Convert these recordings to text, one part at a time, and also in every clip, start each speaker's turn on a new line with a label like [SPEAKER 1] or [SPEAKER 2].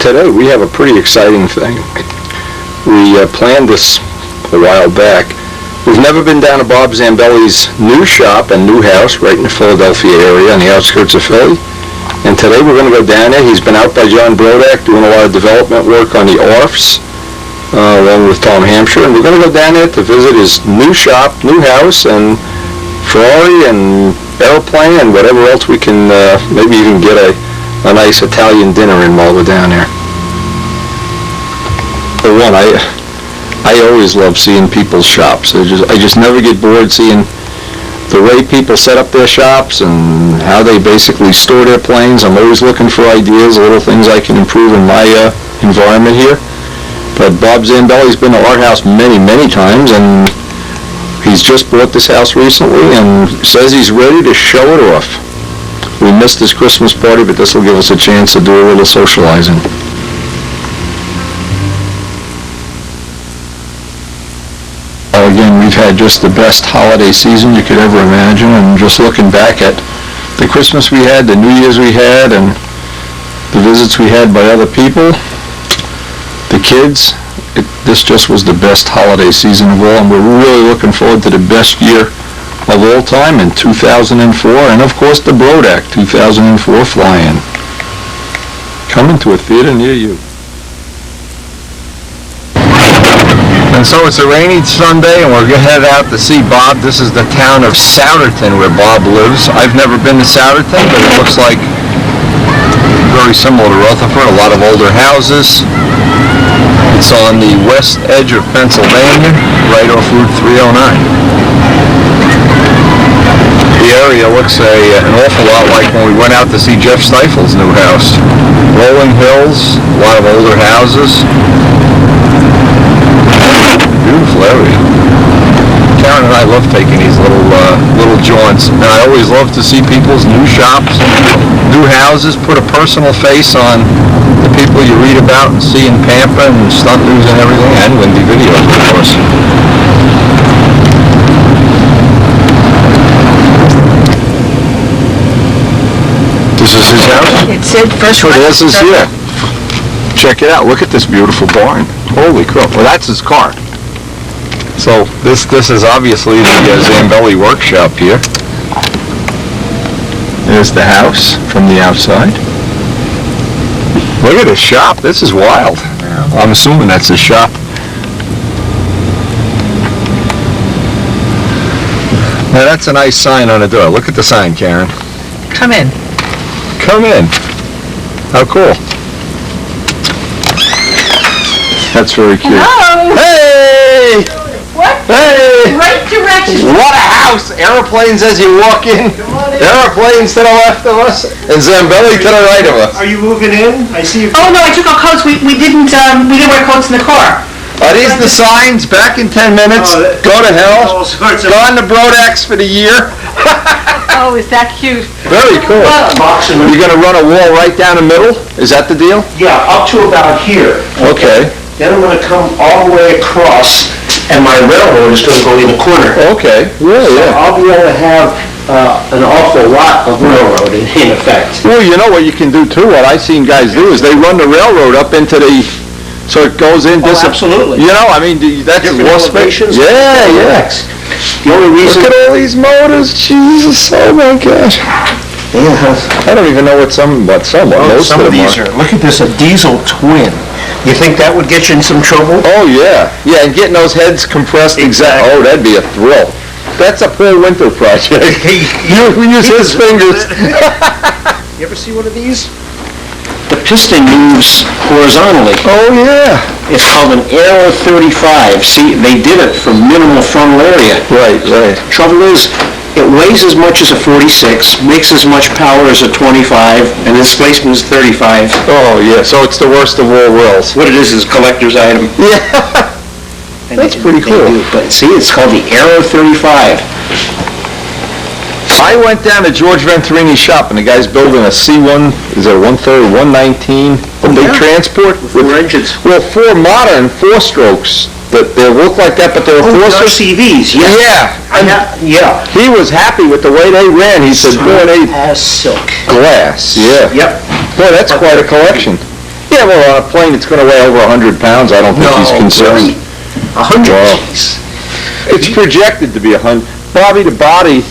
[SPEAKER 1] today we have a pretty exciting thing. We planned this a while back. We've never been down to Bob Zambelli's new shop and new house right in the Philadelphia area on the outskirts of Philly. And today we're going to go down there. He's been out by John Brodak doing a lot of development work on the ARFs, along with Tom Hampshire. And we're going to go down there to visit his new shop, new house, and Ferrari and airplane and whatever else we can, maybe even get a nice Italian dinner in while we're down there. For one, I always love seeing people's shops. I just never get bored seeing the way people set up their shops and how they basically store their planes. I'm always looking for ideas, little things I can improve in my environment here. But Bob Zambelli's been to our house many, many times, and he's just bought this house recently and says he's ready to show it off. We missed his Christmas party, but this will give us a chance to do a little socializing. Again, we've had just the best holiday season you could ever imagine, and just looking back at the Christmas we had, the New Year's we had, and the visits we had by other people, the kids, this just was the best holiday season of all, and we're really looking forward to the best year of all time in 2004, and of course the Brodak 2004 fly-in. Coming to a theater near you. And so it's a rainy Sunday, and we're going to head out to see Bob. This is the town of Souderton where Bob lives. I've never been to Souderton, but it looks like very similar to Rutherford, a lot of older houses. It's on the west edge of Pennsylvania, right off Route 309. The area looks an awful lot like when we went out to see Jeff Stifel's new house. Rolling hills, a lot of older houses. Beautiful area. Karen and I love taking these little jaunts, and I always love to see people's new shops, new houses, put a personal face on the people you read about and see in Pampa and Stunt News and everything, and Windy Videos, of course. This is his house?
[SPEAKER 2] It said first
[SPEAKER 1] one. This is here. Check it out. Look at this beautiful barn. Holy crap. Well, that's his car. So this is obviously the Zambelli workshop here. There's the house from the outside. Look at his shop. This is wild. I'm assuming that's his shop. Now that's a nice sign on the door. Look at the sign, Karen.
[SPEAKER 2] Come in.
[SPEAKER 1] Come in. How cool. That's very cute.
[SPEAKER 2] Hello.
[SPEAKER 1] Hey!
[SPEAKER 2] What?
[SPEAKER 1] Hey!
[SPEAKER 2] Right direction.
[SPEAKER 1] What a house! Airplanes as you walk in. Airplanes to the left of us, and Zambelli to the right of us.
[SPEAKER 3] Are you moving in? I see you.
[SPEAKER 2] Oh no, I took our coats. We didn't wear coats in the car.
[SPEAKER 1] Are these the signs? Back in 10 minutes. Go to hell. Gone to Brodak's for the year.
[SPEAKER 2] Oh, is that cute?
[SPEAKER 1] Very cool. You're going to run a wall right down the middle? Is that the deal?
[SPEAKER 3] Yeah, up to about here.
[SPEAKER 1] Okay.
[SPEAKER 3] Then I'm going to come all the way across, and my railroad is going to go in the corner.
[SPEAKER 1] Okay. Yeah,
[SPEAKER 3] So
[SPEAKER 1] yeah.
[SPEAKER 3] I'll be able to have an awful lot of railroad in effect.
[SPEAKER 1] Well, you know what you can do too, what I've seen guys do is they run the railroad up into the, so it goes in.
[SPEAKER 3] Oh, absolutely.
[SPEAKER 1] You know, I mean, that's
[SPEAKER 3] Different
[SPEAKER 1] more
[SPEAKER 3] elevations.
[SPEAKER 1] Yeah, yeah.
[SPEAKER 3] The only reason...
[SPEAKER 1] Look at all these motors, Jesus, oh my gosh.
[SPEAKER 3] Yeah.
[SPEAKER 1] I don't even know what some
[SPEAKER 3] Well,
[SPEAKER 1] most
[SPEAKER 3] some
[SPEAKER 1] of
[SPEAKER 3] of
[SPEAKER 1] them
[SPEAKER 3] these are... Look at this, a diesel twin. You think that would get you in some trouble?
[SPEAKER 1] Oh yeah, yeah, and getting those heads compressed exactly. Oh, that'd be a thrill. That's a Paul Winter project. We use his fingers.
[SPEAKER 3] You ever see one of these? The piston moves horizontally.
[SPEAKER 1] Oh yeah.
[SPEAKER 3] It's called an Aero 35. See, they did it for minimal frontal area.
[SPEAKER 1] Right, right.
[SPEAKER 3] Trouble is, it weighs as much as a 46, makes as much power as a 25, and displacement is 35.
[SPEAKER 1] Oh yeah, so it's the worst of all worlds.
[SPEAKER 3] What it is a collector's item.
[SPEAKER 1] Yeah.
[SPEAKER 3] And
[SPEAKER 1] That's pretty cool.
[SPEAKER 3] But see, it's called the Aero 35.
[SPEAKER 1] I went down to George Venturini's shop, and the guy's building a C1, is it a 130, 119, a big transport?
[SPEAKER 3] With 4 engines.
[SPEAKER 1] Well, 4 modern, 4-strokes. They look like that, but they're 4-strokes.
[SPEAKER 3] CVs, yeah. Yeah.
[SPEAKER 1] He was happy with the way they ran. He said, boy, they...
[SPEAKER 3] As silk.
[SPEAKER 1] Glass, yeah.
[SPEAKER 3] Yep.
[SPEAKER 1] Boy, that's quite a collection. Yeah, well, on a plane, it's gonna weigh over 100 pounds, I don't think he's concerned.
[SPEAKER 3] 100,
[SPEAKER 1] Wow.
[SPEAKER 3] jeez.
[SPEAKER 1] It's projected to be 100. Bobby, the body,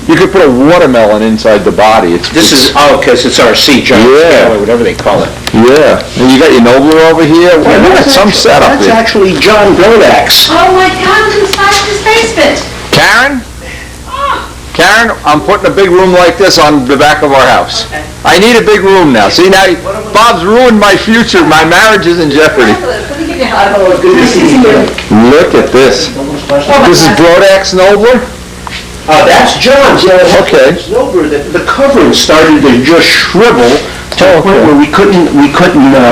[SPEAKER 1] you could put a watermelon inside the body.
[SPEAKER 3] This is, because it's RC, giant
[SPEAKER 1] Yeah.
[SPEAKER 3] scale, or whatever they call it.
[SPEAKER 1] Yeah, and you got your Nobler over here. Well, we got some setup
[SPEAKER 3] That's
[SPEAKER 1] here.
[SPEAKER 3] actually John Brodak's.
[SPEAKER 2] Oh my God, look inside his basement.
[SPEAKER 1] Karen?
[SPEAKER 2] Oh,
[SPEAKER 1] Karen, I'm putting a big room like this on the back of our house.
[SPEAKER 2] Okay.
[SPEAKER 1] I need a big room now. See, now, Bob's ruined my future. My marriage is in jeopardy.
[SPEAKER 2] let me give you a hug. Good to see you.
[SPEAKER 1] Look at this. This is Brodak's Nobler?
[SPEAKER 3] That's John's, yeah.
[SPEAKER 1] Okay.
[SPEAKER 3] It's over. The covering started to just shrivel to the point
[SPEAKER 1] Okay.
[SPEAKER 3] where we couldn't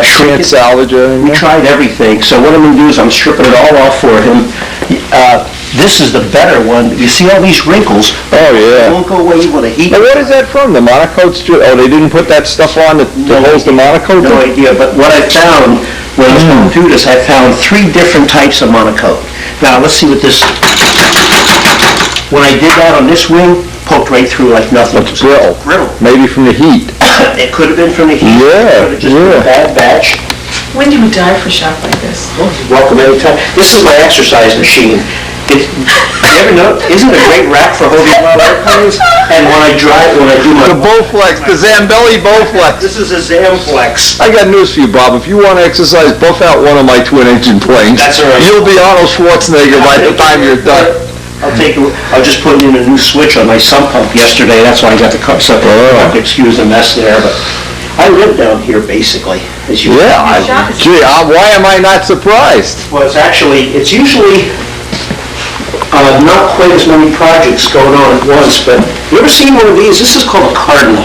[SPEAKER 3] shrink
[SPEAKER 1] Can't
[SPEAKER 3] it.
[SPEAKER 1] salvage it
[SPEAKER 3] We
[SPEAKER 1] anymore?
[SPEAKER 3] tried everything, so what I'm gonna do is I'm stripping it all off for him. This is the better one. You see all these wrinkles?
[SPEAKER 1] Oh,
[SPEAKER 3] It
[SPEAKER 1] yeah.
[SPEAKER 3] won't go away with a heat.
[SPEAKER 1] Now, what is that from? The Monocoats? Oh, they didn't put that stuff on that holds the Monocoat?
[SPEAKER 3] No idea, but what I found, when I was going through this, I found 3 different types of monocoat. Now, let's see what this, when I did that on this wing, poked right through like nothing.
[SPEAKER 1] It's brittle.
[SPEAKER 3] Brittle.
[SPEAKER 1] Maybe from the heat.
[SPEAKER 3] It could have been from the heat.
[SPEAKER 1] Yeah,
[SPEAKER 3] Could have just been a
[SPEAKER 1] yeah.
[SPEAKER 3] bad batch.
[SPEAKER 2] When do you die for a shop like this?
[SPEAKER 3] Welcome anytime. This is my exercise machine. You ever know, isn't it a great rack for holding my airplanes? And when I do my...
[SPEAKER 1] The Bowflex, the Zambelli Bowflex.
[SPEAKER 3] This is a Zamflex.
[SPEAKER 1] I got news for you, Bob. If you want to exercise, buff out one of my twin-engine planes.
[SPEAKER 3] That's all right.
[SPEAKER 1] You'll be Arnold Schwarzenegger by the time you're done.
[SPEAKER 3] I'll just put in a new switch on my sump pump yesterday, that's why I got the cup, so
[SPEAKER 1] Oh.
[SPEAKER 3] I have to excuse the mess there, but I live down here basically, as you...
[SPEAKER 1] Yeah, gee, why am I not surprised?
[SPEAKER 3] Well, it's usually not quite as many projects going on at once, but you ever seen one of these? This is called a Cardinal.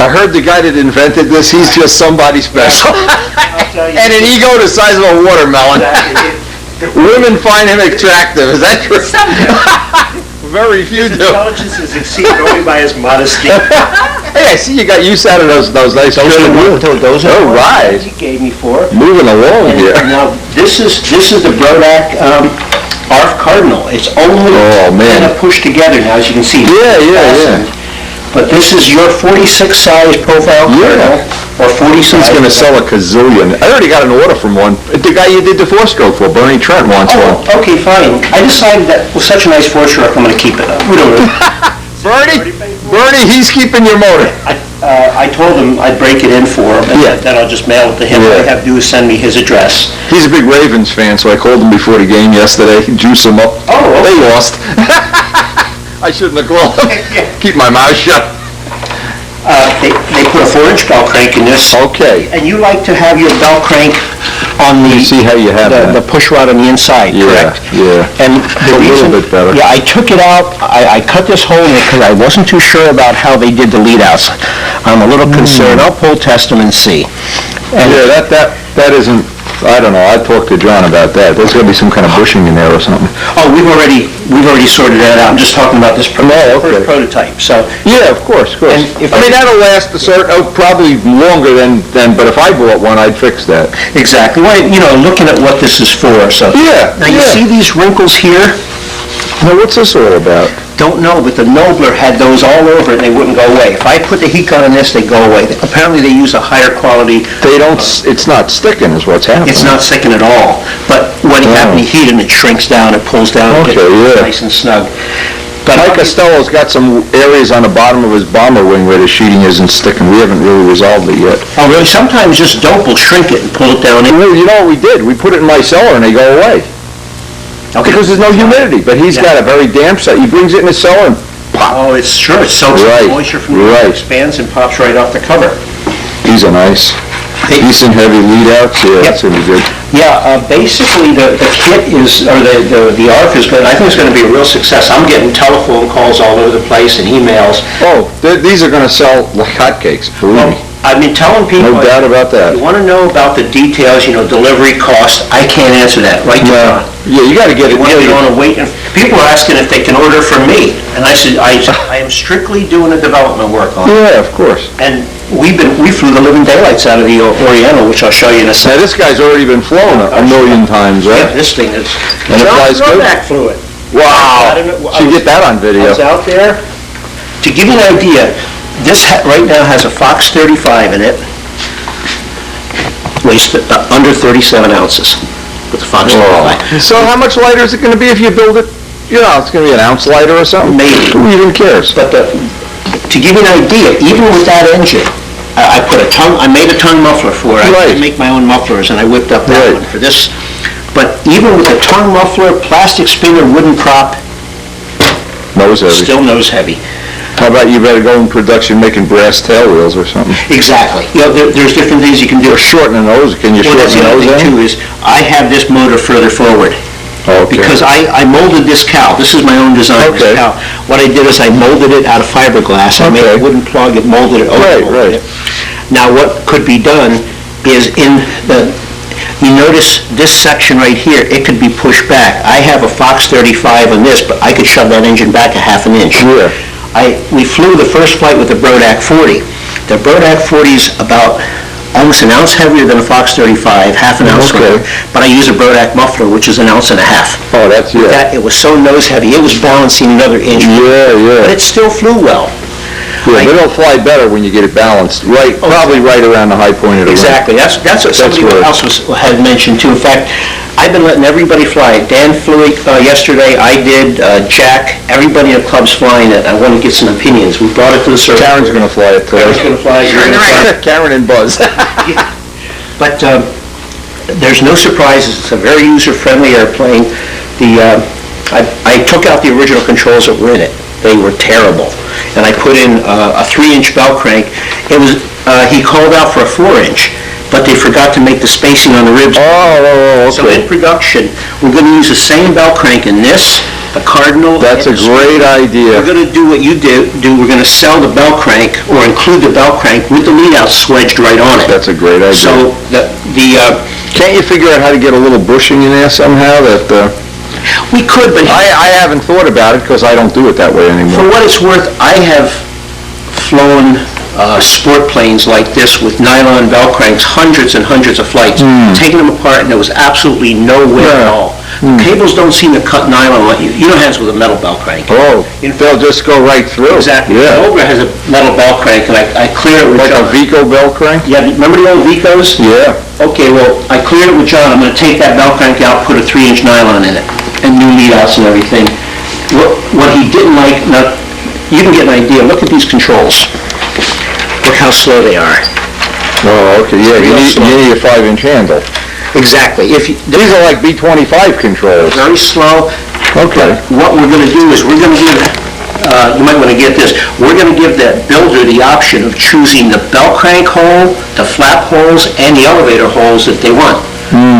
[SPEAKER 1] I heard the guy that invented this, he's just somebody special.
[SPEAKER 3] I'll tell you.
[SPEAKER 1] And an ego the size of a watermelon. Women find him attractive, is that true? Very few
[SPEAKER 3] His
[SPEAKER 1] do.
[SPEAKER 3] intelligence is exceeded only by his modesty.
[SPEAKER 1] Hey, I see you got use out of those nice curly wheels.
[SPEAKER 3] Those are
[SPEAKER 1] Oh,
[SPEAKER 3] the ones
[SPEAKER 1] right.
[SPEAKER 3] he gave me for.
[SPEAKER 1] Moving along here.
[SPEAKER 3] Now, this is the Brodak ARF Cardinal. It's only
[SPEAKER 1] Oh, man.
[SPEAKER 3] kind of pushed together now, as you can see.
[SPEAKER 1] Yeah, yeah,
[SPEAKER 3] Fastened. But this is your 46 size profile
[SPEAKER 1] Yeah.
[SPEAKER 3] Cardinal, or 40 size.
[SPEAKER 1] He's gonna sell a kazillion. I already got an order from one. The guy you did the four-stroke for, Bernie Trent, wants one.
[SPEAKER 3] Oh, okay, fine. I decided that was such a nice four-stroke, I'm gonna keep it. We don't really...
[SPEAKER 1] Bernie, he's keeping your motor.
[SPEAKER 3] I told him I'd break it in for him, and
[SPEAKER 1] Yeah.
[SPEAKER 3] then I'll just mail it to him. All I
[SPEAKER 1] Yeah.
[SPEAKER 3] have to do is send me his address.
[SPEAKER 1] He's a big Ravens fan, so I called him before the game yesterday, juice him up.
[SPEAKER 3] Oh, okay.
[SPEAKER 1] They lost. I shouldn't have called him. Keep my mouth shut.
[SPEAKER 3] They put a 4-inch bell crank in this.
[SPEAKER 1] Okay.
[SPEAKER 3] And you like to have your bell crank on the...
[SPEAKER 1] See how you have
[SPEAKER 3] the
[SPEAKER 1] that.
[SPEAKER 3] push rod on the inside,
[SPEAKER 1] Yeah,
[SPEAKER 3] correct?
[SPEAKER 1] yeah.
[SPEAKER 3] And the
[SPEAKER 1] A little
[SPEAKER 3] reason...
[SPEAKER 1] bit better.
[SPEAKER 3] Yeah, I took it out, I cut this hole in it because I wasn't too sure about how they did the lead outs. I'm a little concerned. I'll pull test them and see. And
[SPEAKER 1] Yeah, that isn't, I don't know, I talked to John about that. There's gonna be some kind of bushing in there or something.
[SPEAKER 3] Oh, we've already sorted that out. I'm just talking about this
[SPEAKER 1] okay.
[SPEAKER 3] first prototype, so...
[SPEAKER 1] Yeah, of course.
[SPEAKER 3] And if
[SPEAKER 1] I mean, that'll last probably longer than, but if I bought one, I'd fix that.
[SPEAKER 3] Exactly. Well, looking at what this is for, so...
[SPEAKER 1] Yeah,
[SPEAKER 3] Now, you
[SPEAKER 1] yeah.
[SPEAKER 3] see these wrinkles here?
[SPEAKER 1] Now, what's this all about?
[SPEAKER 3] Don't know, but the Nobler had those all over it and they wouldn't go away. If I put the heat gun on this, they go away. Apparently, they use a higher quality...
[SPEAKER 1] It's not sticking is what's happening.
[SPEAKER 3] It's not sticking at all, but when you have any heat and it shrinks down, it pulls down, it
[SPEAKER 1] Okay,
[SPEAKER 3] gets
[SPEAKER 1] yeah.
[SPEAKER 3] nice and snug. But
[SPEAKER 1] Mike Costello's got some areas on the bottom of his bomber wing where the sheeting isn't sticking. We haven't really resolved it yet.
[SPEAKER 3] Oh, really? Sometimes just dope will shrink it and pull it down in.
[SPEAKER 1] Well, you know what we did? We put it in my cellar and they go away. Because there's no humidity, but he's got a very damp site. He brings it in his cellar and pop.
[SPEAKER 3] Oh, it's sure, it soaks up
[SPEAKER 1] Right,
[SPEAKER 3] the moisture from the
[SPEAKER 1] right.
[SPEAKER 3] expands and pops right off the cover.
[SPEAKER 1] These are nice. Decent heavy lead outs, yeah, that's gonna be good.
[SPEAKER 3] Yeah, basically, the kit is, or the ARF is good. I think it's gonna be a real success. I'm getting telephone calls all over the place and emails.
[SPEAKER 1] Oh, these are gonna sell like hotcakes, believe me.
[SPEAKER 3] I've been telling people...
[SPEAKER 1] No doubt about that.
[SPEAKER 3] You wanna know about the details, delivery cost, I can't answer that right now.
[SPEAKER 1] Yeah, you gotta get it.
[SPEAKER 3] You want to go on a wait, and people are asking if they can order from me, and I said, I am strictly doing the development work on it.
[SPEAKER 1] Yeah, of course.
[SPEAKER 3] And we flew the living daylights out of the Oriental, which I'll show you in a
[SPEAKER 1] Now,
[SPEAKER 3] second.
[SPEAKER 1] this guy's already been flown a million times,
[SPEAKER 3] Yeah,
[SPEAKER 1] right?
[SPEAKER 3] this thing is...
[SPEAKER 1] And it flies good?
[SPEAKER 3] John Brodak flew it.
[SPEAKER 1] Wow! Should get that on
[SPEAKER 3] I
[SPEAKER 1] video.
[SPEAKER 3] was out there. To give you an idea, this right now has a Fox 35 in it. weighs under 37 ounces with the Fox 35.
[SPEAKER 1] So how much lighter is it gonna be if you build it? You know, it's gonna be an ounce lighter or something?
[SPEAKER 3] Maybe.
[SPEAKER 1] Who even cares?
[SPEAKER 3] But to give you an idea, even with that engine, I made a tongue muffler for it. I
[SPEAKER 1] Right.
[SPEAKER 3] did make my own mufflers, and I whipped up that
[SPEAKER 1] Right.
[SPEAKER 3] one for this. But even with a tongue muffler, plastic spinner, wooden prop,
[SPEAKER 1] Nose heavy.
[SPEAKER 3] still nose heavy.
[SPEAKER 1] How about you better go in production making brass tail wheels or something?
[SPEAKER 3] Exactly. You know, there's different things you can do.
[SPEAKER 1] Or shorten the nose, can you
[SPEAKER 3] Well,
[SPEAKER 1] shorten
[SPEAKER 3] that's
[SPEAKER 1] the
[SPEAKER 3] the other
[SPEAKER 1] nose
[SPEAKER 3] thing
[SPEAKER 1] end?
[SPEAKER 3] too, is I have this motor further forward.
[SPEAKER 1] Okay.
[SPEAKER 3] Because I molded this cowl. This is my own design, this
[SPEAKER 1] Okay.
[SPEAKER 3] cowl. What I did is I molded it out of fiberglass. I made a
[SPEAKER 1] Okay.
[SPEAKER 3] wooden plug, it molded it,
[SPEAKER 1] Right,
[SPEAKER 3] overmolded
[SPEAKER 1] right.
[SPEAKER 3] it. Now, what could be done is you notice this section right here, it could be pushed back. I have a Fox 35 on this, but I could shove that engine back a half an inch.
[SPEAKER 1] Yeah.
[SPEAKER 3] We flew the first flight with the Brodak 40. The Brodak 40's about almost an ounce heavier than a Fox 35, half an ounce
[SPEAKER 1] Okay.
[SPEAKER 3] lighter, but I use a Brodak muffler, which is an ounce and a half.
[SPEAKER 1] Oh, that's, yeah.
[SPEAKER 3] That, it was so nose heavy, it was balancing another inch,
[SPEAKER 1] Yeah,
[SPEAKER 3] but
[SPEAKER 1] yeah.
[SPEAKER 3] it still flew well.
[SPEAKER 1] Yeah, but it'll fly better when you get it balanced, right, probably right around the high point of the wing.
[SPEAKER 3] Exactly, that's what somebody
[SPEAKER 1] right.
[SPEAKER 3] else had mentioned too. In fact, I've been letting everybody fly it. Dan flew it yesterday, I did, Jack, everybody in the club's flying it. I want to get some opinions. We brought it to the circuit.
[SPEAKER 1] Karen's gonna fly it today.
[SPEAKER 3] Karen's gonna fly it. You're gonna fly it.
[SPEAKER 1] Karen and Buzz.
[SPEAKER 3] But there's no surprises. It's a very user-friendly airplane. I took out the original controls that were in it. They were terrible. And I put in a 3-inch bell crank. He called out for a 4-inch, but they forgot to make the spacing on the ribs.
[SPEAKER 1] Oh,
[SPEAKER 3] So in
[SPEAKER 1] okay.
[SPEAKER 3] production, we're going to use the same bell crank in this, the Cardinal.
[SPEAKER 1] That's a
[SPEAKER 3] and the
[SPEAKER 1] great
[SPEAKER 3] We're
[SPEAKER 1] idea.
[SPEAKER 3] going to do what you do. We're going to sell the bell crank, or include the bell crank with the lead-out swedged right on it.
[SPEAKER 1] That's a great idea.
[SPEAKER 3] So
[SPEAKER 1] Can't you figure out how to get a little bushing in there somehow that,
[SPEAKER 3] we could, but
[SPEAKER 1] I haven't thought about it because I don't do it that way
[SPEAKER 3] for
[SPEAKER 1] anymore.
[SPEAKER 3] what it's worth, I have flown sport planes like this with nylon bell cranks, hundreds and hundreds of flights, taking them apart, and there was absolutely no wear at
[SPEAKER 1] Yeah.
[SPEAKER 3] all. Cables don't seem to cut nylon like you don't have this with a metal bell crank.
[SPEAKER 1] Oh, they'll just go right through.
[SPEAKER 3] Exactly.
[SPEAKER 1] Yeah.
[SPEAKER 3] Cobra has a metal bell crank, and I clear it with
[SPEAKER 1] Like a
[SPEAKER 3] John.
[SPEAKER 1] Vico bell crank?
[SPEAKER 3] Yeah, remember the old Vicos?
[SPEAKER 1] Yeah.
[SPEAKER 3] Okay, well, I cleared it with John. I'm going to take that bell crank out, put a 3-inch nylon in it, and new lead-outs and everything. What he didn't like, now, you can get an idea. Look at these controls. Look how slow they are.
[SPEAKER 1] Oh, okay, yeah, you need a 5-inch handle.
[SPEAKER 3] Exactly.
[SPEAKER 1] These are like B-25 controls.
[SPEAKER 3] Very slow.
[SPEAKER 1] Okay.
[SPEAKER 3] What we're going to do is we're going to give, you might want to get this, we're going to give that builder the option of choosing the bell crank hole, the flap holes, and the elevator holes that they want.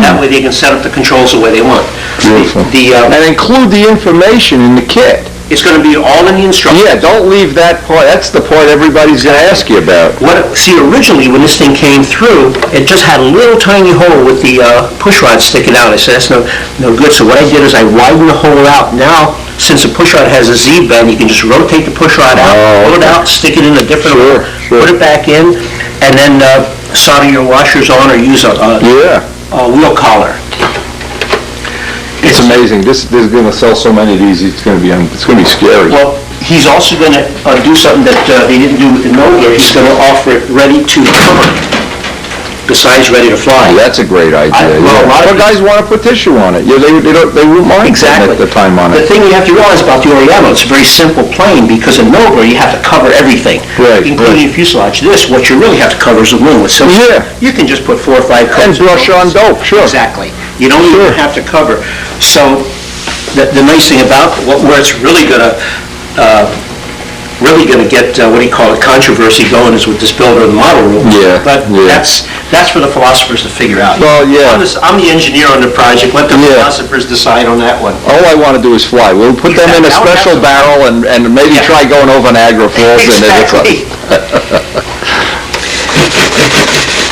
[SPEAKER 3] That way they can set up the controls the way they want.
[SPEAKER 1] Beautiful. And include the information in the kit.
[SPEAKER 3] It's going to be all in the instructions.
[SPEAKER 1] Yeah, don't leave that part, that's the part everybody's gonna ask you about.
[SPEAKER 3] See, originally, when this thing came through, it just had a little tiny hole with the push rod sticking out. I said, that's no good. So what I did is I widened the hole out. Now, since the push rod has a Z bend, you can just rotate the push rod out, pull it out, stick it in a different hole, put it back in, and then solder your washers on or use a wheel collar.
[SPEAKER 1] It's amazing, this is gonna sell so many of these, it's gonna be scary.
[SPEAKER 3] Well, he's also going to do something that they didn't do with the Nova. He's going to offer it ready to cover, besides ready to fly.
[SPEAKER 1] That's a great idea,
[SPEAKER 3] well, a lot of
[SPEAKER 1] guys wanna put tissue on it, yeah, they won't mind
[SPEAKER 3] Exactly.
[SPEAKER 1] the time on
[SPEAKER 3] The
[SPEAKER 1] it.
[SPEAKER 3] thing you have to realize about the Oriamo, it's a very simple plane, because in Nova, you have to cover everything,
[SPEAKER 1] Right,
[SPEAKER 3] including fuselage. This, what you really have to cover is the wing. So
[SPEAKER 1] Yeah.
[SPEAKER 3] you can just put 4 or 5 coats.
[SPEAKER 1] And brush on dope, sure.
[SPEAKER 3] Exactly. You don't even have to cover. So the nice thing about where it's really gonna get, what do you call it, controversy going is with this builder of the model rules.
[SPEAKER 1] Yeah,
[SPEAKER 3] But
[SPEAKER 1] yeah.
[SPEAKER 3] that's for the philosophers to figure out.
[SPEAKER 1] Well, yeah.
[SPEAKER 3] I'm the engineer on the project, let the
[SPEAKER 1] Yeah.
[SPEAKER 3] philosophers decide on that one.
[SPEAKER 1] All I wanna do is fly, we'll put them in a
[SPEAKER 3] Exactly.
[SPEAKER 1] special barrel and maybe
[SPEAKER 3] Yeah.
[SPEAKER 1] try going over Niagara Falls and
[SPEAKER 3] Exactly.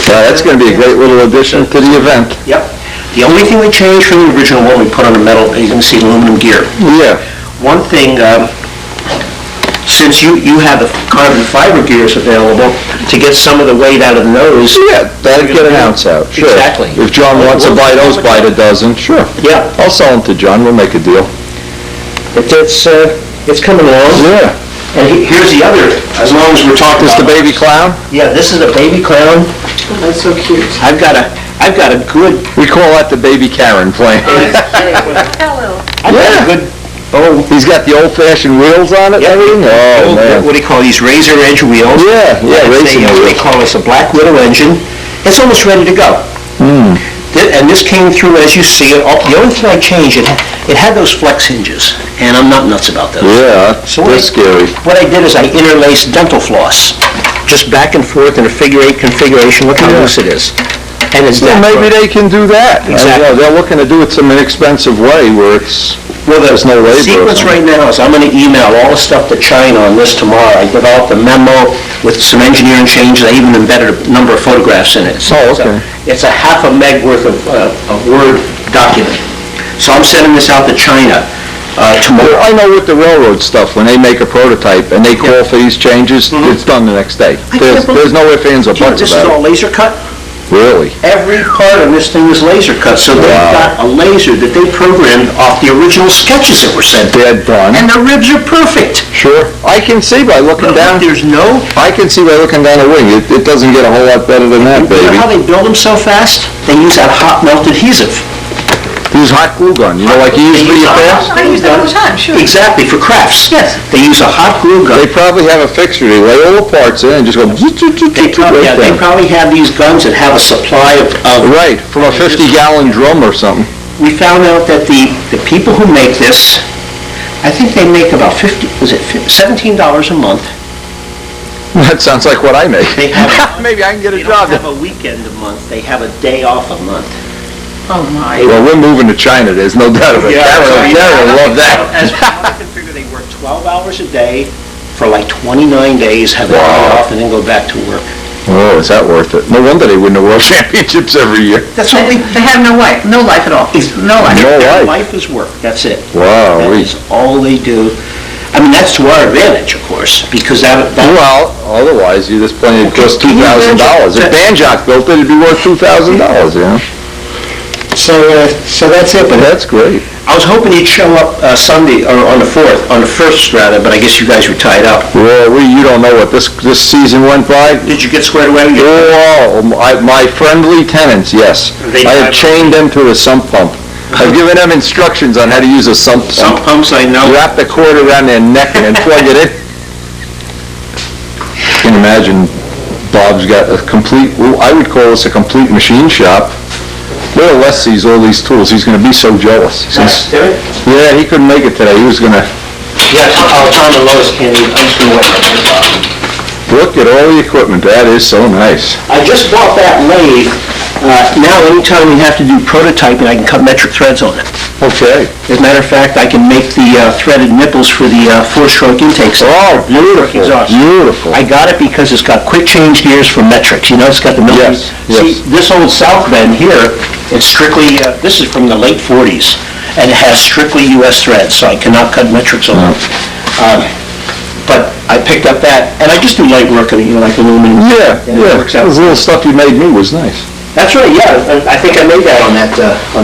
[SPEAKER 1] That's gonna be a great little addition to the event.
[SPEAKER 3] Yep. The only thing we changed from the original one, we put on the metal, you can see aluminum gear.
[SPEAKER 1] Yeah.
[SPEAKER 3] One thing, since you have the carbon fiber gears available, to get some of the weight out of the nose.
[SPEAKER 1] Yeah, that'd get an ounce out, sure.
[SPEAKER 3] Exactly.
[SPEAKER 1] If John wants to buy those by the dozen, sure.
[SPEAKER 3] Yeah.
[SPEAKER 1] I'll sell them to John, we'll make a deal.
[SPEAKER 3] It's coming along.
[SPEAKER 1] Yeah.
[SPEAKER 3] And here's the other, as long as we're talking
[SPEAKER 1] This
[SPEAKER 3] about...
[SPEAKER 1] the baby clown?
[SPEAKER 3] Yeah, this is a baby clown.
[SPEAKER 2] That's so cute.
[SPEAKER 3] I've got a I've got a good,
[SPEAKER 1] We call that the baby Karen plan.
[SPEAKER 3] I've got a good,
[SPEAKER 1] He's got the old-fashioned wheels on it and everything? Oh, man.
[SPEAKER 3] what do you call these, razor edge wheels?
[SPEAKER 1] Yeah, racing
[SPEAKER 3] They
[SPEAKER 1] wheels.
[SPEAKER 3] call this a Black Widow engine. It's almost ready to go. And this came through, as you see it, the only thing I changed, it had those flex hinges, and I'm not nuts about those.
[SPEAKER 1] Yeah,
[SPEAKER 3] So
[SPEAKER 1] that's scary.
[SPEAKER 3] What I did is I interlaced dental floss, just back and forth in a figure-8 configuration. Look how
[SPEAKER 1] Yeah.
[SPEAKER 3] loose it is. And it's
[SPEAKER 1] Well,
[SPEAKER 3] that
[SPEAKER 1] maybe
[SPEAKER 3] good.
[SPEAKER 1] they can do that.
[SPEAKER 3] Exactly.
[SPEAKER 1] They're looking to do it some inexpensive way where it's, there's no labor.
[SPEAKER 3] The sequence right now is I'm going to email all the stuff to China on this tomorrow. I developed a memo with some engineering changes. I even embedded a number of photographs in it. So
[SPEAKER 1] Oh, okay.
[SPEAKER 3] It's a half a meg worth of Word document. So I'm sending this out to China tomorrow.
[SPEAKER 1] I know with the railroad stuff, when they make a prototype and they call for these changes, it's done the next day.
[SPEAKER 3] I can't
[SPEAKER 1] There's no ifs, ands, or
[SPEAKER 3] Do you know
[SPEAKER 1] buts
[SPEAKER 3] This is
[SPEAKER 1] about
[SPEAKER 3] all
[SPEAKER 1] it.
[SPEAKER 3] laser cut.
[SPEAKER 1] Really?
[SPEAKER 3] Every part of this thing is laser cut, so they've
[SPEAKER 1] Wow.
[SPEAKER 3] got a laser that they programmed off the original sketches that were sent.
[SPEAKER 1] They're done.
[SPEAKER 3] And the ribs are perfect.
[SPEAKER 1] Sure. I can see by looking down,
[SPEAKER 3] There's no,
[SPEAKER 1] I can see by looking down the wing, it doesn't get a whole lot better than that,
[SPEAKER 3] you know how
[SPEAKER 1] baby.
[SPEAKER 3] they build them so fast? They use that hot melt adhesive.
[SPEAKER 1] Use hot glue gun, you know, like you use for your crafts?
[SPEAKER 2] I use that all the time, sure.
[SPEAKER 3] Exactly, for crafts.
[SPEAKER 2] Yes.
[SPEAKER 3] They use a hot glue
[SPEAKER 1] They
[SPEAKER 3] gun.
[SPEAKER 1] probably have a fixture, they lay all the parts in and just go
[SPEAKER 3] Yeah, they
[SPEAKER 1] right down.
[SPEAKER 3] probably have these guns that have a supply of...
[SPEAKER 1] Right, from a 50-gallon drum or something.
[SPEAKER 3] We found out that the people who make this, I think they make about $17 a month.
[SPEAKER 1] That sounds like what I make.
[SPEAKER 3] They have...
[SPEAKER 1] Maybe I can get a
[SPEAKER 3] They don't
[SPEAKER 1] job.
[SPEAKER 3] have a weekend a month, they have a day off a month.
[SPEAKER 2] Oh, my.
[SPEAKER 1] Well, we're moving to China, there's no doubt about it. Darren will love that.
[SPEAKER 3] As far as I can figure, they work 12 hours a day for like 29 days, have a day
[SPEAKER 1] Wow.
[SPEAKER 3] off, and then go back to work.
[SPEAKER 1] Oh, is that worth it? No wonder they win the world championships every year.
[SPEAKER 3] That's all
[SPEAKER 2] They have no life at all. No life.
[SPEAKER 1] No
[SPEAKER 3] Their
[SPEAKER 1] life.
[SPEAKER 3] life is work, that's it.
[SPEAKER 1] Wow.
[SPEAKER 3] That is all they do. I mean, that's to our advantage, of course, because that...
[SPEAKER 1] Well, otherwise, there's plenty, it costs
[SPEAKER 3] Can you
[SPEAKER 1] $2,000.
[SPEAKER 3] imagine-
[SPEAKER 1] If Banjock built it, it'd be worth $2,000, you know?
[SPEAKER 3] So that's it, but
[SPEAKER 1] That's great.
[SPEAKER 3] I was hoping you'd show up Sunday, or on the 1st rather, but I guess you guys were tied up.
[SPEAKER 1] Well, you don't know what this season went by.
[SPEAKER 3] Did you get squared away?
[SPEAKER 1] Oh, my friendly tenants, yes.
[SPEAKER 3] They
[SPEAKER 1] I have
[SPEAKER 3] have-
[SPEAKER 1] chained them to a sump pump. I've given them instructions on how to use a sump
[SPEAKER 3] Some
[SPEAKER 1] pump.
[SPEAKER 3] pumps I know.
[SPEAKER 1] Wrap the cord around their neck and then plug it in. You can imagine Bob's got a complete, I would call this a complete machine shop. Wait till Les sees all these tools, he's gonna be so jealous. Yeah, he couldn't make it today, he was gonna,
[SPEAKER 3] Yeah, Tom and Lois can't even, I'm just gonna wait for them.
[SPEAKER 1] look at all the equipment, that is so nice.
[SPEAKER 3] I just bought that lathe. Now, anytime we have to do prototyping, I can cut metric threads on it.
[SPEAKER 1] Okay.
[SPEAKER 3] As a matter of fact, I can make the threaded nipples for the four-stroke intake system.
[SPEAKER 1] Oh, beautiful,
[SPEAKER 3] Exhaust.
[SPEAKER 1] beautiful.
[SPEAKER 3] I got it because it's got quick change gears for metrics. You know, it's got the military.
[SPEAKER 1] Yes,
[SPEAKER 3] See,
[SPEAKER 1] yes.
[SPEAKER 3] this old South Bend here, it's strictly, this is from the late 40s, and it has strictly US threads, so I cannot cut metrics on it. But I picked up that, and I just do light work, you know, like aluminum.
[SPEAKER 1] Yeah,
[SPEAKER 3] And it
[SPEAKER 1] yeah,
[SPEAKER 3] works out.
[SPEAKER 1] the little stuff you made me was nice.
[SPEAKER 3] That's right, yeah, I think I made that on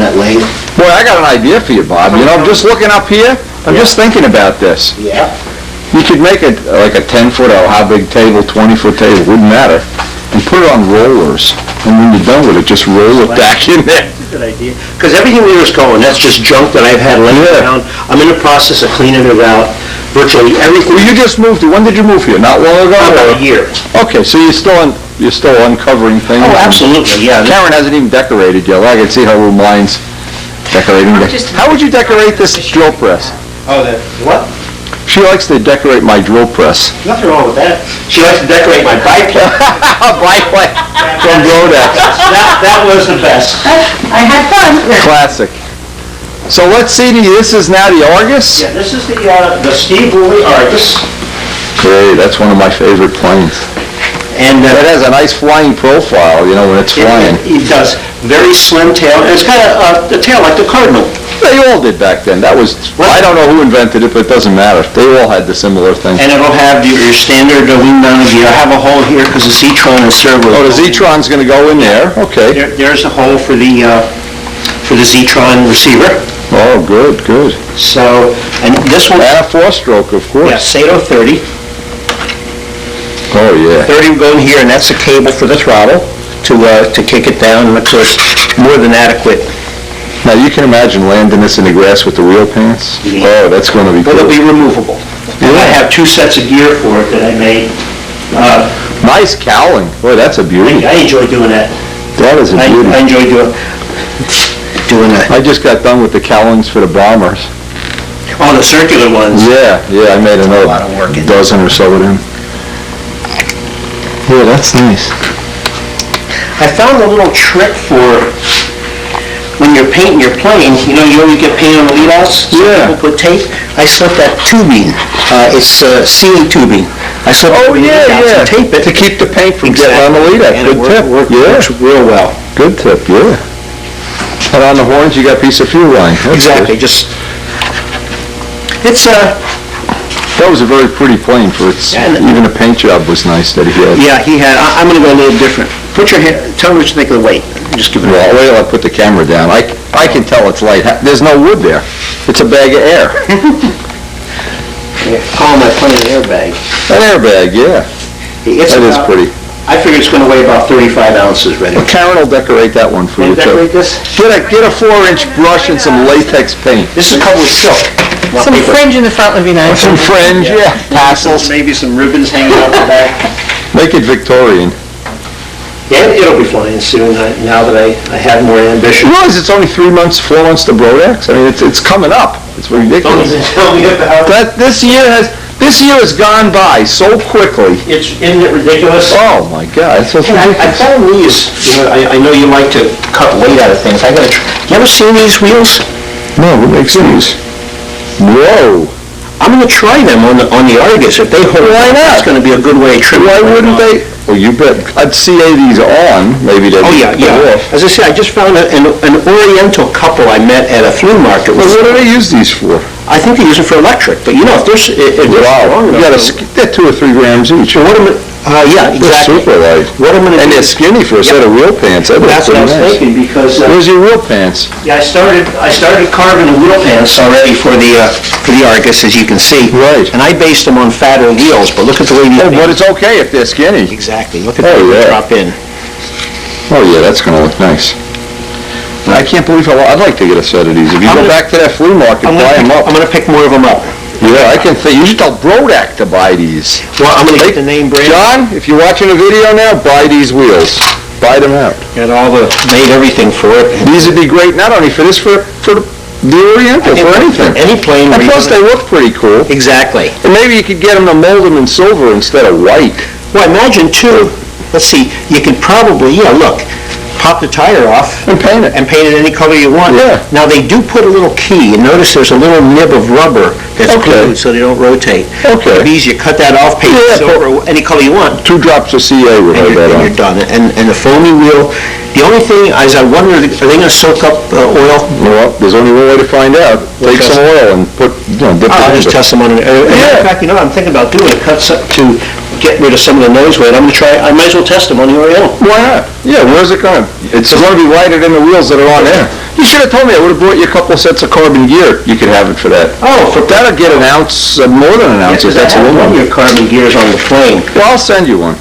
[SPEAKER 3] that lathe.
[SPEAKER 1] Boy, I got an idea for you, Bob. You know, I'm just looking up here, I'm just thinking about this.
[SPEAKER 3] Yeah.
[SPEAKER 1] You could make it like a 10-foot or how big table, 20-foot table, wouldn't matter, and put it on rollers. And when you're done with it, just roll it back in there.
[SPEAKER 3] That's a good idea. Because everything there is going, that's just junk that I've had laying
[SPEAKER 1] Yeah.
[SPEAKER 3] around. I'm in the process of cleaning it out, virtually everything.
[SPEAKER 1] Well, you just moved here. When did you move here? Not long ago?
[SPEAKER 3] About a
[SPEAKER 1] or-
[SPEAKER 3] year.
[SPEAKER 1] Okay, so you're still uncovering things?
[SPEAKER 3] Oh, absolutely, yeah.
[SPEAKER 1] Karen hasn't even decorated yet. I can see her little mind's decorating. How would you decorate this drill press?
[SPEAKER 3] Oh, what?
[SPEAKER 1] She likes to decorate my drill press.
[SPEAKER 3] Nothing wrong with that. She likes to decorate my biplane.
[SPEAKER 1] Biplane from Brodex.
[SPEAKER 3] That was the best.
[SPEAKER 2] I had fun.
[SPEAKER 1] Classic. So let's see, this is now the Argus?
[SPEAKER 3] Yeah, this is the Steve Woolley Argus.
[SPEAKER 1] Great, that's one of my favorite planes.
[SPEAKER 3] And
[SPEAKER 1] It has a nice flying profile, you know, when it's flying.
[SPEAKER 3] it does very slim tail, and it's got a tail like the Cardinal.
[SPEAKER 1] They all did back then. That was, I don't know who invented it, but it doesn't matter. They all had the similar thing.
[SPEAKER 3] And it'll have your standard wing mounted gear. I have a hole here because the Zetron is served with...
[SPEAKER 1] Oh, the Zetron's gonna go in there, okay.
[SPEAKER 3] There's a hole for the Zetron receiver.
[SPEAKER 1] Oh, good, good.
[SPEAKER 3] So, and this one,
[SPEAKER 1] And a four-stroke, of
[SPEAKER 3] yeah,
[SPEAKER 1] course.
[SPEAKER 3] Sato 30.
[SPEAKER 1] Oh, yeah.
[SPEAKER 3] 30 will go in here, and that's the cable for the throttle. to kick it down, and of course, more than adequate.
[SPEAKER 1] Now, you can imagine landing this in the grass with the wheel pants?
[SPEAKER 3] Yeah.
[SPEAKER 1] Oh, that's gonna be
[SPEAKER 3] But it'll be
[SPEAKER 1] cool.
[SPEAKER 3] removable. And I have 2 sets of gear for it that I made.
[SPEAKER 1] Nice cowling. Boy, that's a beauty.
[SPEAKER 3] I enjoy doing that.
[SPEAKER 1] That is a
[SPEAKER 3] I
[SPEAKER 1] beauty.
[SPEAKER 3] enjoy doing that.
[SPEAKER 1] I just got done with the cowlings for the bombers.
[SPEAKER 3] Oh, the circular ones.
[SPEAKER 1] Yeah, I made
[SPEAKER 3] a lot of work
[SPEAKER 1] another
[SPEAKER 3] in
[SPEAKER 1] dozen or so of them. Yeah, that's nice.
[SPEAKER 3] I found a little trick for when you're painting your plane, you always get paint on the lead outs?
[SPEAKER 1] Yeah.
[SPEAKER 3] People put tape. I slipped that tubing. It's CA tubing. I slipped
[SPEAKER 1] Oh,
[SPEAKER 3] the lead outs and tape it.
[SPEAKER 1] To keep the paint from getting on the lead out.
[SPEAKER 3] And it
[SPEAKER 1] Good tip.
[SPEAKER 3] works real well.
[SPEAKER 1] Good tip, yeah. And on the horns, you got a piece of fuel line. That's
[SPEAKER 3] Exactly,
[SPEAKER 1] good. That was a very pretty plane for its,
[SPEAKER 3] Yeah, and-
[SPEAKER 1] even the paint job was nice that he had.
[SPEAKER 3] yeah, he had, I'm gonna go a little different. Put your hand, tell me what you think of the weight. Just give it
[SPEAKER 1] Well, wait till I put the camera down. I can tell it's light. There's no wood there. It's a bag of air.
[SPEAKER 3] Call my plane an airbag.
[SPEAKER 1] An airbag, yeah.
[SPEAKER 3] It's
[SPEAKER 1] That is
[SPEAKER 3] about-
[SPEAKER 1] pretty.
[SPEAKER 3] I figure it's gonna weigh about 35 ounces ready.
[SPEAKER 1] Well, Karen will decorate that one for
[SPEAKER 3] Can
[SPEAKER 1] you,
[SPEAKER 3] you
[SPEAKER 1] too.
[SPEAKER 3] decorate this?
[SPEAKER 1] Get a 4-inch brush and some latex paint.
[SPEAKER 3] This is covered with silk. Want
[SPEAKER 2] Some
[SPEAKER 3] paper?
[SPEAKER 2] fringe in the front would be nice.
[SPEAKER 1] Some fringe, yeah, tassels.
[SPEAKER 3] Maybe some ribbons hanging out the back.
[SPEAKER 1] Make it Victorian.
[SPEAKER 3] Yeah, it'll be flying soon, now that I have more
[SPEAKER 1] You
[SPEAKER 3] ambition.
[SPEAKER 1] realize it's only 4 months to Brodex? I mean, it's coming up. It's
[SPEAKER 3] Don't
[SPEAKER 1] ridiculous.
[SPEAKER 3] even tell me about it.
[SPEAKER 1] This year has gone by so quickly.
[SPEAKER 3] Isn't it ridiculous?
[SPEAKER 1] Oh, my God, it's so
[SPEAKER 3] I
[SPEAKER 1] ridiculous.
[SPEAKER 3] found these, I know you like to cut weight out of things. You ever seen these wheels?
[SPEAKER 1] No, who makes these? Whoa.
[SPEAKER 3] I'm gonna try them on the Argus. If they hold,
[SPEAKER 1] Why not?
[SPEAKER 3] that's gonna be a good way to trim.
[SPEAKER 1] Why wouldn't they? Well, you bet. I'd CA these on, maybe they'd
[SPEAKER 3] Oh,
[SPEAKER 1] be
[SPEAKER 3] yeah.
[SPEAKER 1] off.
[SPEAKER 3] As I said, I just found an Oriental couple I met at a flea market.
[SPEAKER 1] Well, what do they use these for?
[SPEAKER 3] I think they use it for electric, but if they're
[SPEAKER 1] Wow,
[SPEAKER 3] strong
[SPEAKER 1] you
[SPEAKER 3] enough.
[SPEAKER 1] they're 2 or 3 grams each.
[SPEAKER 3] So what am I, yeah,
[SPEAKER 1] They're
[SPEAKER 3] exactly.
[SPEAKER 1] super light.
[SPEAKER 3] What I'm gonna
[SPEAKER 1] And
[SPEAKER 3] do.
[SPEAKER 1] they're skinny for a set of wheel pants. That'd be
[SPEAKER 3] That's what I was
[SPEAKER 1] pretty nice.
[SPEAKER 3] thinking, because,
[SPEAKER 1] Where's your wheel pants?
[SPEAKER 3] yeah, I started carving the wheel pants already for the Argus, as you can see.
[SPEAKER 1] Right.
[SPEAKER 3] And I based them on fatter wheels, but look at the way these
[SPEAKER 1] Oh, but
[SPEAKER 3] things...
[SPEAKER 1] it's okay if they're skinny.
[SPEAKER 3] Exactly, look at
[SPEAKER 1] Oh,
[SPEAKER 3] the way they
[SPEAKER 1] yeah.
[SPEAKER 3] drop in.
[SPEAKER 1] Oh, yeah, that's gonna look nice. I can't believe I'd like to get a set of these. If you
[SPEAKER 3] I'm
[SPEAKER 1] go
[SPEAKER 3] gonna-
[SPEAKER 1] back to that flea market, buy them up.
[SPEAKER 3] I'm gonna pick more of them up.
[SPEAKER 1] Yeah, I can think, you should tell Brodak to buy these.
[SPEAKER 3] Well, I'm gonna get the name brand.
[SPEAKER 1] John, if you're watching the video now, buy these wheels. Buy them out.
[SPEAKER 3] Got made everything for it.
[SPEAKER 1] These would be great, not only for this, for the Oriental, for anything.
[SPEAKER 3] Any plane.
[SPEAKER 1] And plus, they look pretty cool.
[SPEAKER 3] Exactly.
[SPEAKER 1] And maybe you could get them to mold them in silver instead of white.
[SPEAKER 3] Well, imagine too, let's see, you could probably, look, pop the tire off.
[SPEAKER 1] And paint it.
[SPEAKER 3] And paint it any color you want.
[SPEAKER 1] Yeah.
[SPEAKER 3] Now, they do put a little key, and notice there's a little nib of rubber that's
[SPEAKER 1] Okay.
[SPEAKER 3] glued so they don't rotate.
[SPEAKER 1] Okay.
[SPEAKER 3] It's easy, you cut that off, paint
[SPEAKER 1] Yeah,
[SPEAKER 3] it silver, any color you want,
[SPEAKER 1] 2 drops of CA would have that
[SPEAKER 3] and you're
[SPEAKER 1] on.
[SPEAKER 3] done. And the foamy wheel, the only thing is I wonder, are they gonna soak up oil?
[SPEAKER 1] Well, there's only one way to find out. Take
[SPEAKER 3] test
[SPEAKER 1] some oil and dip it
[SPEAKER 3] I'll just
[SPEAKER 1] in.
[SPEAKER 3] test them on an,
[SPEAKER 1] Yeah.
[SPEAKER 3] in fact, what I'm thinking about doing, to get rid of some of the nose weight, I might as well test them on the Oriental.
[SPEAKER 1] Why not? Yeah, where's it going? It's going to be lighter than the wheels that are on there. You should have told me. I would have brought you a couple of sets of carbon gear. You could have it for that.
[SPEAKER 3] Oh,
[SPEAKER 1] That'll get an ounce, more than an ounce if that's
[SPEAKER 3] I have one of
[SPEAKER 1] aluminum.
[SPEAKER 3] your carbon gears on the plane.
[SPEAKER 1] Well, I'll send you one.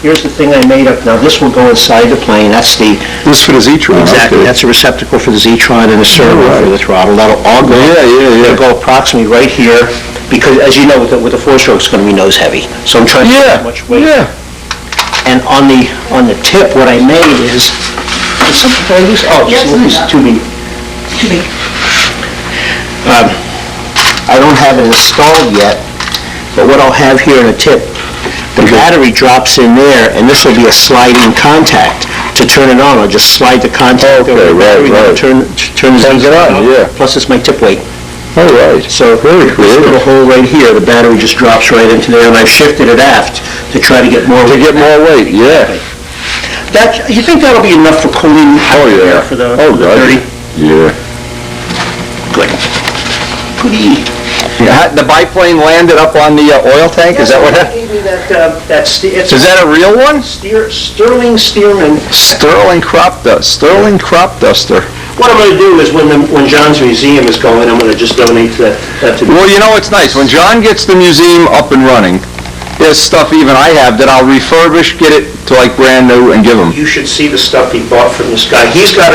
[SPEAKER 3] Here's the thing I made up, now this will go inside the plane, that's the,
[SPEAKER 1] This is for the Z-Tron.
[SPEAKER 3] exactly,
[SPEAKER 1] okay.
[SPEAKER 3] that's a receptacle for the Z-Tron and a servo
[SPEAKER 1] Right.
[SPEAKER 3] for the throttle, that'll all go.
[SPEAKER 1] Yeah.
[SPEAKER 3] It'll go approximately right here, because as you know, with the four-stroke, it's gonna be nose heavy, so I'm trying to
[SPEAKER 1] Yeah,
[SPEAKER 3] get much weight.
[SPEAKER 1] yeah.
[SPEAKER 3] And on the tip, what I made is something I use, it's too big.
[SPEAKER 2] Too big.
[SPEAKER 3] I don't have it installed yet, but what I'll have here in the tip, the battery drops in there, and this will be a sliding contact. To turn it on, I'll just slide the contact over
[SPEAKER 1] Okay,
[SPEAKER 3] the battery,
[SPEAKER 1] right.
[SPEAKER 3] then turn the
[SPEAKER 1] Turns it on, yeah.
[SPEAKER 3] Plus it's my tip weight.
[SPEAKER 1] All right.
[SPEAKER 3] So
[SPEAKER 1] Very
[SPEAKER 3] this little
[SPEAKER 1] creative.
[SPEAKER 3] hole right here, the battery just drops right into there, and I've shifted it aft to try to get more.
[SPEAKER 1] To get more weight, yeah.
[SPEAKER 3] You think that'll be enough for cooling?
[SPEAKER 1] Oh, yeah.
[SPEAKER 3] For the
[SPEAKER 1] Oh, God.
[SPEAKER 3] 30?
[SPEAKER 1] Yeah.
[SPEAKER 3] Good. Goody.
[SPEAKER 1] The biplane landed up on the oil tank? Is that what happened?
[SPEAKER 3] Gave me it's
[SPEAKER 1] Is that a real one?
[SPEAKER 3] Sterling Stearman.
[SPEAKER 1] Sterling crop duster.
[SPEAKER 3] What I'm gonna do is when John's museum is going, I'm gonna just donate that to the...
[SPEAKER 1] Well, you know, it's nice. When John gets the museum up and running, there's stuff even I have that I'll refurbish, get it to like brand new and give him.
[SPEAKER 3] You should see the stuff he bought from this guy. He's got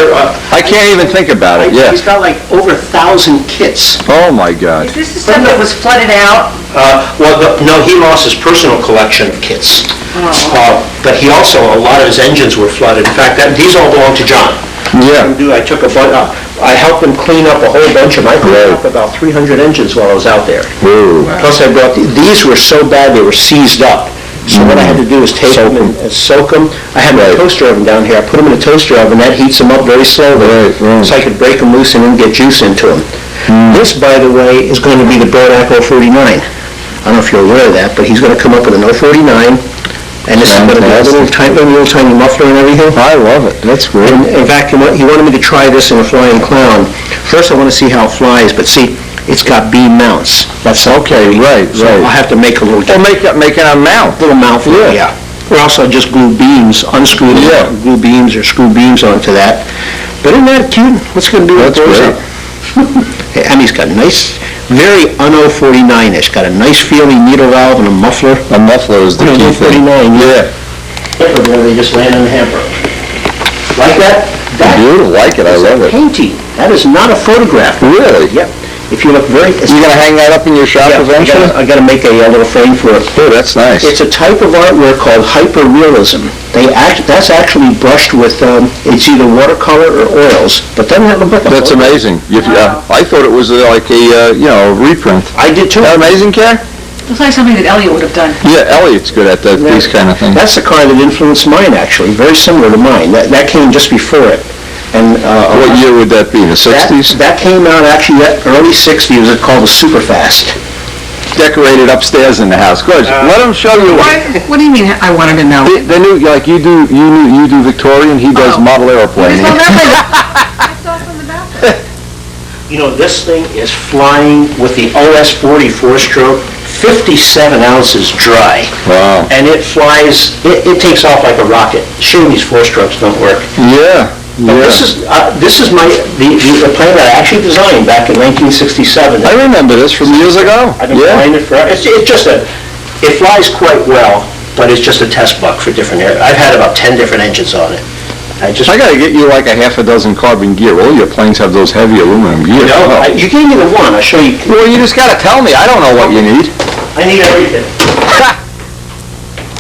[SPEAKER 1] I can't even think about it, yeah.
[SPEAKER 3] He's got like over 1,000 kits.
[SPEAKER 1] Oh, my God.
[SPEAKER 2] Is this the stuff that was flooded out?
[SPEAKER 3] No, he lost his personal collection of kits. But he also, a lot of his engines were flooded. In fact, these all belong to John.
[SPEAKER 1] Yeah.
[SPEAKER 3] I took I helped him clean up a whole bunch of them. I cleaned up about 300 engines while I was out there.
[SPEAKER 1] Ooh.
[SPEAKER 3] Plus I brought, these were so bad they were seized up. So what I had to do is take them and soak them. I had my toaster oven down here. I put them in a toaster oven. That heats them up very slowly. So I could break them loose and then get juice into them. This, by the way, is going to be the Brodak 049. I don't know if you're aware of that, but he's going to come up with an 049. And this is going to be a little tiny muffler and everything.
[SPEAKER 1] I love it. That's great.
[SPEAKER 3] And in fact, he wanted me to try this in a flying clown. First, I want to see how it flies, but see, it's got beam mounts. That's
[SPEAKER 1] okay, right.
[SPEAKER 3] So I'll have to make a little...
[SPEAKER 1] Or make it a mount.
[SPEAKER 3] Little mount for it, yeah. Or also just glue beams, unscrew glue beams or screw beams onto that. But isn't that cute? What's going to do with those up? And he's got nice, very un-049-ish. Got a nice feeling needle valve and a muffler.
[SPEAKER 1] A muffler is the key thing.
[SPEAKER 3] 049, yeah. There they just land in the hamper. Like that?
[SPEAKER 1] Beautiful, like it, I love it.
[SPEAKER 3] Painting. That is not a photograph.
[SPEAKER 1] Really?
[SPEAKER 3] Yep. If you look very...
[SPEAKER 1] You going to hang that up in your shop eventually?
[SPEAKER 3] I got to make a little frame for it.
[SPEAKER 1] Oh, that's nice.
[SPEAKER 3] It's a type of artwork called hyperrealism. That's actually brushed with, it's either watercolor or oils, but doesn't that look like a
[SPEAKER 1] That's
[SPEAKER 3] photo?
[SPEAKER 1] amazing. I thought it was like a, reprint.
[SPEAKER 3] I did too.
[SPEAKER 1] Isn't that amazing, Karen?
[SPEAKER 2] Looks like something that Elliot would have done.
[SPEAKER 1] Yeah, Elliot's good at these kind of things.
[SPEAKER 3] That's the car that influenced mine, actually, very similar to mine. That came just before it. And
[SPEAKER 1] what year would that be, in the 60s?
[SPEAKER 3] That came out actually early 60s. It's called the Superfast.
[SPEAKER 1] Decorated upstairs in the house. Good. Let him show you.
[SPEAKER 2] What do you mean, I wanted to know?
[SPEAKER 1] The new, like you do Victorian, he does model airplane.
[SPEAKER 2] I saw from the back.
[SPEAKER 3] You know, this thing is flying with the OS40 four-stroke, 57 ounces dry.
[SPEAKER 1] Wow.
[SPEAKER 3] And it flies, it takes off like a rocket. Shame these four-strokes don't work.
[SPEAKER 1] Yeah.
[SPEAKER 3] This is the plane that I actually designed back in 1967.
[SPEAKER 1] I remember this from years ago.
[SPEAKER 3] I've been flying it forever. It's just it flies quite well, but it's just a test buck for different air. I've had about 10 different engines on it. I got
[SPEAKER 1] to get you like a half a dozen carbon gear. All your planes have those heavy aluminum gear.
[SPEAKER 3] No, you gave me the one. I'll show you.
[SPEAKER 1] Well, you just got to tell me. I don't know what you need.
[SPEAKER 3] I need everything.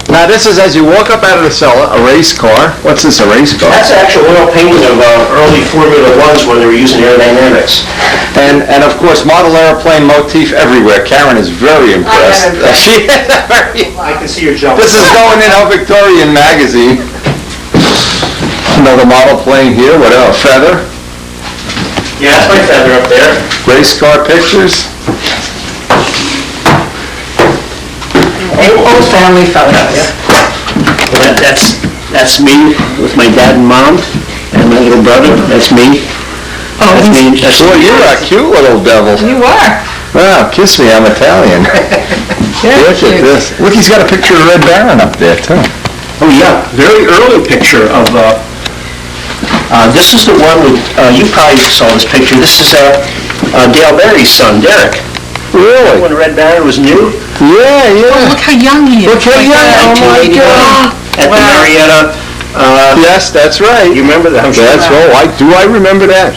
[SPEAKER 1] Now, this is as you walk up out of the cellar, a race car. What's this, a race car?
[SPEAKER 3] That's actual oil painting of early Formula Ones when they were using aerodynamics.
[SPEAKER 1] And of course, model airplane motif everywhere. Karen is very impressed. She is very...
[SPEAKER 3] I can see your jump.
[SPEAKER 1] This is going in our Victorian magazine. Another model plane here. What else? Feather?
[SPEAKER 3] Yeah, that's my feather up there.
[SPEAKER 1] Race car pictures.
[SPEAKER 2] Old family photos.
[SPEAKER 3] Well, that's me with my dad and mom and my little brother. That's me.
[SPEAKER 2] Oh,
[SPEAKER 3] That's me.
[SPEAKER 1] Boy, you're a cute little devil.
[SPEAKER 2] You are.
[SPEAKER 1] Wow, kiss me, I'm Italian. Look at this. Look, he's got a picture of Red Baron up there, too.
[SPEAKER 3] Oh, yeah. Very early picture of, this is the one with, you probably saw this picture. This is Dale Berry's son, Derek.
[SPEAKER 1] Really?
[SPEAKER 3] When Red Baron was new.
[SPEAKER 1] Yeah.
[SPEAKER 2] Look how young he is.
[SPEAKER 1] Look how young, oh my God.
[SPEAKER 3] At the Marietta.
[SPEAKER 1] Yes, that's right.
[SPEAKER 3] You remember that? I'm sure.
[SPEAKER 1] That's I remember that.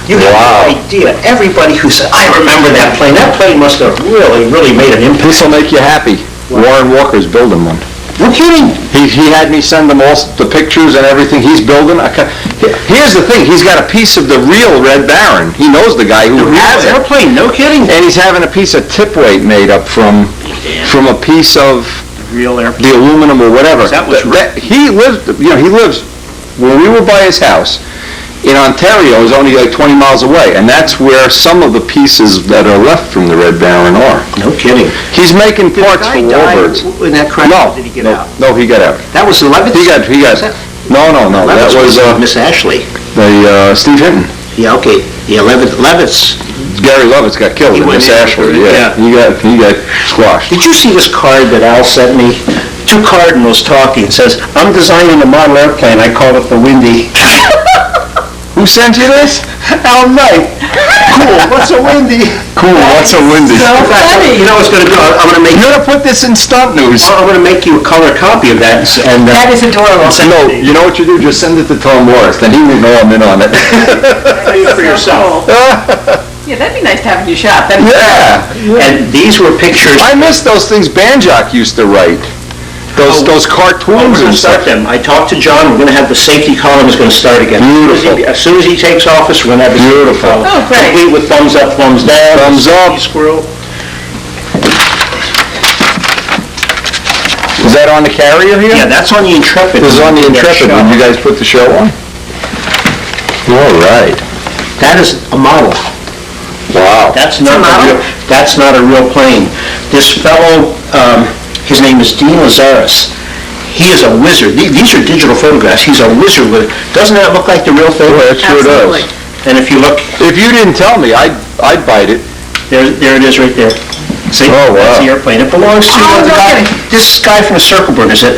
[SPEAKER 3] You have no idea. Everybody who said, I remember that plane must have really, really made an impact.
[SPEAKER 1] This will make you happy. Warren Walker's building one.
[SPEAKER 3] No kidding.
[SPEAKER 1] He had me send them all the pictures and everything he's building. Here's the thing, he's got a piece of the real Red Baron. He knows the guy who has it.
[SPEAKER 3] Airplane, no kidding.
[SPEAKER 1] And he's having a piece of tip weight made up from a piece of
[SPEAKER 3] Real airplane.
[SPEAKER 1] the aluminum or whatever. He lives, when we were by his house, in Ontario, is only like 20 miles away, and that's where some of the pieces that are left from the Red Baron are.
[SPEAKER 3] No kidding.
[SPEAKER 1] He's making parts for warbirds.
[SPEAKER 3] In that crash?
[SPEAKER 1] No,
[SPEAKER 3] Did he get out?
[SPEAKER 1] No, he got out.
[SPEAKER 3] That was the 11th?
[SPEAKER 1] He got, no, that was,
[SPEAKER 3] Miss Ashley.
[SPEAKER 1] Steve Hinton.
[SPEAKER 3] Yeah, okay. The 11th,
[SPEAKER 1] Gary Lovitz got killed in Miss Ashley, yeah. He got squashed.
[SPEAKER 3] Did you see this card that Al sent me? Two cardinals talking. It says, I'm designing a model airplane. I call it the Windy.
[SPEAKER 1] Who sent you this?
[SPEAKER 3] Al Knight. Cool, what's so windy?
[SPEAKER 1] Cool, what's so windy?
[SPEAKER 2] So funny.
[SPEAKER 3] You know what's gonna do? I'm gonna make,
[SPEAKER 1] You're gonna put this in stunt news.
[SPEAKER 3] I'm gonna make you a color copy of that and...
[SPEAKER 2] That is adorable.
[SPEAKER 1] No, you know what you do? Just send it to Tom Morris, then he won't know I'm in on it.
[SPEAKER 3] See it for yourself.
[SPEAKER 2] Yeah, that'd be nice to have in your shop. That'd be
[SPEAKER 1] Yeah.
[SPEAKER 3] And these were pictures...
[SPEAKER 1] I miss those things Banjock used to write. Those
[SPEAKER 3] We're
[SPEAKER 1] cartoons
[SPEAKER 3] gonna
[SPEAKER 1] and
[SPEAKER 3] start
[SPEAKER 1] stuff.
[SPEAKER 3] them. I talked to John, we're gonna have the safety column is gonna start again.
[SPEAKER 1] Beautiful.
[SPEAKER 3] As soon as he takes office, we're gonna have the safety
[SPEAKER 1] Beautiful.
[SPEAKER 3] column.
[SPEAKER 2] Oh, great.
[SPEAKER 3] Complete with thumbs up, thumbs down.
[SPEAKER 1] Thumbs up.
[SPEAKER 3] Squirrel.
[SPEAKER 1] Is that on the carrier here?
[SPEAKER 3] Yeah, that's on the Intrepid.
[SPEAKER 1] This is on the Intrepid when you guys put the show on? All right.
[SPEAKER 3] That is a model.
[SPEAKER 1] Wow.
[SPEAKER 3] That's not a real plane. This fellow, his name is Dean Lazaris. He is a wizard. These are digital photographs. He's a wizard with it. Doesn't that look like the real thing?
[SPEAKER 1] Boy, it sure
[SPEAKER 2] Absolutely.
[SPEAKER 1] does.
[SPEAKER 3] And if you look,
[SPEAKER 1] If you didn't tell me, I'd bite it.
[SPEAKER 3] there it is right there. See?
[SPEAKER 1] Oh, wow.
[SPEAKER 3] That's the airplane. It belongs to
[SPEAKER 2] Oh,
[SPEAKER 3] the
[SPEAKER 2] no
[SPEAKER 3] guy,
[SPEAKER 2] kidding.
[SPEAKER 3] this guy from Circleboard. Is it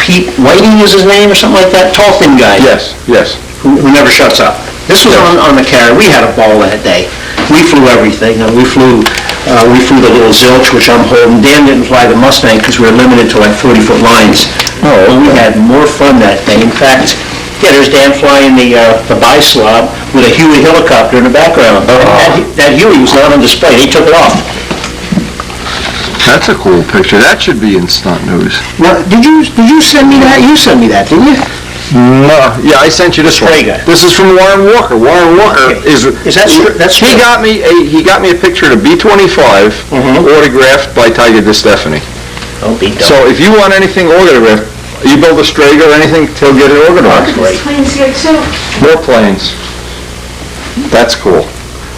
[SPEAKER 3] Pete Whiting is his name or something like that? Tall, thin guy.
[SPEAKER 1] Yes, yes.
[SPEAKER 3] Who never shuts up. This was on the carrier. We had a ball that day. We flew everything. We flew the little Zilch, which I'm holding. Dan didn't fly the Mustang because we were limited to like 40-foot lines.
[SPEAKER 1] Oh,
[SPEAKER 3] But we had more fun that day. In fact, yeah, there's Dan flying the Bi-Slob with a Huey helicopter in the background. That Huey was not on display. He took it off.
[SPEAKER 1] That's a cool picture. That should be in stunt news.
[SPEAKER 3] Well, did you send me that? You sent me that, didn't you?
[SPEAKER 1] No, yeah, I sent you this one.
[SPEAKER 3] Stray guy.
[SPEAKER 1] This is from Warren Walker. Warren Walker is
[SPEAKER 3] that that's
[SPEAKER 1] he got me a picture of the B-25 autographed by Tiger DeStefani.
[SPEAKER 3] Don't beat
[SPEAKER 1] So if you want anything autographed, you build a Strager or anything, he'll get it autographed.
[SPEAKER 3] Great.
[SPEAKER 2] Planes here too.
[SPEAKER 1] More planes. That's cool.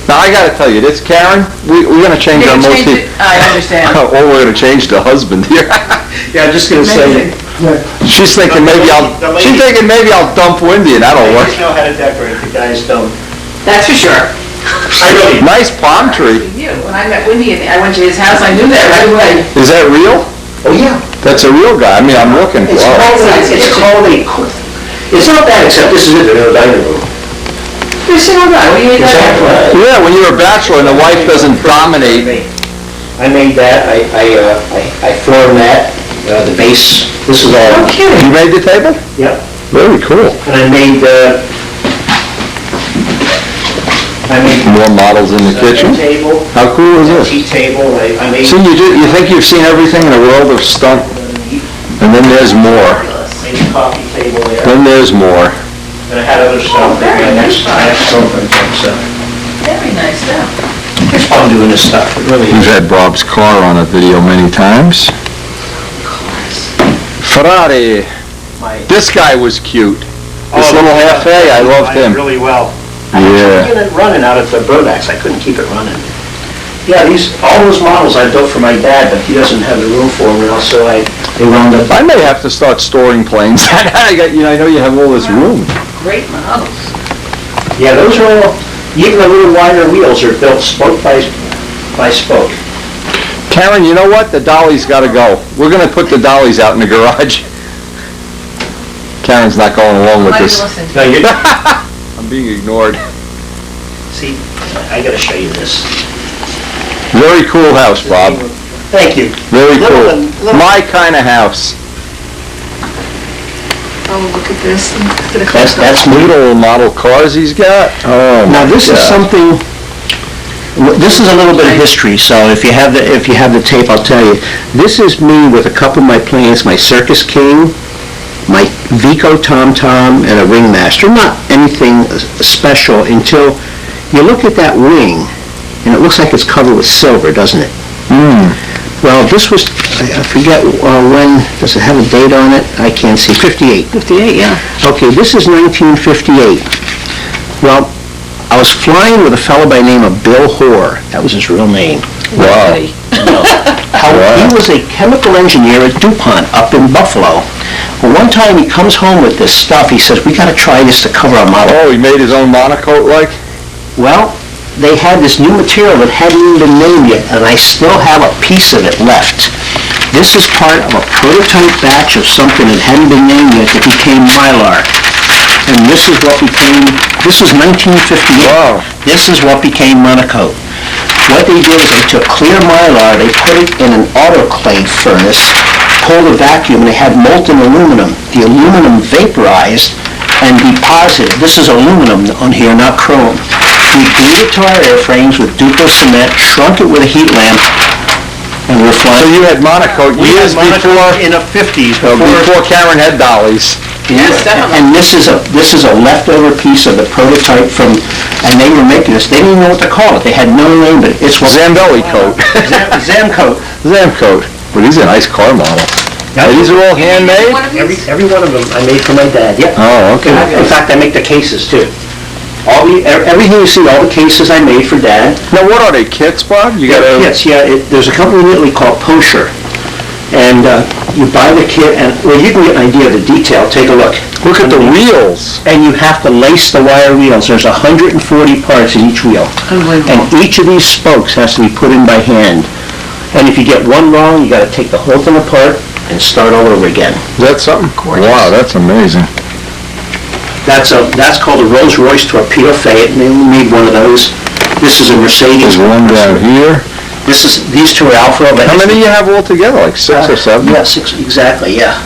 [SPEAKER 1] Now I gotta tell you, this Karen, we're gonna change our
[SPEAKER 2] Maybe
[SPEAKER 1] motif.
[SPEAKER 2] change it. I understand.
[SPEAKER 1] Or we're gonna change the husband here.
[SPEAKER 3] Yeah, I'm just gonna say.
[SPEAKER 1] She's thinking maybe I'll dump Wendy and that'll work.
[SPEAKER 3] know how to decorate. The guys don't.
[SPEAKER 2] That's for sure.
[SPEAKER 3] I really.
[SPEAKER 1] Nice palm tree.
[SPEAKER 2] You, when I met Windy and I went to his house, I knew that right away.
[SPEAKER 1] Is that real?
[SPEAKER 3] Oh, yeah.
[SPEAKER 1] That's a real guy. I mean, I'm looking.
[SPEAKER 3] It's
[SPEAKER 1] Wow.
[SPEAKER 3] called a, it's not bad, except this is it, in a dining room.
[SPEAKER 2] You're sitting all right. What do you mean?
[SPEAKER 3] Exactly.
[SPEAKER 1] Yeah, when you're a bachelor and the wife doesn't dominate.
[SPEAKER 3] I made that, I formed that, the base, this is all.
[SPEAKER 2] No kidding.
[SPEAKER 1] You made the table?
[SPEAKER 3] Yep.
[SPEAKER 1] Very cool.
[SPEAKER 3] And I made
[SPEAKER 1] More models in the
[SPEAKER 3] a
[SPEAKER 1] kitchen.
[SPEAKER 3] table,
[SPEAKER 1] How cool is
[SPEAKER 3] a
[SPEAKER 1] this?
[SPEAKER 3] tea table, I made.
[SPEAKER 1] See, you think you've seen everything in the world of stunt, and then there's more.
[SPEAKER 3] Made a coffee table there,
[SPEAKER 1] Then there's more.
[SPEAKER 3] and I had other stuff,
[SPEAKER 2] very
[SPEAKER 3] I
[SPEAKER 2] nice.
[SPEAKER 3] have something, so.
[SPEAKER 2] Very nice stuff.
[SPEAKER 3] It's fun doing this stuff, it really
[SPEAKER 1] We've
[SPEAKER 3] is.
[SPEAKER 1] had Bob's car on a video many times. Ferrari. This guy was cute. This little Hefe, I loved him.
[SPEAKER 3] Really well. I
[SPEAKER 1] Yeah.
[SPEAKER 3] couldn't get it running out at the Burdax, I couldn't keep it running. Yeah, all those models I built for my dad, but he doesn't have the room for them now, so they wound up.
[SPEAKER 1] I may have to start storing planes. I know you have all this room.
[SPEAKER 2] Great models.
[SPEAKER 3] Yeah, those are all, even the little wider wheels are built spoke by spoke.
[SPEAKER 1] Karen, you know what? The dolly's got to go. We're going to put the dollies out in the garage. Karen's not going along with
[SPEAKER 2] Why do you
[SPEAKER 1] this.
[SPEAKER 2] listen?
[SPEAKER 3] No, you,
[SPEAKER 1] I'm being ignored.
[SPEAKER 3] see, I gotta show you this.
[SPEAKER 1] Very cool house, Bob.
[SPEAKER 3] Thank you.
[SPEAKER 1] Very
[SPEAKER 3] Little-
[SPEAKER 1] cool. My kind of house.
[SPEAKER 2] Oh, look at this. Look at the
[SPEAKER 3] That's me.
[SPEAKER 1] Little model cars he's got. Oh,
[SPEAKER 3] Now,
[SPEAKER 1] my
[SPEAKER 3] this is
[SPEAKER 1] God.
[SPEAKER 3] something, this is a little bit of history, so if you have the tape, I'll tell you. This is me with a couple of my planes, my Circus King, my Vico Tom Tom, and a Ringmaster. Not anything special until you look at that wing, and it looks like it's covered with silver, doesn't it? Well, this was, I forget when, does it have a date on it? I can't see, 58.
[SPEAKER 2] 58, yeah.
[SPEAKER 3] Okay, this is 1958. Well, I was flying with a fellow by the name of Bill Hoare. That was his real name.
[SPEAKER 1] Wow.
[SPEAKER 3] He was a chemical engineer at DuPont up in Buffalo. Well, one time he comes home with this stuff. He says, we got to try this to cover our model.
[SPEAKER 1] Oh, he made his own monocoat like?
[SPEAKER 3] Well, they had this new material that hadn't even been named yet, and I still have a piece of it left. This is part of a prototype batch of something that hadn't been named yet that became Mylar. And this is 1958.
[SPEAKER 1] Wow.
[SPEAKER 3] This is what became Monaco. What they did is they took clear mylar, they put it in an autoclave furnace, pulled a vacuum, and they had molten aluminum. The aluminum vaporized and deposited. This is aluminum on here, not chrome. We glued it to our airframes with Duplo cement, shrunk it with a heat lamp, and we're flying.
[SPEAKER 1] So you had Monaco years before,
[SPEAKER 3] In the 50s.
[SPEAKER 1] before Karen had dollies.
[SPEAKER 2] Yes, definitely.
[SPEAKER 3] And this is a leftover piece of the prototype from, and they were making this, they didn't even know what to call it, they had no name, but it's what...
[SPEAKER 1] Zambelli coat.
[SPEAKER 3] Zamcoat.
[SPEAKER 1] Zamcoat. But these are nice car models. These are all handmade?
[SPEAKER 3] Every one of them I made for my dad, yeah.
[SPEAKER 1] Oh, okay.
[SPEAKER 3] In fact, I make the cases too. Everything you see, all the cases I made for Dad.
[SPEAKER 1] Now, what are they, kits, Bob? You
[SPEAKER 3] Yeah,
[SPEAKER 1] gotta...
[SPEAKER 3] kits, yeah. There's a company in Italy called Posher. And you buy the kit, and, well, you can get an idea of the detail. Take a look.
[SPEAKER 1] Look at the wheels.
[SPEAKER 3] And you have to lace the wire wheels. There's 140 parts in each wheel. And each of these spokes has to be put in by hand. And if you get one wrong, you got to take the whole thing apart and start all over again.
[SPEAKER 1] Is that something? Wow, that's amazing.
[SPEAKER 3] That's called a Rolls-Royce Torpedo Fayette, and they made one of those. This is a Mercedes.
[SPEAKER 1] There's one down here.
[SPEAKER 3] These two are Alfa.
[SPEAKER 1] How many do you have altogether, like 6 or 7?
[SPEAKER 3] Yeah, 6, exactly, yeah.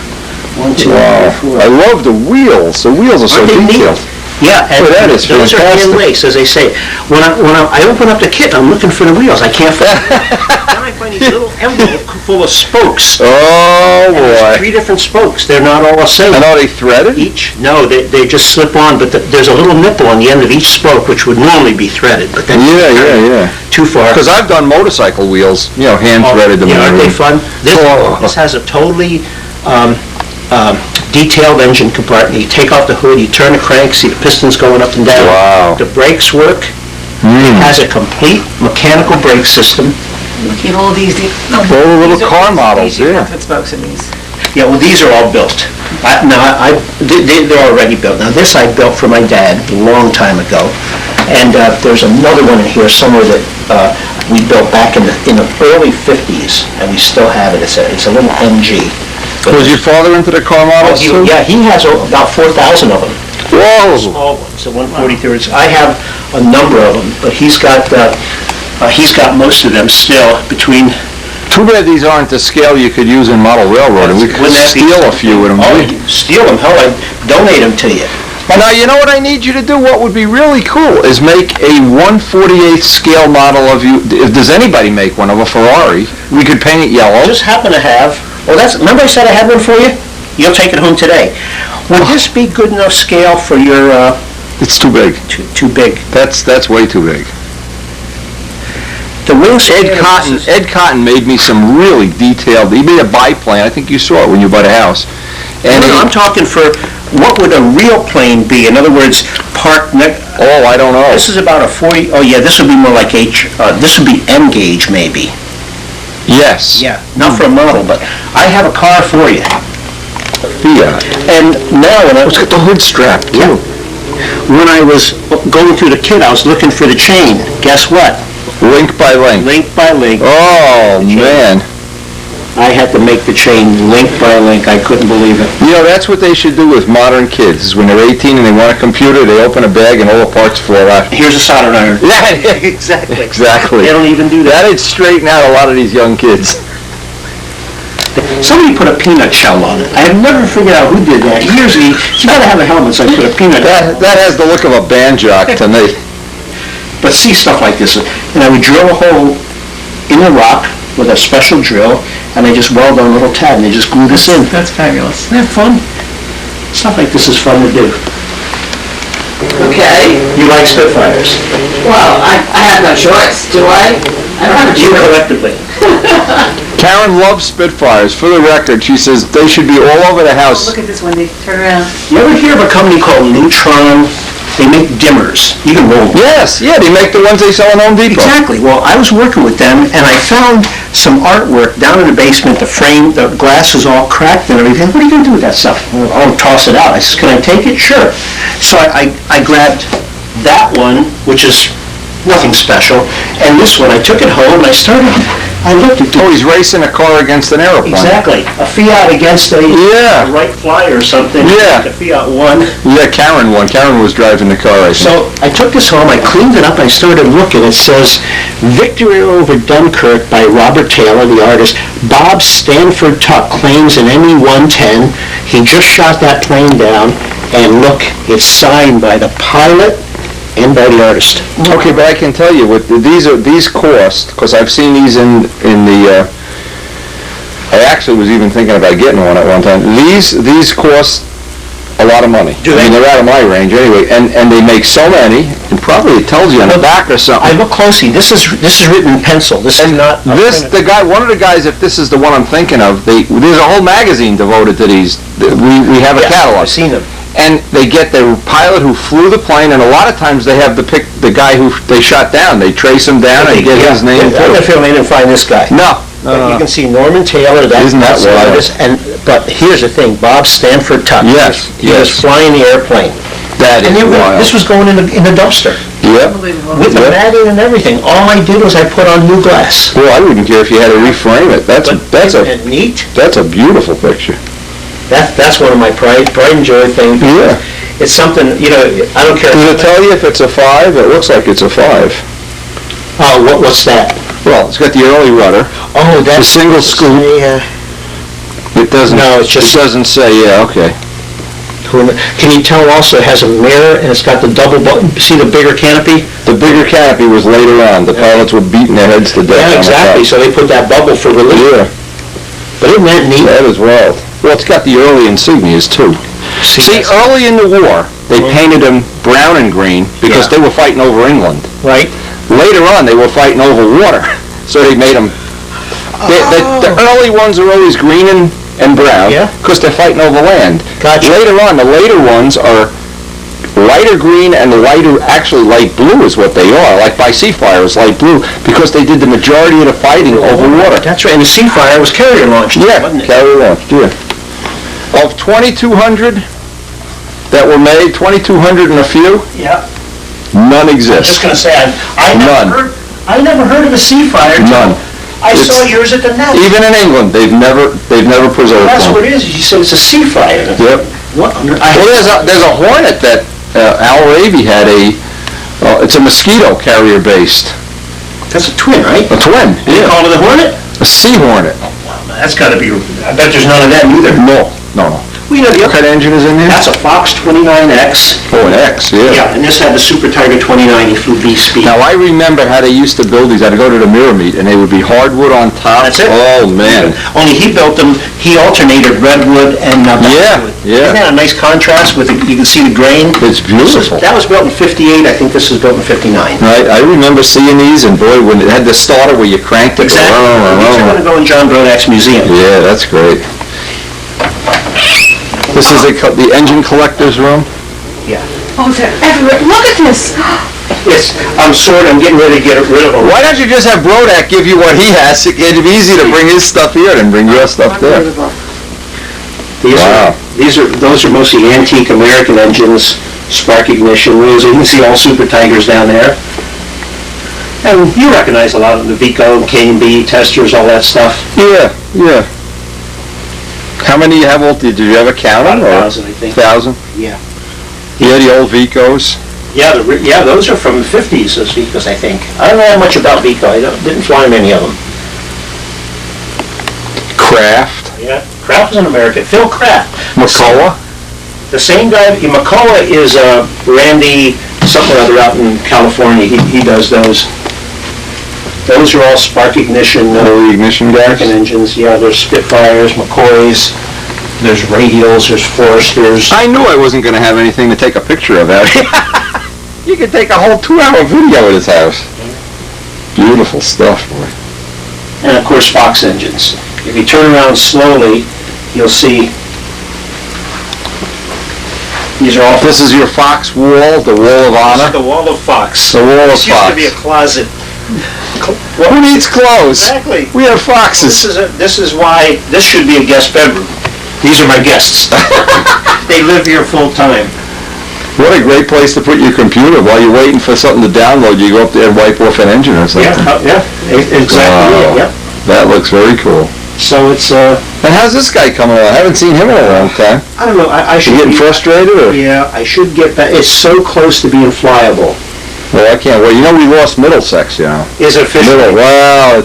[SPEAKER 3] 1, 2,
[SPEAKER 1] Wow.
[SPEAKER 3] 3, 4.
[SPEAKER 1] I love the wheels. The wheels are so
[SPEAKER 3] Aren't they neat?
[SPEAKER 1] detailed.
[SPEAKER 3] Yeah, and
[SPEAKER 1] Boy, that is
[SPEAKER 3] those are
[SPEAKER 1] fantastic.
[SPEAKER 3] hand lace, as they say. When I open up the kit, I'm looking for the wheels. I can't find them. Then I find these little envelope full of spokes.
[SPEAKER 1] Oh,
[SPEAKER 3] And there's
[SPEAKER 1] boy.
[SPEAKER 3] 3 different spokes. They're not all the same.
[SPEAKER 1] And are they threaded?
[SPEAKER 3] No, they just slip on, but there's a little nipple on the end of each spoke, which would normally be threaded, but then
[SPEAKER 1] Yeah.
[SPEAKER 3] too far.
[SPEAKER 1] Because I've done motorcycle wheels, hand threaded them.
[SPEAKER 3] Yeah, aren't they fun?
[SPEAKER 1] Oh.
[SPEAKER 3] This has a totally detailed engine compartment. You take off the hood, you turn the crank, see the pistons going up and down.
[SPEAKER 1] Wow.
[SPEAKER 3] The brakes work. It has a complete mechanical brake system.
[SPEAKER 2] Look at all these.
[SPEAKER 1] All the little car models, yeah.
[SPEAKER 2] Spokes in these.
[SPEAKER 3] Yeah, well, these are all built. They're already built. Now, this I built for my dad a long time ago. And there's another one in here somewhere that we built back in the early 50s, and we still have it. It's a little MG.
[SPEAKER 1] Was your father into the car models too?
[SPEAKER 3] Yeah, he has about 4,000 of them.
[SPEAKER 1] Whoa!
[SPEAKER 3] Small ones, the 143s. I have a number of them, but he's got most of them still between.
[SPEAKER 1] Too bad these aren't the scale you could use in model railroading. We could
[SPEAKER 3] Wouldn't that be
[SPEAKER 1] steal a few with them.
[SPEAKER 3] Oh, steal them, hell, I'd donate them to you.
[SPEAKER 1] Well, now, you know what I need you to do? What would be really cool is make a 1/48 scale model of you. If does anybody make one of a Ferrari, we could paint it yellow.
[SPEAKER 3] Just happen to have, remember I said I had one for you? You'll take it home today. Would this be good enough scale for your,
[SPEAKER 1] It's too big.
[SPEAKER 3] too big?
[SPEAKER 1] That's way too big.
[SPEAKER 3] The wingspan.
[SPEAKER 1] Ed Cotton made me some really detailed. He made a biplane. I think you saw it when you bought a house. And
[SPEAKER 3] No, I'm talking for, what would a real plane be? In other words, parked next.
[SPEAKER 1] oh, I don't know.
[SPEAKER 3] This is about a 40, oh yeah, this would be more like this would be M gauge maybe.
[SPEAKER 1] Yes.
[SPEAKER 3] Yeah, not for a model, but I have a car for you.
[SPEAKER 1] Yeah.
[SPEAKER 3] And now when I
[SPEAKER 1] Let's get the hood strap.
[SPEAKER 3] Yeah. When I was going through the kit, I was looking for the chain. Guess what?
[SPEAKER 1] Link by link.
[SPEAKER 3] Link by link.
[SPEAKER 1] Oh, man.
[SPEAKER 3] I had to make the chain link by link. I couldn't believe it.
[SPEAKER 1] You know, that's what they should do with modern kids. Is when they're 18 and they want a computer, they open a bag and all the parts fall out.
[SPEAKER 3] Here's a soldering iron.
[SPEAKER 1] Yeah,
[SPEAKER 3] Exactly.
[SPEAKER 1] exactly.
[SPEAKER 3] They don't even do that.
[SPEAKER 1] That'd straighten out a lot of these young kids.
[SPEAKER 3] Somebody put a peanut shell on it. I have never figured out who did that. Years ago, you gotta have a helmet, so I put a peanut shell.
[SPEAKER 1] That has the look of a band jock to me.
[SPEAKER 3] But see stuff like this, and I would drill a hole in the rock with a special drill, and I just weld on a little tab, and they just glue this in.
[SPEAKER 2] That's fabulous.
[SPEAKER 3] Isn't that fun? Stuff like this is fun to do.
[SPEAKER 4] Okay,
[SPEAKER 3] You like Spitfires?
[SPEAKER 4] well, I have no choice, do I? I don't have a
[SPEAKER 3] You
[SPEAKER 4] choice.
[SPEAKER 3] collectively.
[SPEAKER 1] Karen loves Spitfires. For the record, she says they should be all over the house.
[SPEAKER 2] Look at this, Wendy. Turn around.
[SPEAKER 3] You ever hear of a company called Neutron? They make dimmers. You can roll them.
[SPEAKER 1] Yes, yeah, they make the ones they sell in Home Depot.
[SPEAKER 3] Exactly. Well, I was working with them, and I found some artwork down in the basement. The frame, the glass is all cracked and everything. What are you going to do with that stuff? Well, I'll toss it out. I said, can I take it? Sure. So I grabbed that one, which is nothing special, and this one. I took it home, and I started I looked at
[SPEAKER 1] Oh, he's racing a car against an aeroplane.
[SPEAKER 3] exactly, a Fiat against a
[SPEAKER 1] Yeah.
[SPEAKER 3] Wright Flyer or something.
[SPEAKER 1] Yeah.
[SPEAKER 3] The Fiat won.
[SPEAKER 1] Yeah, Karen won. Karen was driving the car, I think.
[SPEAKER 3] So I took this home, I cleaned it up, I started looking. It says, "Victory over Dunkirk" by Robert Taylor, the artist. Bob Stanford Tuck claims an ME-110. He just shot that plane down, and look, it's signed by the pilot and by the artist.
[SPEAKER 1] Okay, but I can tell you, what these cost, because I've seen these in the, I actually was even thinking about getting one at one time. These cost a lot of money.
[SPEAKER 3] Do they?
[SPEAKER 1] I mean, they're out of my range anyway, and they make so many, and probably it tells you on the back or something.
[SPEAKER 3] I look closely, this is written in pencil, this is not...
[SPEAKER 1] One of the guys, if this is the one I'm thinking of, there's a whole magazine devoted to these. We have a catalog.
[SPEAKER 3] I've seen them.
[SPEAKER 1] And they get the pilot who flew the plane, and a lot of times they have the guy who they shot down. They trace him down and get his name
[SPEAKER 3] I got a
[SPEAKER 1] too.
[SPEAKER 3] feeling they didn't find this guy.
[SPEAKER 1] No.
[SPEAKER 3] But you can see Norman Taylor, that's
[SPEAKER 1] Isn't that
[SPEAKER 3] the
[SPEAKER 1] wild?
[SPEAKER 3] artist, but here's the thing, Bob Stanford Tuck.
[SPEAKER 1] Yes,
[SPEAKER 3] He was
[SPEAKER 1] yes.
[SPEAKER 3] flying the airplane.
[SPEAKER 1] That is
[SPEAKER 3] And
[SPEAKER 1] wild.
[SPEAKER 3] this was going in the dumpster,
[SPEAKER 1] Yep.
[SPEAKER 3] with the
[SPEAKER 1] Yep.
[SPEAKER 3] matting and everything. All I did was I put on new glass.
[SPEAKER 1] Well, I wouldn't care if you had to reframe it.
[SPEAKER 3] Isn't it neat?
[SPEAKER 1] That's a beautiful picture.
[SPEAKER 3] That's one of my pride and joy things.
[SPEAKER 1] Yeah.
[SPEAKER 3] It's something, I don't care.
[SPEAKER 1] Does it tell you if it's a 5? It looks like it's a 5.
[SPEAKER 3] What's that?
[SPEAKER 1] Well, it's got the early rudder.
[SPEAKER 3] Oh,
[SPEAKER 1] It's a
[SPEAKER 3] that's...
[SPEAKER 1] single scoop. It doesn't.
[SPEAKER 3] No, it's just-
[SPEAKER 1] It doesn't say. Yeah. Okay.
[SPEAKER 3] Can you tell also it has a mirror and it's got the double button, see the bigger canopy?
[SPEAKER 1] The bigger canopy was later on. The pilots were beating their heads to death.
[SPEAKER 3] Yeah,
[SPEAKER 1] on the
[SPEAKER 3] exactly,
[SPEAKER 1] top.
[SPEAKER 3] so they put that bubble for relief.
[SPEAKER 1] Yeah.
[SPEAKER 3] But isn't that neat?
[SPEAKER 1] That is wild. Well, it's got the early insignias too. See, early in the war, they painted them brown and green because
[SPEAKER 3] Yeah.
[SPEAKER 1] they were fighting over England.
[SPEAKER 3] Right?
[SPEAKER 1] Later on, they were fighting over water, so they made them. The early ones are always green and brown
[SPEAKER 3] Yeah.
[SPEAKER 1] because they're fighting over land.
[SPEAKER 3] Gotcha.
[SPEAKER 1] Later on, the later ones are lighter green and actually light blue is what they are. Like by Seafire is light blue because they did the majority of the fighting over water.
[SPEAKER 3] That's right, and the Seafire was carrier launched, wasn't it?
[SPEAKER 1] Carrier launched, yeah. Of 2,200 that were made, 2,200 and a few,
[SPEAKER 3] Yeah.
[SPEAKER 1] none
[SPEAKER 3] I'm just
[SPEAKER 1] exist.
[SPEAKER 3] gonna say,
[SPEAKER 1] None.
[SPEAKER 3] I never heard of a Seafire until
[SPEAKER 1] None.
[SPEAKER 3] I saw
[SPEAKER 1] It's-
[SPEAKER 3] yours at the net.
[SPEAKER 1] Even in England, they've never preserved
[SPEAKER 3] That's
[SPEAKER 1] one.
[SPEAKER 3] what it is, you said it's a Seafire.
[SPEAKER 1] Yep.
[SPEAKER 3] What under...
[SPEAKER 1] Well, there's a Hornet that Al Ravy had it's a mosquito carrier based.
[SPEAKER 3] That's a twin, right?
[SPEAKER 1] A twin.
[SPEAKER 3] You call it a Hornet?
[SPEAKER 1] A Sea Hornet.
[SPEAKER 3] That's gotta be, I bet there's none of that either.
[SPEAKER 1] No.
[SPEAKER 3] Well, the
[SPEAKER 1] What kind of engine is in there?
[SPEAKER 3] That's a Fox 29X.
[SPEAKER 1] Oh, an X, yeah.
[SPEAKER 3] Yeah, and this had the Super Tiger 29, he flew B-speed.
[SPEAKER 1] Now, I remember how they used to build these. I'd go to the mirror meet, and they would be hardwood on top.
[SPEAKER 3] That's it.
[SPEAKER 1] Oh, man.
[SPEAKER 3] Only he built them, he alternated redwood and basswood.
[SPEAKER 1] Yeah.
[SPEAKER 3] Isn't that a nice contrast with, you can see the grain?
[SPEAKER 1] It's beautiful.
[SPEAKER 3] That was built in 58, I think this was built in 59.
[SPEAKER 1] Right, I remember seeing these, and boy, when it had the starter where you cranked it.
[SPEAKER 3] Exactly. These are gonna go in John Brodak's museum.
[SPEAKER 1] Yeah, that's great. This is the engine collector's room?
[SPEAKER 2] Oh, they're everywhere. Look at this.
[SPEAKER 3] Yes, I'm getting ready to get rid of them.
[SPEAKER 1] Why don't you just have Brodak give you what he has? It'd be easy to bring his stuff here than bring your stuff there. Wow.
[SPEAKER 3] Those are mostly antique American engines, spark ignition wheels. You can see all Super Tigers down there. And you recognize a lot of the Vico, K&B, testers, all that stuff.
[SPEAKER 1] Yeah. How many you have? Did you ever count them?
[SPEAKER 3] About 1,000, I think.
[SPEAKER 1] 1,000?
[SPEAKER 3] Yeah.
[SPEAKER 1] Yeah, the old Vicos.
[SPEAKER 3] Yeah, those are from the 50s, those Vicos, I think. I don't know that much about Vico. I didn't fly many of them.
[SPEAKER 1] Kraft.
[SPEAKER 3] Yeah, Kraft was an American. Phil Kraft.
[SPEAKER 1] McCullough.
[SPEAKER 3] The same guy, McCullough is Randy something or other out in California. He does those. Those are all spark ignition
[SPEAKER 1] The ignition guys.
[SPEAKER 3] American engines. Yeah, there's Spitfires, McCoys, there's Radials, there's Foresters.
[SPEAKER 1] I knew I wasn't going to have anything to take a picture of out here. You could take a whole 2-hour video at his house. Beautiful stuff, boy.
[SPEAKER 3] And of course Fox engines. If you turn around slowly, you'll see these are all...
[SPEAKER 1] This is your Fox wall, the wall of
[SPEAKER 3] This is
[SPEAKER 1] honor.
[SPEAKER 3] the wall of Fox.
[SPEAKER 1] The wall of
[SPEAKER 3] This used to
[SPEAKER 1] Fox.
[SPEAKER 3] be a closet.
[SPEAKER 1] Who needs clothes?
[SPEAKER 3] Exactly.
[SPEAKER 1] We have Foxes.
[SPEAKER 3] This is why this should be a guest bedroom. These are my guests. They live here full time.
[SPEAKER 1] What a great place to put your computer while you're waiting for something to download. You go up there and wipe off an engine or something.
[SPEAKER 3] Yeah, exactly.
[SPEAKER 1] Wow.
[SPEAKER 3] Yep.
[SPEAKER 1] That looks very cool.
[SPEAKER 3] So it's,
[SPEAKER 1] And how's this guy coming along? I haven't seen him in a long time.
[SPEAKER 3] I don't know, I
[SPEAKER 1] You
[SPEAKER 3] should
[SPEAKER 1] getting
[SPEAKER 3] be...
[SPEAKER 1] frustrated, or?
[SPEAKER 3] Yeah, I should get back. It's so close to being flyable.
[SPEAKER 1] Well, I can't wait. You know, we lost Middlesex, you know.
[SPEAKER 3] Is it officially?
[SPEAKER 1] Well,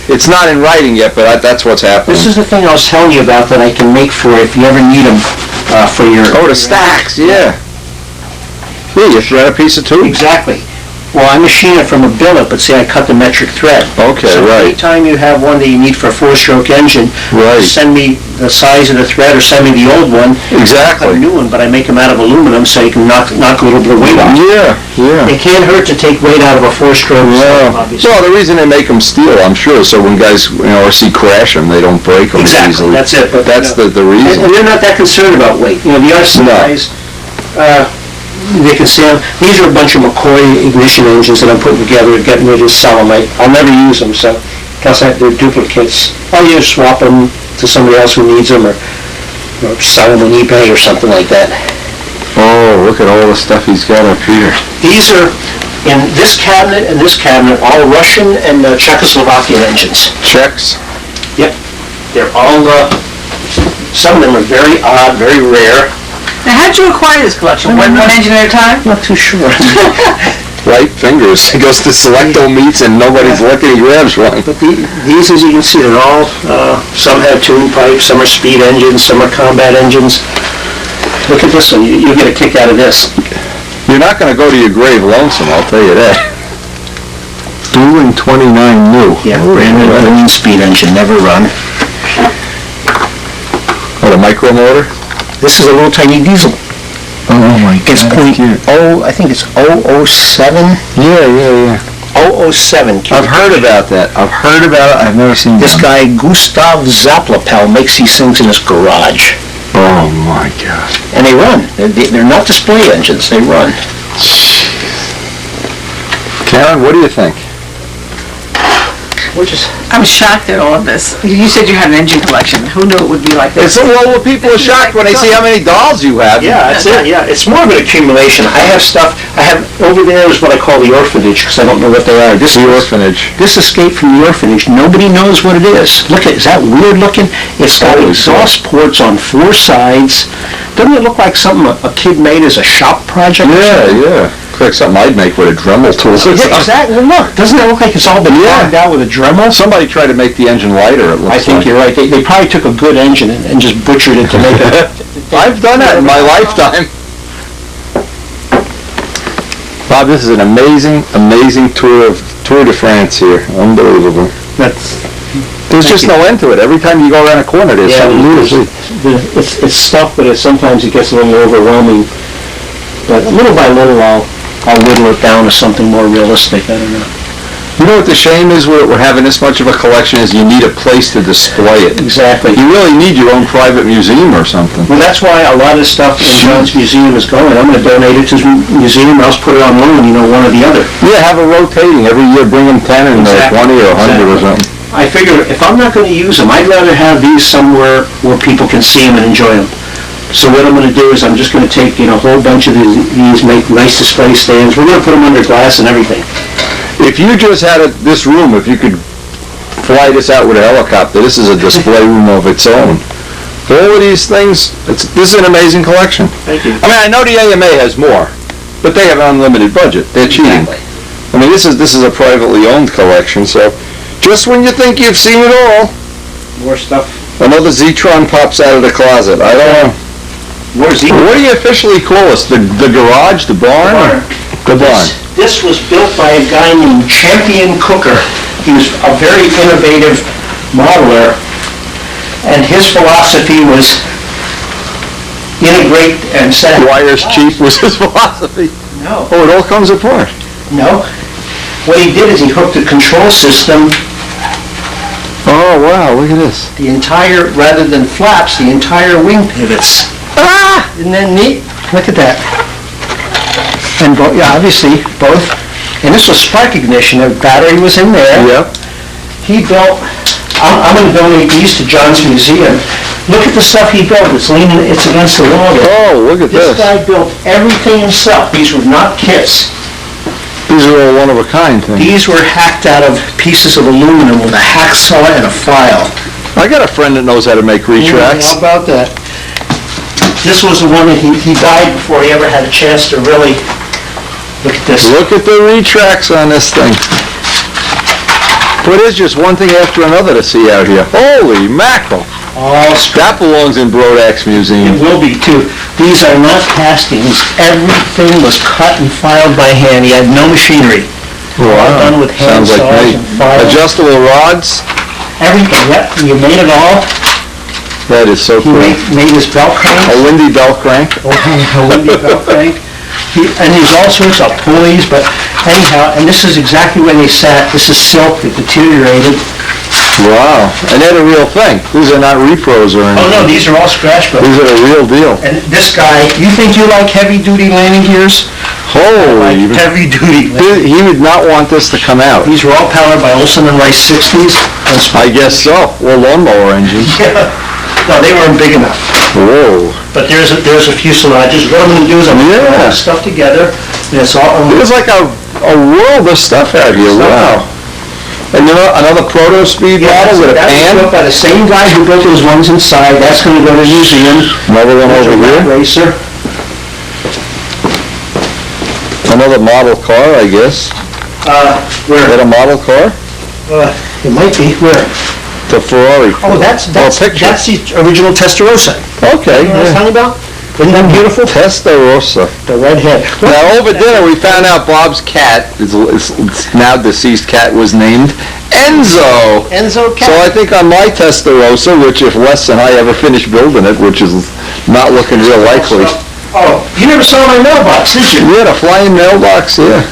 [SPEAKER 1] it's not in writing yet, but that's what's happening.
[SPEAKER 3] This is the thing I was telling you about that I can make for if you ever need them for your...
[SPEAKER 1] Oh, the stacks, yeah. Yeah, you shred a piece of tube.
[SPEAKER 3] Exactly. Well, I machine it from a billet, but see, I cut the metric thread.
[SPEAKER 1] Okay,
[SPEAKER 3] So
[SPEAKER 1] right.
[SPEAKER 3] anytime you have one that you need for a four-stroke engine,
[SPEAKER 1] Right.
[SPEAKER 3] send me the size of the thread or send me the old one.
[SPEAKER 1] Exactly.
[SPEAKER 3] A new one, but I make them out of aluminum so you can knock a little bit of weight off.
[SPEAKER 1] Yeah, yeah.
[SPEAKER 3] It can't hurt to take weight out of a four-stroke stove, obviously.
[SPEAKER 1] Well, the reason they make them steel, I'm sure, so when guys, crash them, they don't break them
[SPEAKER 3] Exactly,
[SPEAKER 1] easily.
[SPEAKER 3] that's it. But,
[SPEAKER 1] That's the
[SPEAKER 3] And
[SPEAKER 1] reason.
[SPEAKER 3] they're not that concerned about weight. The RC
[SPEAKER 1] No.
[SPEAKER 3] guys, they can sell. These are a bunch of McCoy ignition engines that I'm putting together, getting ready to sell them. I'll never use them, so plus they're duplicates. I'll either swap them to somebody else who needs them, or sell them on eBay or something like that.
[SPEAKER 1] Oh, look at all the stuff he's got up here.
[SPEAKER 3] These are in this cabinet and this cabinet, all Russian and Czechoslovakian engines.
[SPEAKER 1] Checks.
[SPEAKER 3] Yep, they're all. Some of them are very odd, very rare.
[SPEAKER 2] Now, how'd you acquire this collection? One engine at a time?
[SPEAKER 3] Not too sure.
[SPEAKER 1] Light fingers. He goes to Selecto meets and nobody's looking, he grabs one.
[SPEAKER 3] But these, as you can see, they're all, some have tune pipes, some are speed engines, some are combat engines. Look at this one, you'll get a kick out of this.
[SPEAKER 1] You're not going to go to your grave lonesome, I'll tell you that. Doing 29 new.
[SPEAKER 3] Yeah, brand new clean speed engine, never run.
[SPEAKER 1] What, a micro motor?
[SPEAKER 3] This is a little tiny diesel.
[SPEAKER 1] Oh my
[SPEAKER 3] It's I think it's 007.
[SPEAKER 1] Yeah.
[SPEAKER 3] 007.
[SPEAKER 1] I've heard about that. I've never seen
[SPEAKER 3] This guy, Gustav Zaplapel, makes these things in his garage.
[SPEAKER 1] Oh my God.
[SPEAKER 3] And they run. They're not display engines, they run.
[SPEAKER 1] Karen, what do you think?
[SPEAKER 2] I'm shocked at all of this. You said you had an engine collection. Who knew it would be like this?
[SPEAKER 1] Well, people are shocked when they see how many dolls you have.
[SPEAKER 3] Yeah, that's it, yeah. It's more of an accumulation. I have stuff, over there is what I call the orphanage, because I don't know what they are.
[SPEAKER 1] The orphanage.
[SPEAKER 3] This escaped from the orphanage, nobody knows what it is. Look at, is that weird looking? It's got exhaust ports on 4 sides. Doesn't it look like something a kid made as a shop project?
[SPEAKER 1] Yeah. Looks like something I'd make with a Dremel tool.
[SPEAKER 3] Yeah, exactly. Well, look, doesn't it look like it's all been carved out with a Dremel?
[SPEAKER 1] Somebody tried to make the engine lighter, it looks
[SPEAKER 3] I think
[SPEAKER 1] like.
[SPEAKER 3] you're right. They probably took a good engine and just butchered it to make it.
[SPEAKER 1] I've done that in my lifetime. Bob, this is an amazing Tour de France here. Unbelievable. There's just no end to it. Every time you go around a corner, there's something new to see.
[SPEAKER 3] It's stuff, but sometimes it gets a little overwhelming. But little by little, I'll whittle it down to something more realistic. I don't know.
[SPEAKER 1] You know what the shame is we're having this much of a collection is you need a place to display it.
[SPEAKER 3] Exactly.
[SPEAKER 1] You really need your own private museum or something.
[SPEAKER 3] Well, that's why a lot of stuff in John's museum is going. I'm going to donate it to his museum, or else put it on loan, one or the other.
[SPEAKER 1] Yeah, have a rotating. Every year bring them 10 and
[SPEAKER 3] Exactly.
[SPEAKER 1] 20 or 100 or something.
[SPEAKER 3] I figure if I'm not going to use them, I'd rather have these somewhere where people can see them and enjoy them. So what I'm going to do is I'm just going to take, a whole bunch of these, make nice display stands. We're going to put them under glass and everything.
[SPEAKER 1] If you just had this room, if you could fly this out with a helicopter, this is a display room of its own. All of these things, this is an amazing collection.
[SPEAKER 3] Thank you.
[SPEAKER 1] I mean, I know the AMA has more, but they have an unlimited budget. They're cheating.
[SPEAKER 3] Exactly.
[SPEAKER 1] I mean, this is a privately owned collection, so just when you think you've seen it all,
[SPEAKER 3] More stuff.
[SPEAKER 1] another Zetron pops out of the closet. I don't know.
[SPEAKER 3] Where's he?
[SPEAKER 1] What do you officially call this? The garage? The barn? The barn.
[SPEAKER 3] This was built by a guy named Champion Cooker. He was a very innovative modeler, and his philosophy was integrate and set.
[SPEAKER 1] Wires cheap was his philosophy.
[SPEAKER 3] No.
[SPEAKER 1] Oh, it all comes apart.
[SPEAKER 3] No. What he did is he hooked the control system,
[SPEAKER 1] Oh, wow, look at this.
[SPEAKER 3] the entire, rather than flaps, the entire wing pivots. Ah! Isn't that neat? Look at that. And obviously, both. And this was spark ignition. The battery was in there.
[SPEAKER 1] Yep.
[SPEAKER 3] He built, I'm going to donate these to John's museum. Look at the stuff he built. It's leaning, it's against the wall there.
[SPEAKER 1] Oh, look at
[SPEAKER 3] This
[SPEAKER 1] this.
[SPEAKER 3] guy built everything himself. These were not kits.
[SPEAKER 1] These are all one-of-a-kind things.
[SPEAKER 3] These were hacked out of pieces of aluminum with a hacksaw and a file.
[SPEAKER 1] I got a friend that knows how to make retracts.
[SPEAKER 3] How about that? This was the one that he died before he ever had a chance to really look at this.
[SPEAKER 1] Look at the retracts on this thing. Well, it is just one thing after another to see out here. Holy mackerel.
[SPEAKER 3] All
[SPEAKER 1] That belongs in Brodax
[SPEAKER 3] It
[SPEAKER 1] Museum.
[SPEAKER 3] will be too. These are not castings. Everything was cut and filed by hand. He had no machinery. All done with hand
[SPEAKER 1] Sounds like
[SPEAKER 3] saws
[SPEAKER 1] me.
[SPEAKER 3] and files.
[SPEAKER 1] Adjustable rods?
[SPEAKER 3] Everything, yep. You made it all.
[SPEAKER 1] That is so
[SPEAKER 3] He
[SPEAKER 1] cool.
[SPEAKER 3] made his belt crank.
[SPEAKER 1] A windy belt crank?
[SPEAKER 3] A windy belt crank. And there's all sorts of pulleys, but anyhow, and this is exactly where they sat. This is silk that deteriorated.
[SPEAKER 1] Wow. And they're the real thing. These are not repros or
[SPEAKER 3] Oh
[SPEAKER 1] anything.
[SPEAKER 3] no, these are all scratch built.
[SPEAKER 1] These are the real deal.
[SPEAKER 3] And this guy, you think you like heavy-duty landing gears? Like
[SPEAKER 1] Holy.
[SPEAKER 3] heavy-duty.
[SPEAKER 1] He would not want this to come out.
[SPEAKER 3] These were all powered by Olson and Rice 60s.
[SPEAKER 1] I guess so. Or lawnmower engines.
[SPEAKER 3] Yeah. No, they weren't big enough.
[SPEAKER 1] Whoa.
[SPEAKER 3] But there's a fuselages. What I'm gonna do is I'm gonna put all
[SPEAKER 1] Yeah.
[SPEAKER 3] this stuff together, and it's all,
[SPEAKER 1] There's like a world of stuff out here. Wow. And you know, another proto speed model with a
[SPEAKER 3] That was
[SPEAKER 1] pan.
[SPEAKER 3] built by the same guy who built those ones inside. That's gonna go to the museum.
[SPEAKER 1] Another one
[SPEAKER 3] There's a
[SPEAKER 1] over
[SPEAKER 3] rat
[SPEAKER 1] here.
[SPEAKER 3] racer.
[SPEAKER 1] Another model car, I guess. Is that
[SPEAKER 3] Where?
[SPEAKER 1] a model car?
[SPEAKER 3] It might be. Where?
[SPEAKER 1] The Ferrari.
[SPEAKER 3] Oh, that's
[SPEAKER 1] picture.
[SPEAKER 3] that's the original Testarossa.
[SPEAKER 1] Okay.
[SPEAKER 3] You know what I'm talking about? Isn't that beautiful?
[SPEAKER 1] Testarossa.
[SPEAKER 3] The red head.
[SPEAKER 1] Now, over dinner, we found out Bob's cat, his now deceased cat, was named Enzo.
[SPEAKER 3] Enzo
[SPEAKER 1] So I
[SPEAKER 3] Cat.
[SPEAKER 1] think on my Testarossa, which if Wes and I ever finish building it, which is not looking real likely.
[SPEAKER 3] Oh, you never saw my mailbox, did you?
[SPEAKER 1] We had a flying mailbox, yeah.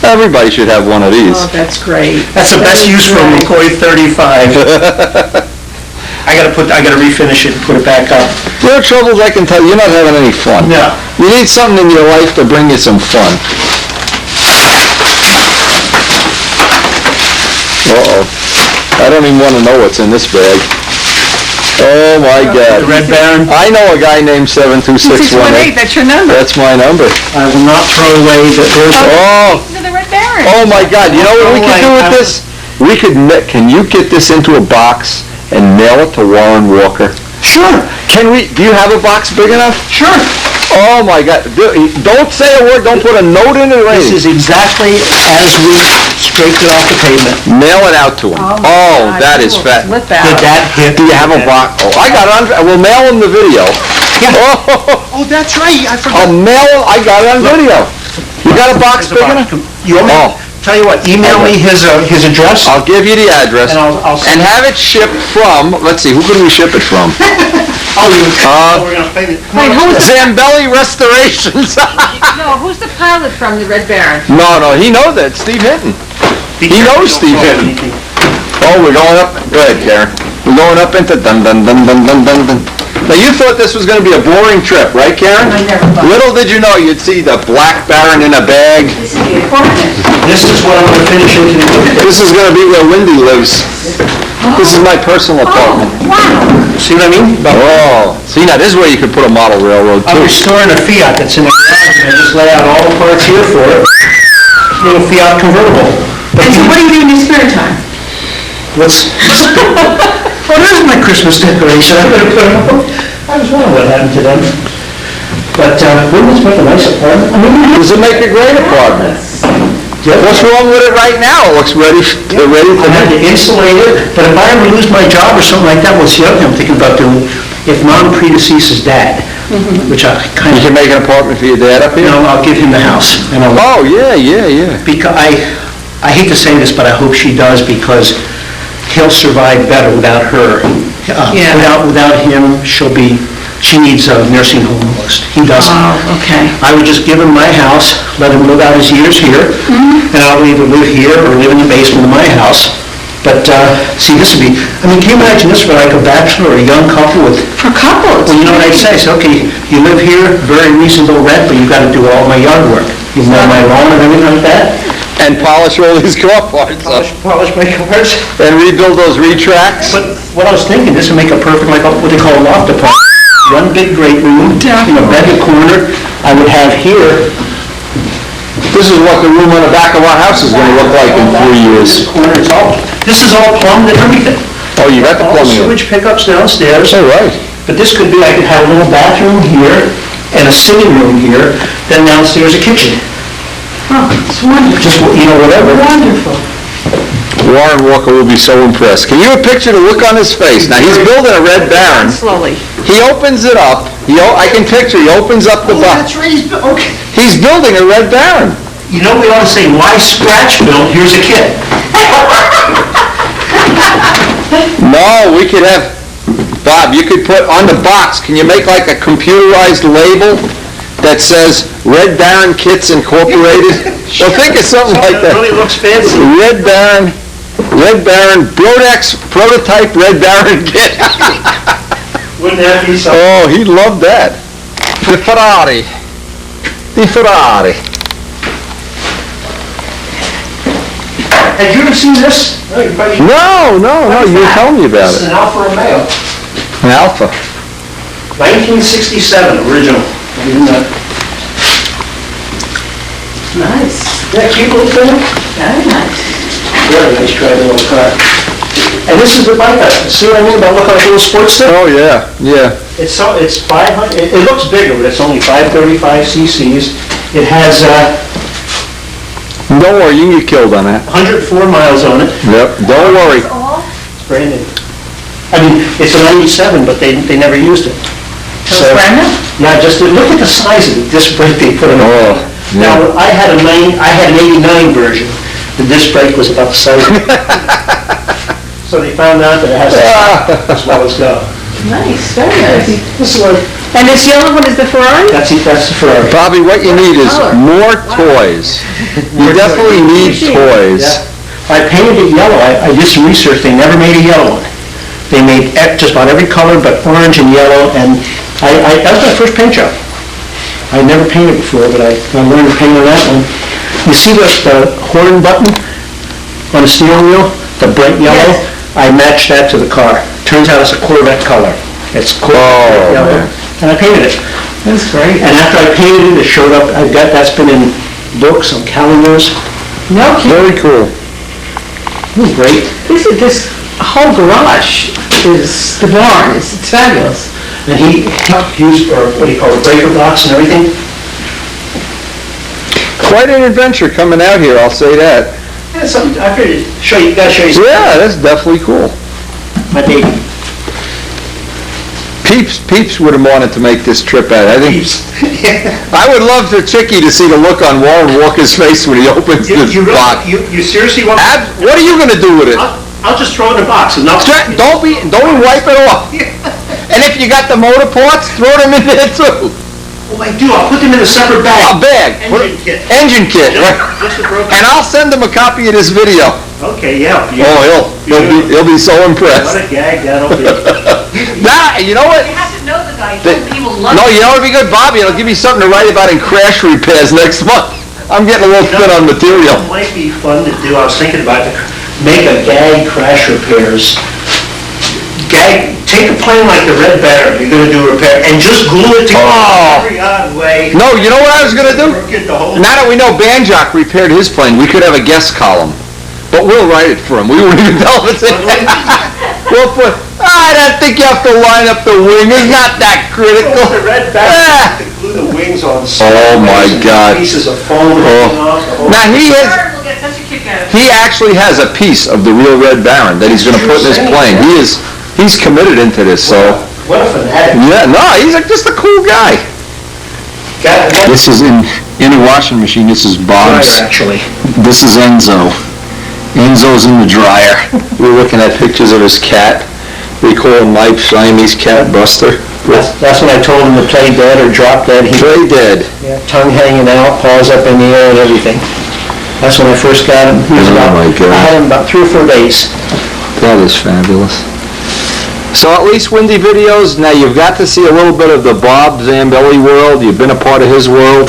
[SPEAKER 1] Everybody should have one of these.
[SPEAKER 2] Oh, that's great.
[SPEAKER 3] That's the best use for a McCoy 35. I gotta refinish it and put it back up.
[SPEAKER 1] Your troubles, I can tell you, you're not having any fun.
[SPEAKER 3] No.
[SPEAKER 1] You need something in your life to bring you some fun. Uh-oh. I don't even want to know what's in this bag. Oh, my
[SPEAKER 3] The
[SPEAKER 1] God.
[SPEAKER 3] Red Baron.
[SPEAKER 1] I know a guy named 72618.
[SPEAKER 2] 618, that's your number.
[SPEAKER 1] That's my number.
[SPEAKER 3] I will not throw away the, there's
[SPEAKER 1] Oh,
[SPEAKER 2] To the Red Baron.
[SPEAKER 1] oh my God, you know what we could do with this? We could, can you get this into a box and mail it to Warren Walker?
[SPEAKER 3] Sure,
[SPEAKER 1] Can we, do you have a box big enough?
[SPEAKER 3] sure.
[SPEAKER 1] Oh my God, don't say a word, don't put a note in it or
[SPEAKER 3] This
[SPEAKER 1] anything.
[SPEAKER 3] is exactly as we scraped it off the pavement.
[SPEAKER 1] Mail it out to him.
[SPEAKER 2] my
[SPEAKER 1] Oh,
[SPEAKER 2] God,
[SPEAKER 1] that
[SPEAKER 2] you
[SPEAKER 1] is
[SPEAKER 2] will
[SPEAKER 1] fat.
[SPEAKER 2] flip
[SPEAKER 3] Did
[SPEAKER 2] out.
[SPEAKER 3] that hit?
[SPEAKER 1] Do you have a box? Oh, I got it on, we'll mail him the video.
[SPEAKER 3] Yeah.
[SPEAKER 1] Oh,
[SPEAKER 3] Oh, that's right, I forgot.
[SPEAKER 1] I'll mail him, I got it on video. You got a box big enough?
[SPEAKER 3] You want me,
[SPEAKER 1] Oh.
[SPEAKER 3] tell you what, email me his address,
[SPEAKER 1] I'll give you the address
[SPEAKER 3] and I'll
[SPEAKER 1] and
[SPEAKER 3] send.
[SPEAKER 1] have it shipped from, let's see, who can we ship it from?
[SPEAKER 3] Oh, we're gonna pay it.
[SPEAKER 2] Wait, who's the,
[SPEAKER 1] Zambelli Restorations.
[SPEAKER 2] no, who's the pilot from the Red Baron?
[SPEAKER 1] No, he knows that, Steve Hinton. He knows Steve Hinton. Oh, we're going up, go ahead, Karen. We're going up into dun dun dun dun dun dun dun. Now, you thought this was gonna be a boring trip, right, Karen?
[SPEAKER 2] I never thought.
[SPEAKER 1] Little did you know you'd see the Black Baron in a bag.
[SPEAKER 2] This is the apartment.
[SPEAKER 3] This is what I'm gonna finish into the,
[SPEAKER 1] This is gonna be where Wendy lives. This is my personal apartment.
[SPEAKER 2] Wow.
[SPEAKER 3] see what I mean?
[SPEAKER 1] Oh, see, now this is where you could put a model railroad
[SPEAKER 3] I'm
[SPEAKER 1] too.
[SPEAKER 3] restoring a Fiat that's in the garage, and I just lay out all the parts here for it. Little Fiat convertible. But
[SPEAKER 2] And so what do you do in your spare time?
[SPEAKER 3] what's, oh, there's my Christmas decoration, I better put it up. I was wondering what happened to them. But, wouldn't this make a nice apartment? I mean,
[SPEAKER 1] Does it make a great apartment? What's wrong with it right now? It looks ready to
[SPEAKER 3] I had to insulate it, but if I ever lose my job or something like that, what's the other thing I'm thinking about doing? If mom predeceases dad, which I kind
[SPEAKER 1] You can
[SPEAKER 3] of,
[SPEAKER 1] make an apartment for your dad up
[SPEAKER 3] you
[SPEAKER 1] here?
[SPEAKER 3] know, I'll give him the house. And I'll,
[SPEAKER 1] Oh, yeah.
[SPEAKER 3] because I hate to say this, but I hope she does, because he'll survive better without her.
[SPEAKER 2] Yeah.
[SPEAKER 3] Without him, she needs a nursing home almost. He doesn't.
[SPEAKER 2] Oh, okay.
[SPEAKER 3] I would just give him my house, let him live out his years here, and I'll either live here or live in the basement of my house. But, see, this would be, I mean, can you imagine this for like a bachelor or a young couple with,
[SPEAKER 2] For couples.
[SPEAKER 3] well, you know what I'd say? So, okay, you live here, very reasonable rent, but you've got to do all my yard work. You mow my lawn and everything like that,
[SPEAKER 1] And polish all these car parts up.
[SPEAKER 3] polish my cars.
[SPEAKER 1] And rebuild those retracts.
[SPEAKER 3] But what I was thinking, this would make a perfect, like what they call a loft apartment. One big great room, in a bedroom corner. I would have here
[SPEAKER 1] This is what the room on the back of our house is gonna look like in 3 years.
[SPEAKER 3] This is all plumbed and everything.
[SPEAKER 1] Oh, you got the
[SPEAKER 3] All
[SPEAKER 1] plumbing in.
[SPEAKER 3] sewage pickups downstairs.
[SPEAKER 1] All right.
[SPEAKER 3] But this could be, I could have a little bathroom here and a sitting room here, then downstairs a kitchen.
[SPEAKER 2] Oh, it's wonderful.
[SPEAKER 3] Just, whatever.
[SPEAKER 2] Wonderful.
[SPEAKER 1] Warren Walker will be so impressed. Can you picture the look on his face? Now, he's building a Red Baron.
[SPEAKER 2] Slowly.
[SPEAKER 1] He opens it up. I can picture, he opens up the box.
[SPEAKER 3] right, okay.
[SPEAKER 1] He's building a Red Baron.
[SPEAKER 3] You know, we ought to say, why scratch build, here's a kit.
[SPEAKER 1] No, we could have, Bob, you could put on the box, can you make like a computerized label that says Red Baron Kits Incorporated? Well, think of something like that.
[SPEAKER 3] Really looks fancy.
[SPEAKER 1] Red Baron, Brodex prototype Red Baron kit.
[SPEAKER 3] Wouldn't that be something?
[SPEAKER 1] Oh, he'd love that. The Ferrari.
[SPEAKER 3] Had you ever seen this? No, you probably...
[SPEAKER 1] No, you were telling me about
[SPEAKER 3] This is
[SPEAKER 1] it.
[SPEAKER 3] an Alfa Romeo.
[SPEAKER 1] An Alpha.
[SPEAKER 3] 1967, original.
[SPEAKER 2] Nice.
[SPEAKER 3] Yeah, cute little thing.
[SPEAKER 2] Very nice.
[SPEAKER 3] Very nice driving little car. And this is the bike, see what I mean about looking like a little sportster?
[SPEAKER 1] Oh, yeah.
[SPEAKER 3] It's 500, it looks bigger, but it's only 535 cc's. It has
[SPEAKER 1] Don't worry, you can get killed on that.
[SPEAKER 3] 104 miles on it.
[SPEAKER 1] Yep, don't worry.
[SPEAKER 3] It's brand new. I mean, it's a 97, but they never used it.
[SPEAKER 2] So it's brand new?
[SPEAKER 3] Yeah, just look at the size of the disc brake they put in it.
[SPEAKER 1] Oh, yeah.
[SPEAKER 3] Now, I had an 89 version. The disc brake was about the size of it. So they found out that it has as well as go.
[SPEAKER 2] Nice, very nice.
[SPEAKER 3] This is what,
[SPEAKER 2] And this yellow one is the Ferrari?
[SPEAKER 3] that's the Ferrari.
[SPEAKER 1] Bobby, what you need is more toys. You definitely need toys.
[SPEAKER 3] Yeah. I painted it yellow. I did some research. They never made a yellow one. They made just about every color but orange and yellow, and that was my first paint job. I had never painted before, but I learned to paint on that one. You see the horn button on the steering wheel, the bright yellow?
[SPEAKER 2] Yes.
[SPEAKER 3] I matched that to the car. Turns out it's a Corvette color. It's Corvette yellow,
[SPEAKER 1] man.
[SPEAKER 3] and I painted it.
[SPEAKER 2] That's great.
[SPEAKER 3] And after I painted it, it showed up, that's been in books, on calendars.
[SPEAKER 2] No kidding.
[SPEAKER 1] Very cool.
[SPEAKER 3] It was great.
[SPEAKER 2] This whole garage is, the barn, it's fabulous.
[SPEAKER 3] And he used, or what do you call it, breaker box and everything.
[SPEAKER 1] Quite an adventure coming out here, I'll say that.
[SPEAKER 3] Yeah, something, I figured, gotta show you something.
[SPEAKER 1] Yeah, that's definitely cool.
[SPEAKER 3] My baby.
[SPEAKER 1] Peeps would have wanted to make this trip out. I think
[SPEAKER 3] Peeps.
[SPEAKER 1] I would love for Chicky to see the look on Warren Walker's face when he opens this box.
[SPEAKER 3] You seriously want?
[SPEAKER 1] What are you gonna do with it?
[SPEAKER 3] I'll just throw it in a box and
[SPEAKER 1] Don't wipe it off. And if you got the motor parts, throw them in there too.
[SPEAKER 3] Oh, I do, I'll put them in a separate
[SPEAKER 1] A
[SPEAKER 3] bag.
[SPEAKER 1] bag.
[SPEAKER 3] Engine kit.
[SPEAKER 1] Engine kit, right?
[SPEAKER 3] Just a broken.
[SPEAKER 1] And I'll send him a copy of this video.
[SPEAKER 3] Okay, yeah.
[SPEAKER 1] Oh, he'll be so
[SPEAKER 3] What
[SPEAKER 1] impressed.
[SPEAKER 3] a gag that'll be.
[SPEAKER 1] Nah, you know what?
[SPEAKER 4] You have to know the guy, he will
[SPEAKER 1] No, you know what'd be good, Bobby? It'll give me something to write about in crash repairs next month. I'm getting a little thin on material.
[SPEAKER 3] It might be fun to do, I was thinking about it, make a gag crash repairs. Take a plane like the Red Baron, you're gonna do a repair, and just glue it together
[SPEAKER 1] Oh.
[SPEAKER 3] every odd way.
[SPEAKER 1] No, you know what I was gonna do?
[SPEAKER 3] Get the whole...
[SPEAKER 1] Now that we know Banjock repaired his plane, we could have a guest column. But we'll write it for him. We won't even tell him it's in. We'll put, I don't think you have to line up the wing. It's not that critical.
[SPEAKER 3] The Red Baron, to glue the wings on
[SPEAKER 1] Oh, my
[SPEAKER 3] sideways and
[SPEAKER 1] God.
[SPEAKER 3] pieces of foam hanging off the whole...
[SPEAKER 1] Now,
[SPEAKER 4] Bird will get such a kick out of it.
[SPEAKER 1] he actually has a piece of the real Red Baron that he's gonna put in his plane. He's committed into this, so.
[SPEAKER 3] What a fanatic.
[SPEAKER 1] Yeah, no, he's just a cool guy. This is in a washing machine. This is Bob's.
[SPEAKER 3] Actually.
[SPEAKER 1] This is Enzo. Enzo's in the dryer. We're looking at pictures of his cat. We call him Mike Siamese cat Buster.
[SPEAKER 3] That's when I told him to play dead or drop dead. He
[SPEAKER 1] Play dead.
[SPEAKER 3] tongue hanging out, paws up in the air and everything. That's when I first got him. He was
[SPEAKER 1] Oh, my God.
[SPEAKER 3] I had him about 3 or 4 days.
[SPEAKER 1] That is fabulous. So at least Windy Videos, now you've got to see a little bit of the Bob Zambelli world. You've been a part of his world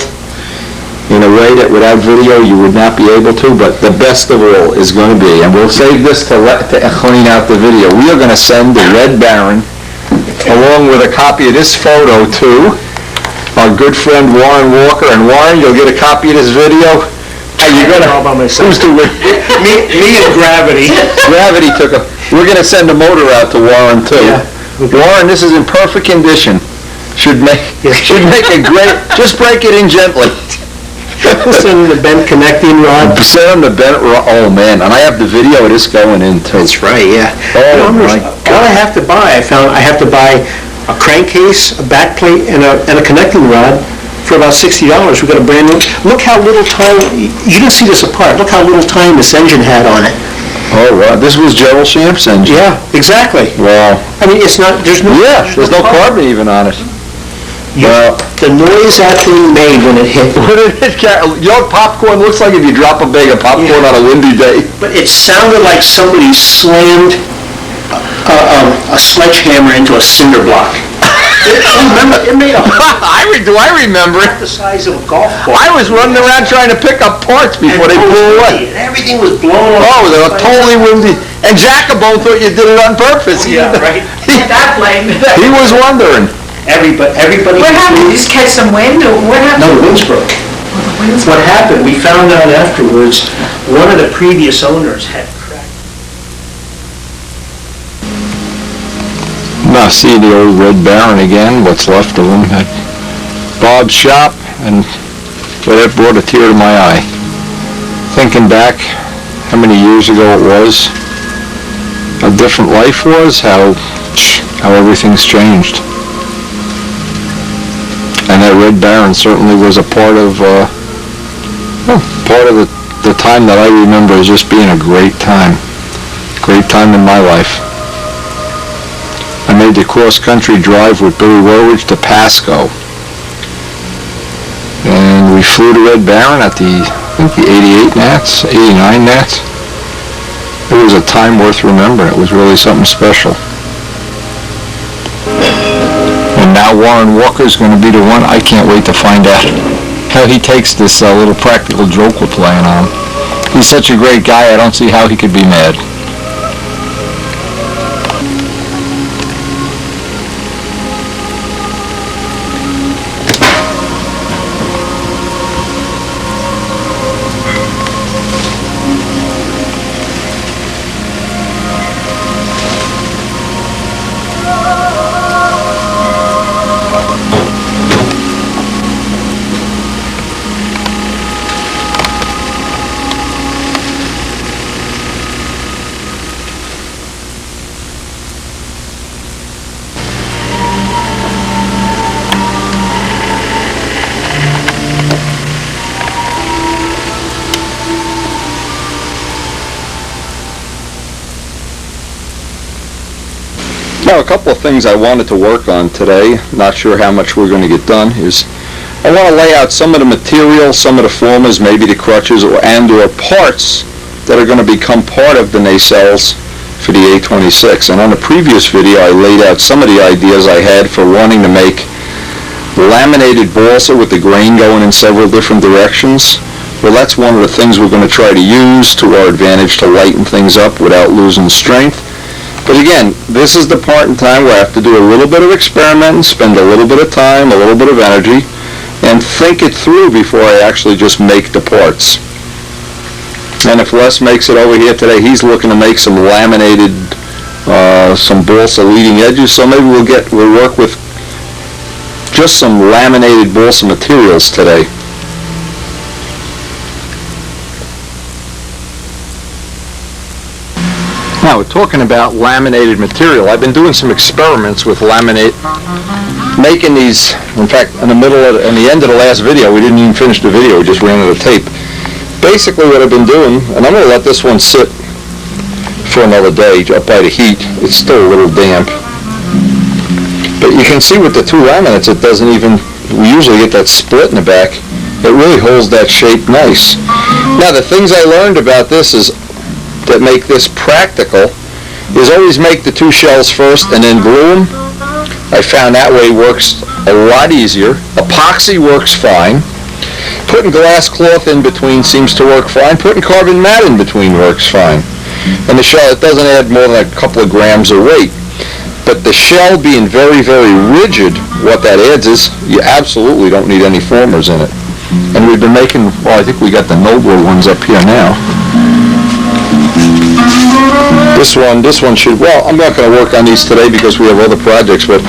[SPEAKER 1] in a way that without video you would not be able to, but the best of all is going to be, and we'll save this to clean out the video, we are going to send the Red Baron along with a copy of this photo to our good friend Warren Walker. And Warren, you'll get a copy of this video. Hey, you're gonna,
[SPEAKER 3] all by myself.
[SPEAKER 1] who's the
[SPEAKER 3] Me and Gravity.
[SPEAKER 1] Gravity took a, we're gonna send a motor out to Warren too.
[SPEAKER 3] Yeah.
[SPEAKER 1] Warren, this is in perfect condition. Should make a great, just break it in gently.
[SPEAKER 3] Send the bent connecting rod.
[SPEAKER 1] Send him the bent rod, oh man, and I have the video of this going in too.
[SPEAKER 3] That's right, yeah.
[SPEAKER 1] Oh my
[SPEAKER 3] What I have to buy, I have to buy a crankcase, a back plate, and a connecting rod for about $60. We got a brand new, look how little time, you didn't see this apart, look how little time this engine had on it.
[SPEAKER 1] Oh, wow, this was Gerald Shamp's engine.
[SPEAKER 3] Yeah, exactly.
[SPEAKER 1] Wow.
[SPEAKER 3] I mean, it's not, there's no...
[SPEAKER 1] Yeah, there's no carbon even on it. Well,
[SPEAKER 3] The noise that thing made when it hit,
[SPEAKER 1] your popcorn looks like if you drop a bag of popcorn on a windy day.
[SPEAKER 3] but it sounded like somebody slammed a sledgehammer into a cinder block. It made a
[SPEAKER 1] Do I remember it?
[SPEAKER 3] the size of a golf ball.
[SPEAKER 1] I was running around trying to pick up parts before they blew away.
[SPEAKER 3] And everything was blown off.
[SPEAKER 1] Oh, they were totally windy. And Jacobone thought you did it on purpose.
[SPEAKER 3] Yeah, right.
[SPEAKER 2] That blame.
[SPEAKER 1] He was wondering.
[SPEAKER 3] Everybody.
[SPEAKER 2] What happened? Did you just catch some wind, or what happened?
[SPEAKER 3] No, the winds broke. What happened, we found out afterwards, one of the previous owners had cracked.
[SPEAKER 1] Now see the old Red Baron again, what's left of him at Bob's shop, and well, that brought a tear to my eye. Thinking back how many years ago it was, how different life was, how everything's changed. And that Red Baron certainly was a part of the time that I remember as just being a great time in my life. I made the cross-country drive with Billy Warwich to Pasco. And we flew to Red Baron at the 88 Nats, 89 Nats. It was a time worth remembering. It was really something special. And now Warren Walker's going to be the one. I can't wait to find out how he takes this little practical joke we're playing on him. He's such a great guy, I don't see how he could be mad. Now, a couple of things I wanted to work on today, not sure how much we're going to get done, is I want to lay out some of the material, some of the formulas, maybe the crutches or parts that are going to become part of the nacelles for the A26. And on the previous video, I laid out some of the ideas I had for wanting to make laminated balsa with the grain going in several different directions. Well, that's one of the things we're going to try to use to our advantage to lighten things up without losing strength. But again, this is the part in time where I have to do a little bit of experimenting, spend a little bit of time, a little bit of energy, and think it through before I actually just make the parts. And if Les makes it over here today, he's looking to make some laminated, some balsa leading edges, so maybe we'll work with just some laminated balsa materials today. Now, we're talking about laminated material. I've been doing some experiments with making these. In fact, in the end of the last video, we didn't even finish the video, we just ran out of tape. Basically what I've been doing, and I'm going to let this one sit for another day up by the heat. It's still a little damp. But you can see with the two laminates, it doesn't even, we usually get that split in the back. It really holds that shape nice. Now, the things I learned about this is that make this practical is always make the two shells first and then glue them. I found that way works a lot easier. Epoxy works fine. Putting glass cloth in between seems to work fine. Putting carbon mat in between works fine. And the shell, it doesn't add more than a couple of grams of weight. But the shell being very, very rigid, what that adds is you absolutely don't need any formers in it. And we've been making, well, I think we got the nobler ones up here now. This one should, well, I'm not going to work on these today because we have other projects, but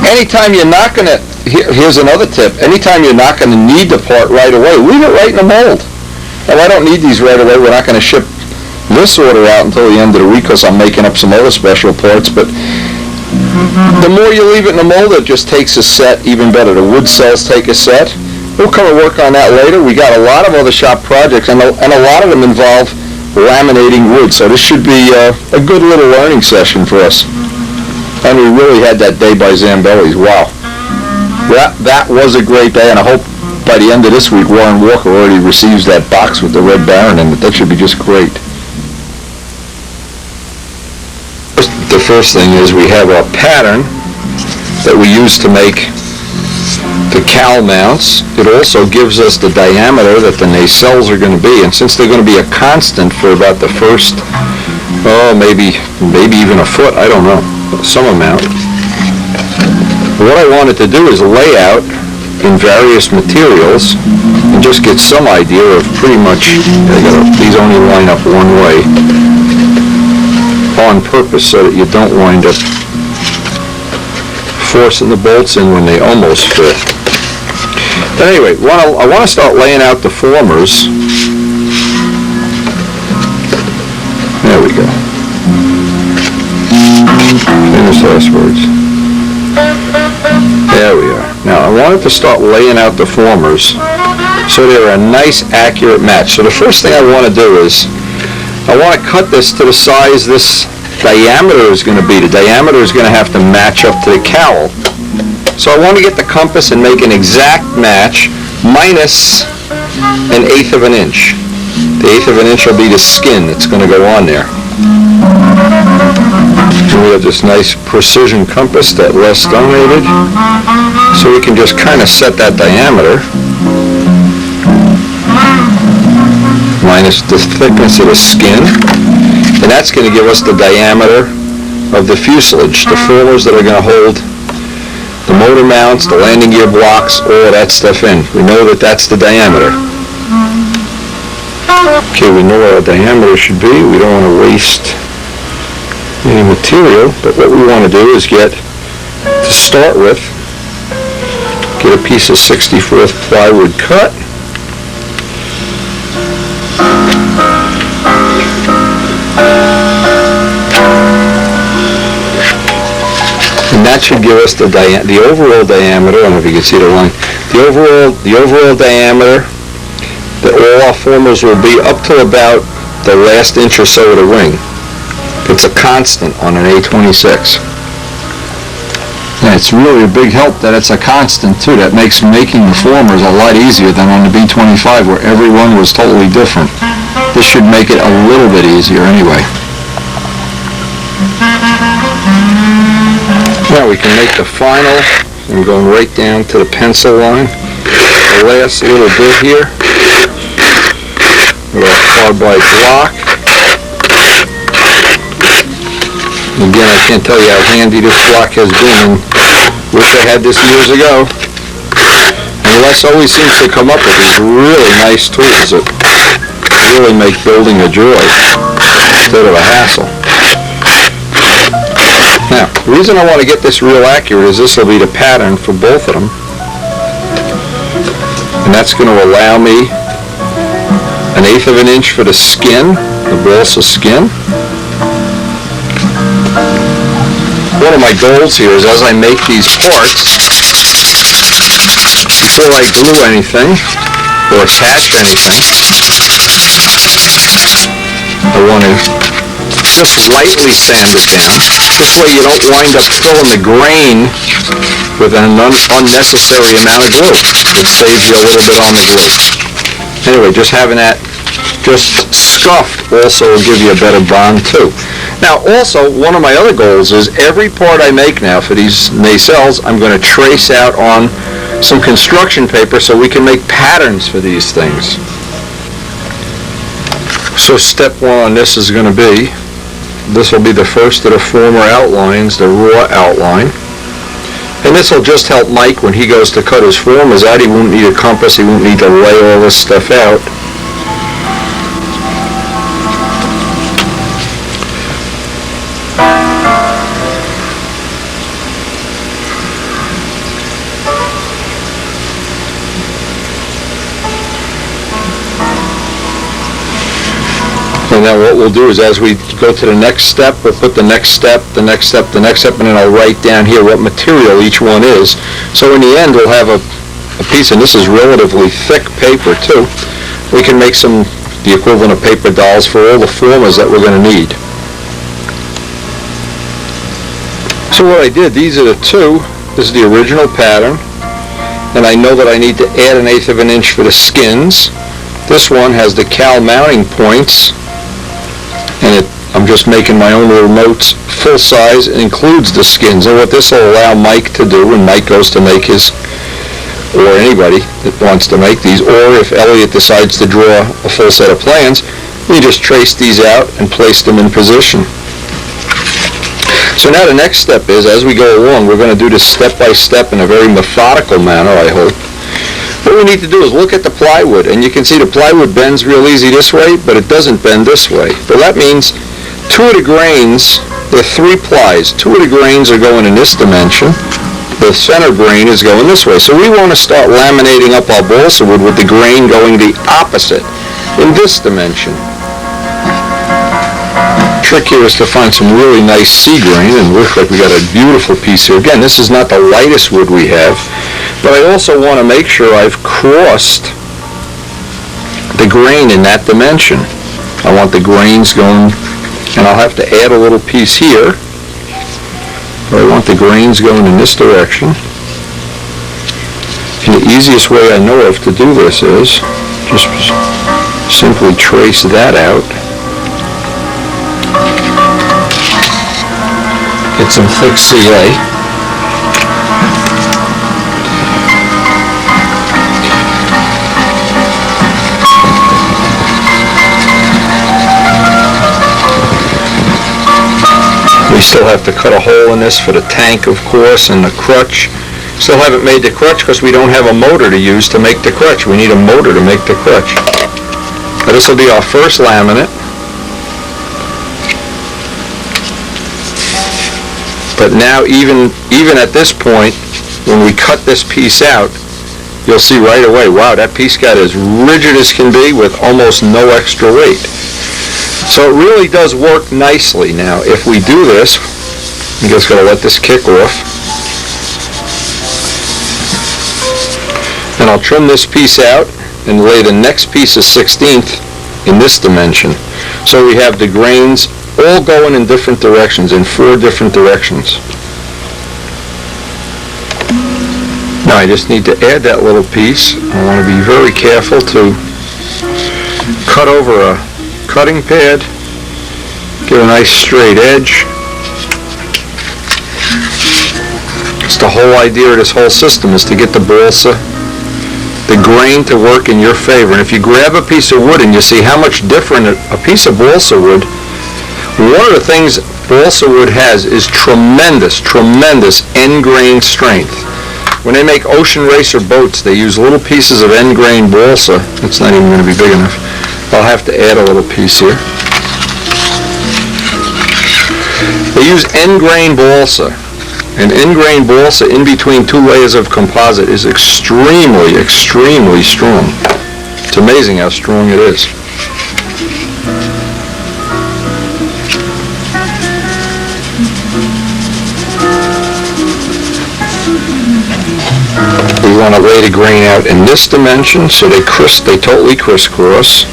[SPEAKER 1] anytime you're not going to, here's another tip, anytime you're not going to need the part right away, leave it right in the mold. Now, I don't need these right away. We're not going to ship this order out until the end of the week because I'm making up some other special parts, but the more you leave it in the mold, it just takes a set even better. The wood cells take a set. We'll come and work on that later. We got a lot of other shop projects, and a lot of them involve laminating wood, so this should be a good little learning session for us. And we really had that day by Zambelli's. Wow. That was a great day, and I hope by the end of this week, Warren Walker already receives that box with the Red Baron in it. That should be just great. The first thing is we have a pattern that we use to make the cowl mounts. It also gives us the diameter that the nacelles are going to be, and since they're going to be a constant for about the first, maybe even a foot, I don't know, some amount. What I wanted to do is lay out in various materials and just get some idea of pretty much, these only line up one way on purpose so that you don't wind up forcing the bolts in when they almost fit. But anyway, I want to start laying out the formers. There we go. Famous last words. There we are. Now I wanted to start laying out the formers so they're a nice accurate match. So the first thing I want to do is I want to cut this to the size this diameter is going to be. The diameter is going to have to match up to the cowl. So I want to get the compass and make an exact match minus 1/8 of an inch. The 1/8 of an inch will be the skin that's going to go on there. And we have this nice precision compass that Les donated. So we can just kind of set that diameter minus the thickness of the skin, and that's going to give us the diameter of the fuselage, the formers that are going to hold the motor mounts, the landing gear blocks, all of that stuff in. We know that that's the diameter. Okay, we know what our diameter should be. We don't want to waste any material, but what we want to do is get, to start with, get a piece of 64th plywood cut. And that should give us the overall diameter. I don't know if you can see the line. The overall diameter that all our formers will be up to about the last inch or so of the ring. It's a constant on an A26. And it's really a big help that it's a constant too. That makes making the formers a lot easier than on the B25 where every one was totally different. This should make it a little bit easier anyway. Now we can make the final. I'm going right down to the pencil line. The last little bit here. A little carbide block. Again, I can't tell you how handy this block has been. Wish I had this years ago. And Les always seems to come up with these really nice tools that really make building a joy instead of a hassle. Now, the reason I want to get this real accurate is this will be the pattern for both of them. And that's going to allow me 1/8 of an inch for the skin, the balsa skin. One of my goals here is as I make these parts, before I glue anything or attach anything, I want to just lightly sand it down. This way you don't wind up filling the grain with an unnecessary amount of glue. It saves you a little bit on the glue. Anyway, just having that just scuffed also will give you a better bond too. Now also, one of my other goals is every part I make now for these nacelles, I'm going to trace out on some construction paper so we can make patterns for these things. So step one on this is going to be This will be the first of the former outlines, the raw outline. And this will just help Mike when he goes to cut his formers out. He won't need a compass, he won't need to lay all this stuff out. And then what we'll do is as we go to the next step, we'll put the next step, the next step, the next step, and then I'll write down here what material each one is. So in the end, we'll have a piece, and this is relatively thick paper too. We can make the equivalent of paper dolls for all the formers that we're going to need. So what I did, these are the two. This is the original pattern. And I know that I need to add 1/8 of an inch for the skins. This one has the cowl mounting points. And I'm just making my own little notes, full size, it includes the skins. And what this will allow Mike to do when Mike goes to make his, or anybody that wants to make these, or if Elliot decides to draw a full set of plans, you just trace these out and place them in position. So now the next step is, as we go along, we're going to do this step by step in a very methodical manner, I hope. What we need to do is look at the plywood, and you can see the plywood bends real easy this way, but it doesn't bend this way. So that means 2 of the grains, there are 3 plies. 2 of the grains are going in this dimension. The center grain is going this way. So we want to start laminating up our balsa wood with the grain going the opposite in this dimension. Trick here is to find some really nice sea grain, and look like we got a beautiful piece here. Again, this is not the lightest wood we have, but I also want to make sure I've crossed the grain in that dimension. I want the grains going, and I'll have to add a little piece here, but I want the grains going in this direction. And the easiest way I know of to do this is just simply trace that out. Get some thick CA. We still have to cut a hole in this for the tank, of course, and the crutch. Still haven't made the crutch because we don't have a motor to use to make the crutch. We need a motor to make the crutch. Now this will be our first laminate. But now even at this point, when we cut this piece out, you'll see right away, wow, that piece got as rigid as can be with almost no extra weight. So it really does work nicely. Now, if we do this, I'm just going to let this kick off. And I'll trim this piece out and lay the next piece of 1/16 in this dimension. So we have the grains all going in different directions, in 4 different directions. Now I just need to add that little piece. I want to be very careful to cut over a cutting pad, get a nice straight edge. It's the whole idea of this whole system is to get the balsa, the grain to work in your favor. And if you grab a piece of wood and you see how much different a piece of balsa wood, one of the things balsa wood has is tremendous end grain strength. When they make ocean racer boats, they use little pieces of end grain balsa. It's not even going to be big enough. I'll have to add a little piece here. They use end grain balsa. And end grain balsa in between 2 layers of composite is extremely strong. It's amazing how strong it is. We want to lay the grain out in this dimension so they totally crisscross.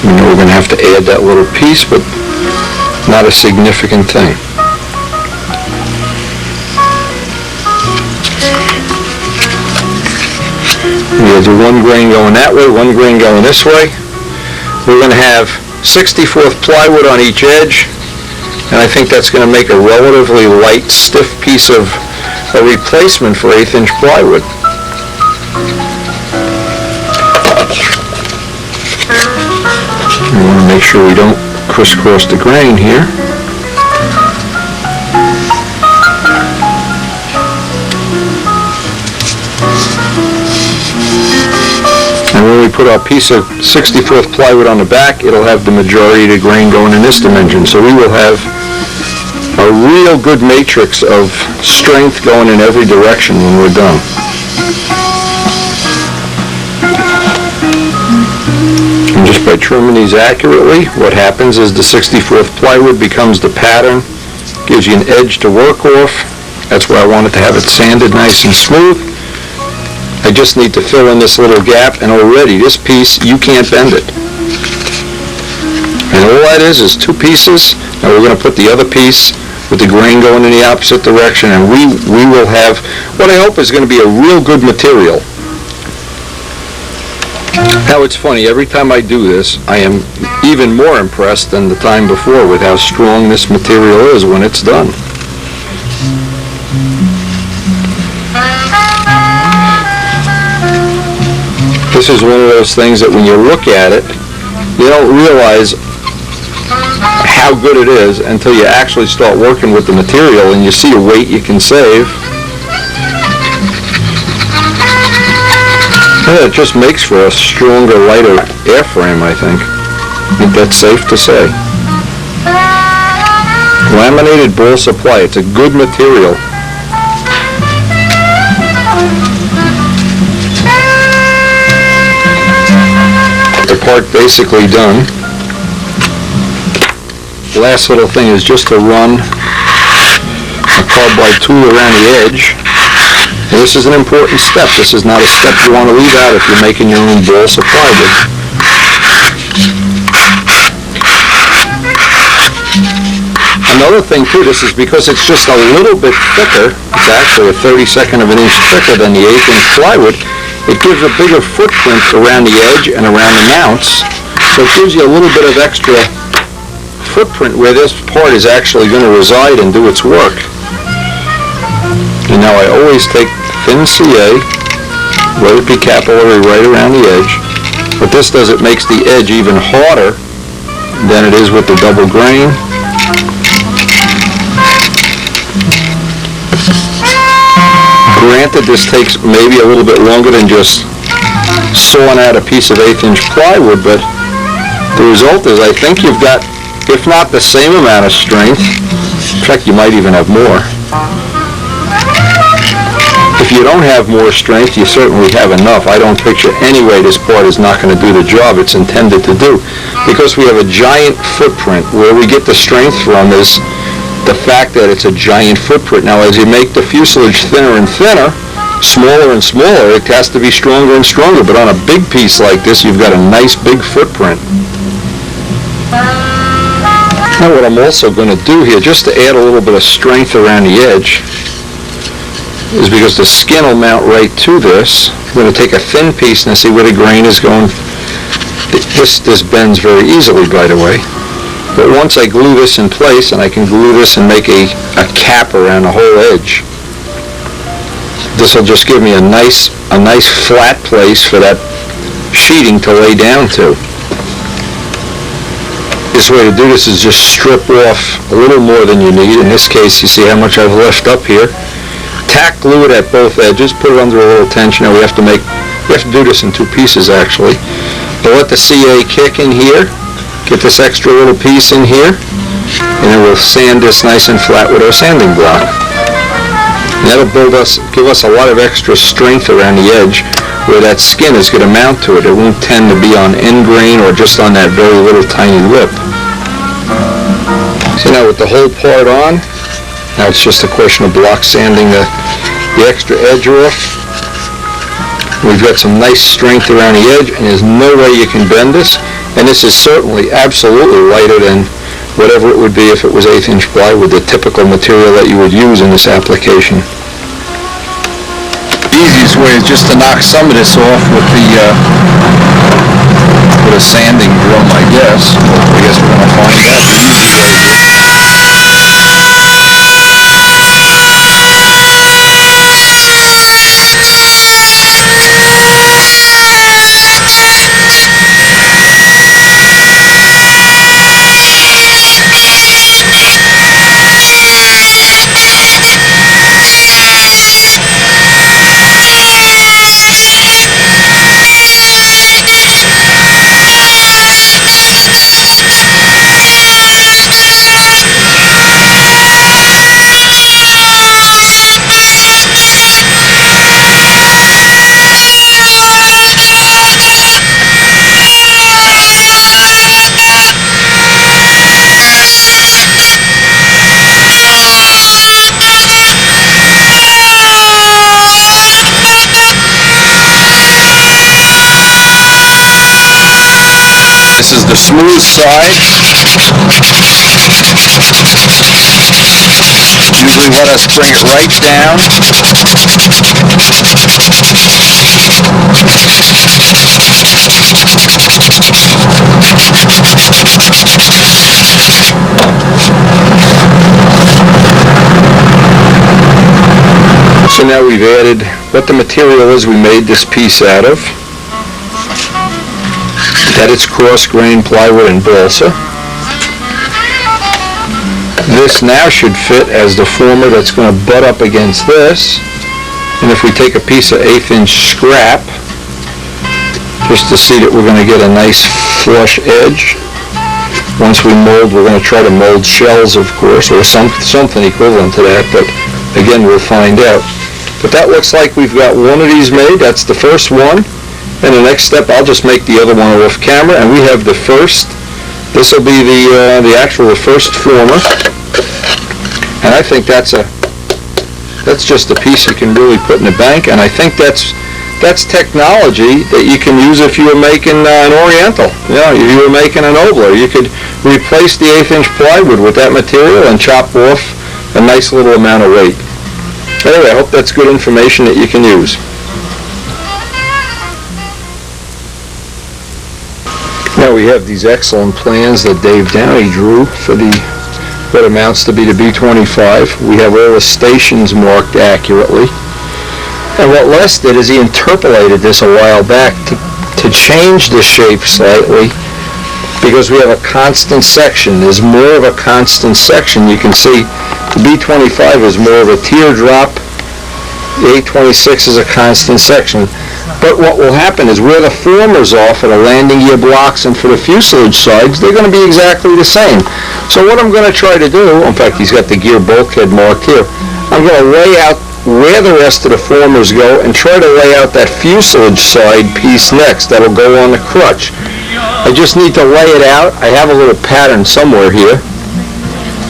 [SPEAKER 1] We know we're going to have to add that little piece, but not a significant thing. We'll do 1 grain going that way, 1 grain going this way. We're going to have 64th plywood on each edge. And I think that's going to make a relatively light, stiff piece of a replacement for 1/8 inch plywood. We want to make sure we don't crisscross the grain here. And when we put our piece of 64th plywood on the back, it'll have the majority of the grain going in this dimension. So we will have a real good matrix of strength going in every direction when we're done. And just by trimming these accurately, what happens is the 64th plywood becomes the pattern, gives you an edge to work off. That's why I wanted to have it sanded nice and smooth. I just need to fill in this little gap, and already this piece, you can't bend it. And all that is two pieces, and we're going to put the other piece with the grain going in the opposite direction, and we will have what I hope is going to be a real good material. Now it's funny, every time I do this, I am even more impressed than the time before with how strong this material is when it's done. This is one of those things that when you look at it, you don't realize how good it is until you actually start working with the material and you see a weight you can save. Yeah, it just makes for a stronger, lighter airframe, I think. I think that's safe to say. Laminated ball supply, it's a good material. The part basically done. The last little thing is just to run a carbide tool around the edge. And this is an important step. This is not a step you want to leave out if you're making your own ball supply wood. Another thing too, this is because it's just a little bit thicker. It's actually a 32nd of an inch thicker than the 1/8 inch plywood. It gives a bigger footprint around the edge and around the mounts. So it gives you a little bit of extra footprint where this part is actually going to reside and do its work. And now I always take thin CA, let it be capillary right around the edge. What this does, it makes the edge even harder than it is with the double grain. Granted, this takes maybe a little bit longer than just sawing out a piece of 1/8 inch plywood, but the result is I think you've got, if not the same amount of strength, in fact you might even have more. If you don't have more strength, you certainly have enough. I don't picture any way this part is not going to do the job it's intended to do. Because we have a giant footprint, where we get the strength from is the fact that it's a giant footprint. Now as you make the fuselage thinner and thinner, smaller and smaller, it has to be stronger and stronger. But on a big piece like this, you've got a nice big footprint. Now what I'm also going to do here, just to add a little bit of strength around the edge, is because the skin will mount right to this. I'm going to take a thin piece and see where the grain is going. This bends very easily, by the way. But once I glue this in place, and I can glue this and make a cap around the whole edge, this will just give me a nice flat place for that sheeting to lay down to. This way to do this is just strip off a little more than you need. In this case, you see how much I've left up here. Tack glue it at both edges, put it under a little tension. Now we have to do this in two pieces actually. But let the CA kick in here, get this extra little piece in here, and then we'll sand this nice and flat with our sanding block. And that'll give us a lot of extra strength around the edge where that skin is going to mount to it. It won't tend to be on end grain or just on that very little tiny lip. So now with the whole part on, now it's just a question of block sanding the extra edge off. We've got some nice strength around the edge, and there's no way you can bend this. And this is certainly absolutely lighter than whatever it would be if it was 1/8 inch plywood, the typical material that you would use in this application. The easiest way is just to knock some of this off with a sanding drum, I guess. I guess we're going to find out the easy way here. the smooth side. Usually let us bring it right down. So now we've added what the material is we made this piece out of. That it's cross-grain plywood and balsa. This now should fit as the former that's going to butt up against this. And if we take a piece of 1/8 inch scrap, just to see that we're going to get a nice flush edge. Once we mold, we're going to try to mold shells, of course, or something equivalent to that, but again, we'll find out. But that looks like we've got one of these made. That's the first one. And the next step, I'll just make the other one off camera, and we have the first. This will be the first former. And I think that's just a piece you can really put in the bank, and I think that's technology that you can use if you were making an Oriental. You know, if you were making an Obler, you could replace the 1/8 inch plywood with that material and chop off a nice little amount of weight. Anyway, I hope that's good information that you can use. Now we have these excellent plans that Dave Downey drew for what amounts to be the B-25. We have all the stations marked accurately. And what Les did is he interpolated this a while back to change the shape slightly, because we have a constant section. There's more of a constant section. You can see the B-25 is more of a teardrop. The 826 is a constant section. But what will happen is where the formers are for the landing gear blocks and for the fuselage sides, they're going to be exactly the same. So what I'm going to try to do, in fact, he's got the gear bulkhead marked here, I'm going to lay out where the rest of the formers go and try to lay out that fuselage side piece next. That'll go on the crutch. I just need to lay it out. I have a little pattern somewhere here,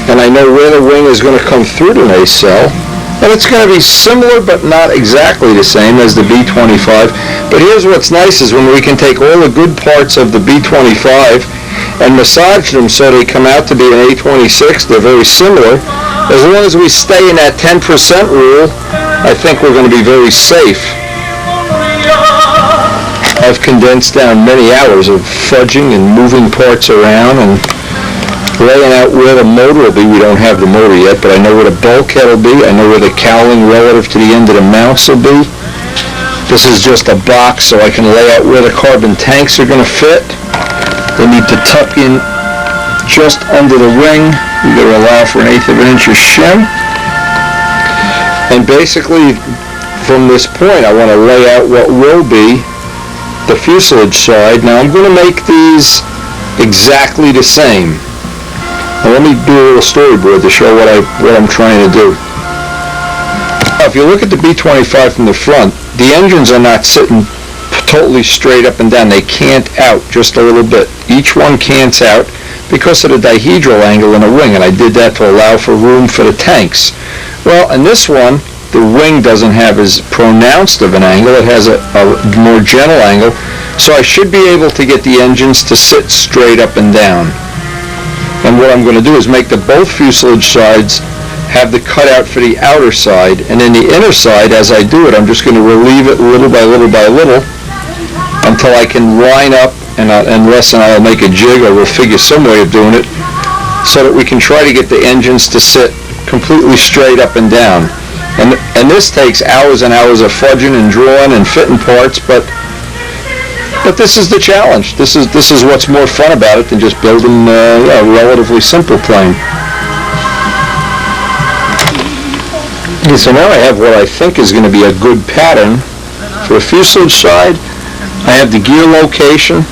[SPEAKER 1] and I know where the wing is going to come through the nacelle. And it's going to be similar but not exactly the same as the B-25. But here's what's nice is when we can take all the good parts of the B-25 and massage them so they come out to be an A-26. They're very similar. As long as we stay in that 10% rule, I think we're going to be very safe. I've condensed down many hours of fudging and moving parts around and laying out where the motor will be. We don't have the motor yet, but I know where the bulkhead will be. I know where the cowling relative to the end of the mounts will be. This is just a box, so I can lay out where the carbon tanks are going to fit. They need to tuck in just under the ring. We're going to allow for an 1/8 of an inch of shim. And basically, from this point, I want to lay out what will be the fuselage side. Now, I'm going to make these exactly the same. Now let me do a little storyboard to show what I'm trying to do. Now, if you look at the B-25 from the front, the engines are not sitting totally straight up and down. They cant out just a little bit. Each one cants out because of the dihedral angle in the wing, and I did that to allow for room for the tanks. Well, in this one, the wing doesn't have as pronounced of an angle. It has a more gentle angle, so I should be able to get the engines to sit straight up and down. And what I'm going to do is make both fuselage sides have the cutout for the outer side, and then the inner side, as I do it, I'm just going to relieve it little by little by little until I can line up, and Les and I will make a jig, or we'll figure some way of doing it, so that we can try to get the engines to sit completely straight up and down. And this takes hours and hours of fudging and drawing and fitting parts, but this is the challenge. This is what's more fun about it than just building a relatively simple plane. Okay, so now I have what I think is going to be a good pattern for the fuselage side. I have the gear location.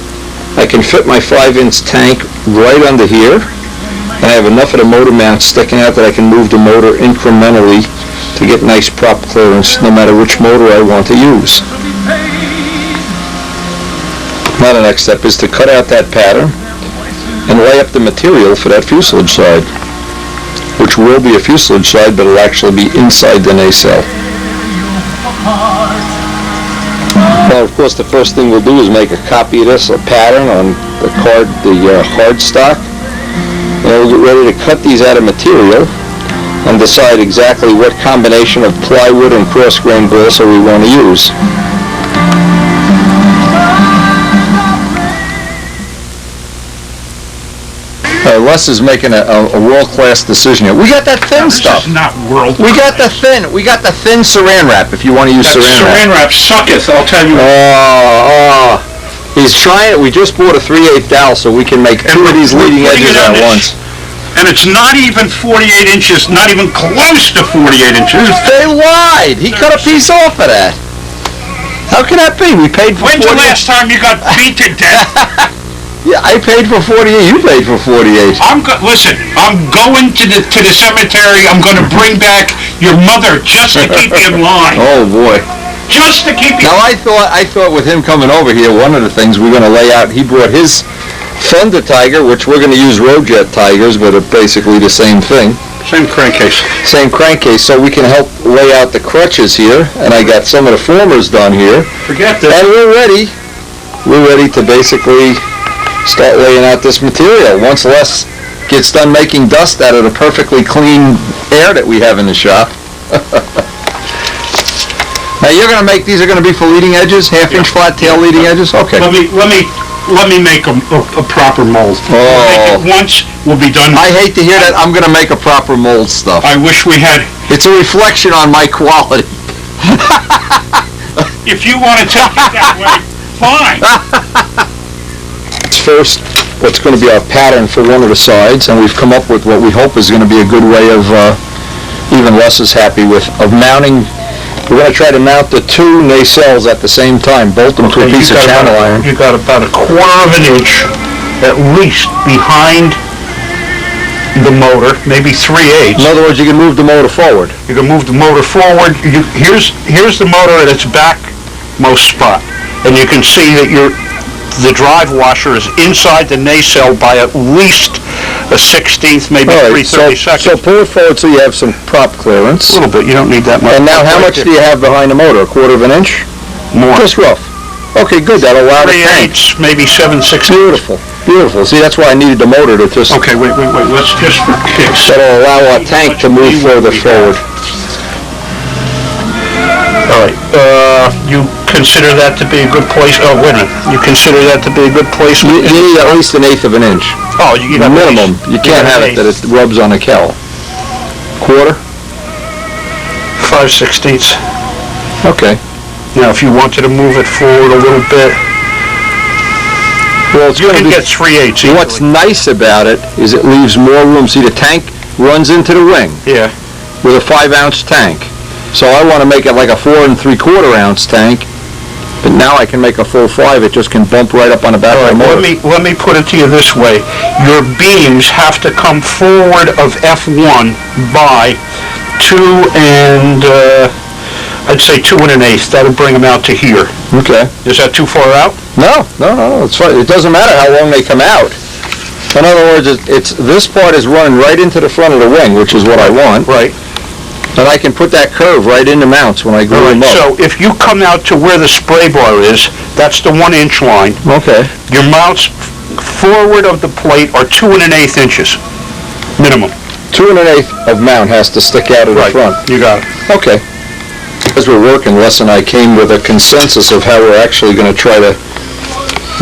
[SPEAKER 1] I can fit my 5-inch tank right under here. And I have enough of the motor mount sticking out that I can move the motor incrementally to get nice prop clearance no matter which motor I want to use. Now the next step is to cut out that pattern and lay up the material for that fuselage side, which will be a fuselage side, but it'll actually be inside the nacelle. Well, of course, the first thing we'll do is make a copy of this, a pattern on the hard stock. And we'll get ready to cut these out of material and decide exactly what combination of plywood and cross-grain balsa we want to use. Les is making a world-class decision here. We got that thin stuff.
[SPEAKER 5] This is not world.
[SPEAKER 1] We got the thin saran wrap if you want to use
[SPEAKER 5] That
[SPEAKER 1] saran wrap.
[SPEAKER 5] saran wrap sucketh, I'll tell you.
[SPEAKER 1] He's trying it. We just bought a 3/8 dowel so we can make two of these leading edges at once.
[SPEAKER 5] And it's not even 48 inches, not even close to 48 inches.
[SPEAKER 1] They lied. He cut a piece off of that. How can that be? We paid for 48.
[SPEAKER 5] When's the last time you got beat to death?
[SPEAKER 1] Yeah, I paid for 48. You paid for 48.
[SPEAKER 5] Listen, I'm going to the cemetery. I'm going to bring back your mother just to keep you in line.
[SPEAKER 1] Oh boy.
[SPEAKER 5] Just to keep you.
[SPEAKER 1] Now I thought with him coming over here, one of the things we're going to lay out. He brought his Thunder Tiger, which we're going to use Rojet Tigers, but are basically the same thing.
[SPEAKER 5] Same crankcase.
[SPEAKER 1] Same crankcase, so we can help lay out the crutches here. And I got some of the formers done here.
[SPEAKER 5] Forget this.
[SPEAKER 1] And we're ready. We're ready to basically start laying out this material. Once Les gets done making dust out of the perfectly clean air that we have in the shop. Now you're going to make, these are going to be for leading edges, half-inch flat tail leading edges? Okay.
[SPEAKER 5] Let me make a proper mold.
[SPEAKER 1] Oh.
[SPEAKER 5] We'll make it once, we'll be done.
[SPEAKER 1] I hate to hear that. I'm going to make a proper mold stuff.
[SPEAKER 5] I wish we had.
[SPEAKER 1] It's a reflection on my quality.
[SPEAKER 5] If you want to take it that way, fine.
[SPEAKER 1] First, what's going to be our pattern for one of the sides, and we've come up with what we hope is going to be a good way of, even Les is happy with, of mounting. We're going to try to mount the two nacelles at the same time, bolt them to a piece of channel iron.
[SPEAKER 5] You got about a quarter of an inch, at least, behind the motor, maybe 3/8.
[SPEAKER 1] In other words, you can move the motor forward.
[SPEAKER 5] You can move the motor forward. Here's the motor at its backmost spot, and you can see that the drive washer is inside the nacelle by at least a 1/16, maybe 3/32.
[SPEAKER 1] So pull it forward so you have some prop clearance.
[SPEAKER 5] A little bit, you don't need that much.
[SPEAKER 1] And now how much do you have behind the motor? A quarter of an inch?
[SPEAKER 5] More.
[SPEAKER 1] Just rough. Okay, good. That'll allow the tank.
[SPEAKER 5] 3/8, maybe 7/16.
[SPEAKER 1] Beautiful. Beautiful. See, that's why I needed the motor to just...
[SPEAKER 5] Okay, wait. Let's just for kicks.
[SPEAKER 1] That'll allow our tank to move further forward.
[SPEAKER 5] All right. You consider that to be a good place? Oh, wait a minute. You consider that to be a good place?
[SPEAKER 1] You need at least 1/8 of an inch.
[SPEAKER 5] Oh, you got
[SPEAKER 1] minimum. You can't have it that it rubs on a cowl. Quarter?
[SPEAKER 5] 5/16.
[SPEAKER 1] Okay.
[SPEAKER 5] Now, if you wanted to move it forward a little bit,
[SPEAKER 1] Well, it's
[SPEAKER 5] you
[SPEAKER 1] going to
[SPEAKER 5] can
[SPEAKER 1] be...
[SPEAKER 5] get 3/8 easily.
[SPEAKER 1] What's nice about it is it leaves more room. See, the tank runs into the ring
[SPEAKER 5] Yeah.
[SPEAKER 1] with a 5-ounce tank. So I want to make it like a 4 3/4 ounce tank, but now I can make a full 5. It just can bump right up on the back of the motor.
[SPEAKER 5] Let me put it to you this way. Your beams have to come forward of F1 by 2 and, I'd say 2 1/8. That'll bring them out to here.
[SPEAKER 1] Okay.
[SPEAKER 5] Is that too far out?
[SPEAKER 1] No, it's fine. It doesn't matter how long they come out. In other words, this part is running right into the front of the wing, which is what I want.
[SPEAKER 5] Right.
[SPEAKER 1] And I can put that curve right into mounts when I glue them up.
[SPEAKER 5] So if you come out to where the spray bar is, that's the 1-inch line.
[SPEAKER 1] Okay.
[SPEAKER 5] Your mounts forward of the plate are 2 1/8 inches, minimum.
[SPEAKER 1] 2 1/8 of mount has to stick out of the front.
[SPEAKER 5] You got it.
[SPEAKER 1] Okay. As we're working, Les and I came with a consensus of how we're actually going to try to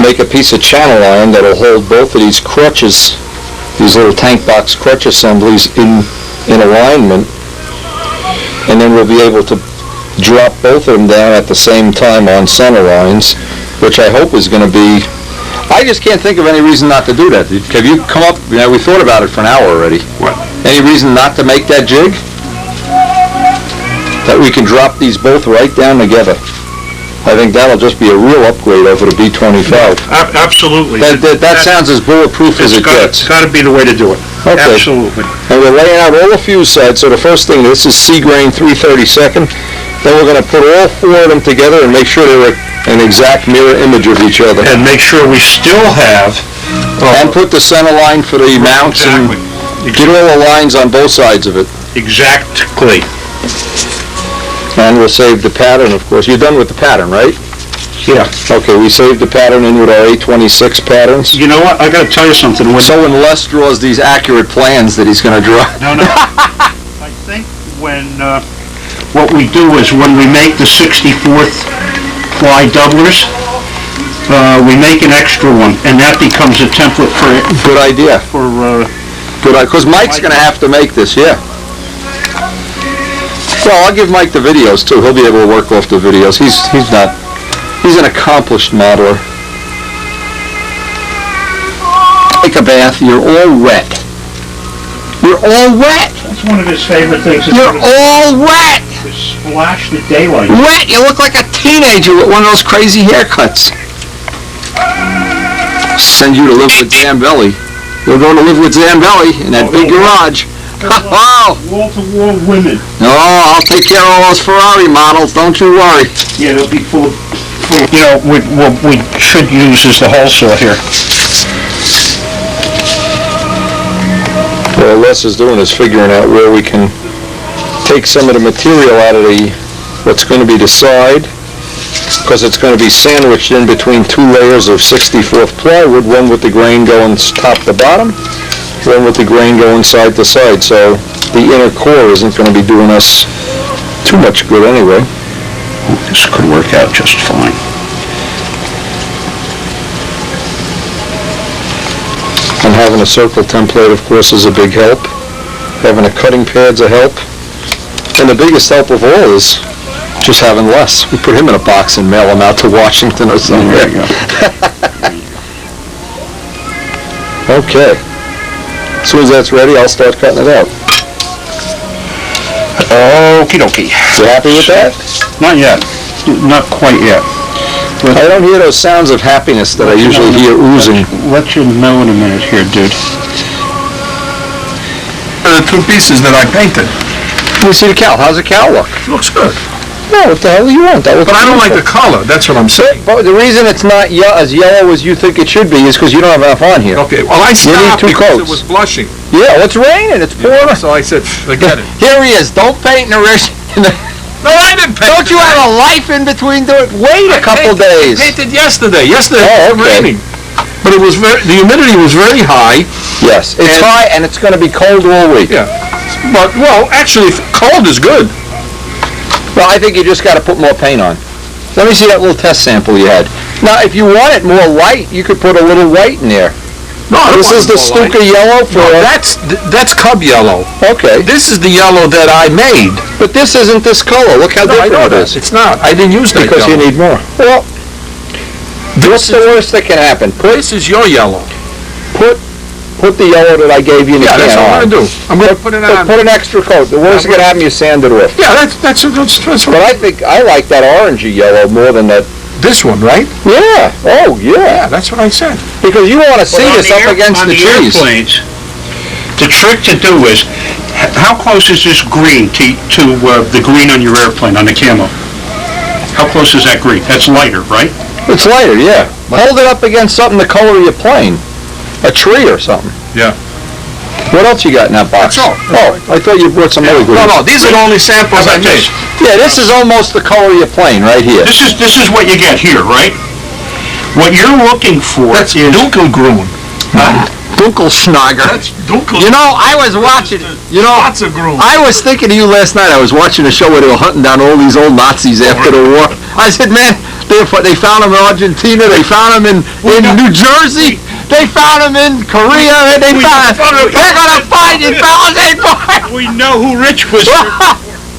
[SPEAKER 1] make a piece of channel iron that'll hold both of these crutches, these little tank box crutch assemblies in alignment. And then we'll be able to drop both of them down at the same time on center lines, which I hope is going to be... I just can't think of any reason not to do that. Have you come up... we thought about it for an hour already.
[SPEAKER 5] What?
[SPEAKER 1] Any reason not to make that jig? That we can drop these both right down together. I think that'll just be a real upgrade over the B25.
[SPEAKER 5] Absolutely.
[SPEAKER 1] That sounds as bulletproof as it gets.
[SPEAKER 5] It's got to be the way to do it.
[SPEAKER 1] Okay.
[SPEAKER 5] Absolutely.
[SPEAKER 1] And we're laying out all the fuse sides, so the first thing, this is C-grain 332nd. Then we're going to put all 4 of them together and make sure they're an exact mirror image of each other.
[SPEAKER 5] And make sure we still have...
[SPEAKER 1] And put the center line for the mounts and get all the lines on both sides of it.
[SPEAKER 5] Exactly.
[SPEAKER 1] And we'll save the pattern, of course. You're done with the pattern, right?
[SPEAKER 5] Yeah.
[SPEAKER 1] Okay, we saved the pattern in with our 826 patterns.
[SPEAKER 5] You know what, I gotta tell you something.
[SPEAKER 1] So when Les draws these accurate plans that he's gonna draw.
[SPEAKER 5] No. I think when, what we do is when we make the 64th fly doublers, we make an extra one, and that becomes a template for,
[SPEAKER 1] Good idea. Good, because Mike's gonna have to make this, yeah. Well, I'll give Mike the videos too. He'll be able to work off the videos. He's an accomplished modeler. Take a bath, you're all wet. You're all wet.
[SPEAKER 5] that's one of his favorite things.
[SPEAKER 1] You're all wet.
[SPEAKER 5] To splash the daylight.
[SPEAKER 1] Wet, you look like a teenager with one of those crazy haircuts. Send you to live with Zambelli. You'll go to live with Zambelli in that big garage. Oh,
[SPEAKER 5] Wall-to-wall women.
[SPEAKER 1] no, I'll take care of all those Ferrari models, don't you worry.
[SPEAKER 5] Yeah, they'll be full of, you know, what we should use is the hole saw here.
[SPEAKER 1] What Les is doing is figuring out where we can take some of the material out of what's going to be the side, because it's going to be sandwiched in between two layers of 64th plywood, one with the grain going top to bottom, one with the grain going side to side, so the inner core isn't going to be doing us too much good anyway.
[SPEAKER 5] This could work out just fine.
[SPEAKER 1] And having a circle template, of course, is a big help. Having a cutting pad's a help. And the biggest help of all is just having Les. We put him in a box and mail him out to Washington or somewhere.
[SPEAKER 5] There you go.
[SPEAKER 1] Okay. As soon as that's ready, I'll start cutting it out.
[SPEAKER 5] Okie dokie.
[SPEAKER 1] You happy with that?
[SPEAKER 5] Not yet. Not quite yet.
[SPEAKER 1] I don't hear those sounds of happiness that I usually hear oozing.
[SPEAKER 5] Let you know in a minute here, dude.
[SPEAKER 6] The two pieces that I painted.
[SPEAKER 1] We see the cow. How's the cow look?
[SPEAKER 6] Looks good.
[SPEAKER 1] No, what the hell do you want? That looks
[SPEAKER 6] But I don't like the
[SPEAKER 1] beautiful.
[SPEAKER 6] color, that's what I'm saying.
[SPEAKER 1] But the reason it's not as yellow as you think it should be is because you don't have enough on here.
[SPEAKER 6] Okay, well, I stopped
[SPEAKER 1] two
[SPEAKER 6] because it
[SPEAKER 1] coats.
[SPEAKER 6] was blushing.
[SPEAKER 1] Yeah, it's raining. It's pouring.
[SPEAKER 6] So I said, forget it.
[SPEAKER 1] Here he is. Don't paint in the rich.
[SPEAKER 6] No, I didn't paint
[SPEAKER 1] Don't
[SPEAKER 6] it.
[SPEAKER 1] you have a life in between doing? Wait a couple days.
[SPEAKER 6] I painted yesterday. Yesterday
[SPEAKER 1] Oh,
[SPEAKER 6] it was
[SPEAKER 1] okay.
[SPEAKER 6] raining. But it was the humidity was very high.
[SPEAKER 1] Yes, it's
[SPEAKER 6] And-
[SPEAKER 1] high and it's going to be cold all week.
[SPEAKER 6] Yeah. But, well, actually, cold is good.
[SPEAKER 1] Well, I think you just got to put more paint on. Let me see that little test sample you had. Now, if you want it more light, you could put a little white in there.
[SPEAKER 6] No, I don't
[SPEAKER 1] This
[SPEAKER 6] want
[SPEAKER 1] is the
[SPEAKER 6] it more light.
[SPEAKER 1] Stuka yellow for...
[SPEAKER 6] No, that's Cub yellow.
[SPEAKER 1] Okay,
[SPEAKER 6] This is the yellow that I made.
[SPEAKER 1] but this isn't this color. Look how
[SPEAKER 6] No, I know
[SPEAKER 1] different it
[SPEAKER 6] that.
[SPEAKER 1] is.
[SPEAKER 6] It's not. I didn't use that
[SPEAKER 1] Because you
[SPEAKER 6] yellow.
[SPEAKER 1] need more. Well, what's the worst that can happen?
[SPEAKER 6] This is your yellow.
[SPEAKER 1] Put the yellow that I gave you in the
[SPEAKER 6] Yeah,
[SPEAKER 1] can
[SPEAKER 6] that's what I'm
[SPEAKER 1] on.
[SPEAKER 6] gonna do. I'm gonna put it on.
[SPEAKER 1] Put an extra coat. The worst that can happen, you sand it off.
[SPEAKER 6] Yeah, that's
[SPEAKER 1] But I think I like that orangey yellow more than that.
[SPEAKER 6] this one, right?
[SPEAKER 1] Yeah. Oh, yeah.
[SPEAKER 6] Yeah, that's what I said.
[SPEAKER 1] Because you want to see this up against the trees.
[SPEAKER 5] Airplanes, the trick to do is, how close is this green to the green on your airplane, on the camo? How close is that green? That's lighter, right?
[SPEAKER 1] It's lighter, yeah. Hold it up against something the color of your plane. A tree or something.
[SPEAKER 6] Yeah.
[SPEAKER 1] What else you got in that box?
[SPEAKER 6] That's all.
[SPEAKER 1] Oh, I thought you brought some other greens.
[SPEAKER 6] No, these are the only samples I made.
[SPEAKER 1] Yeah, this is almost the color of your plane right here.
[SPEAKER 5] This is what you get here, right? What you're looking for
[SPEAKER 6] That's
[SPEAKER 5] is...
[SPEAKER 6] Dunkelgrün.
[SPEAKER 1] Dunkelschnager.
[SPEAKER 6] That's Dunkel.
[SPEAKER 1] You know, I was watching,
[SPEAKER 6] Lots of grün.
[SPEAKER 1] I was thinking of you last night. I was watching a show where they were hunting down all these old Nazis after the war. I said, man, they found them in Argentina. They found them in New Jersey. They found them in Korea. And they're gonna find in Palisade Park.
[SPEAKER 5] We know who Rich was.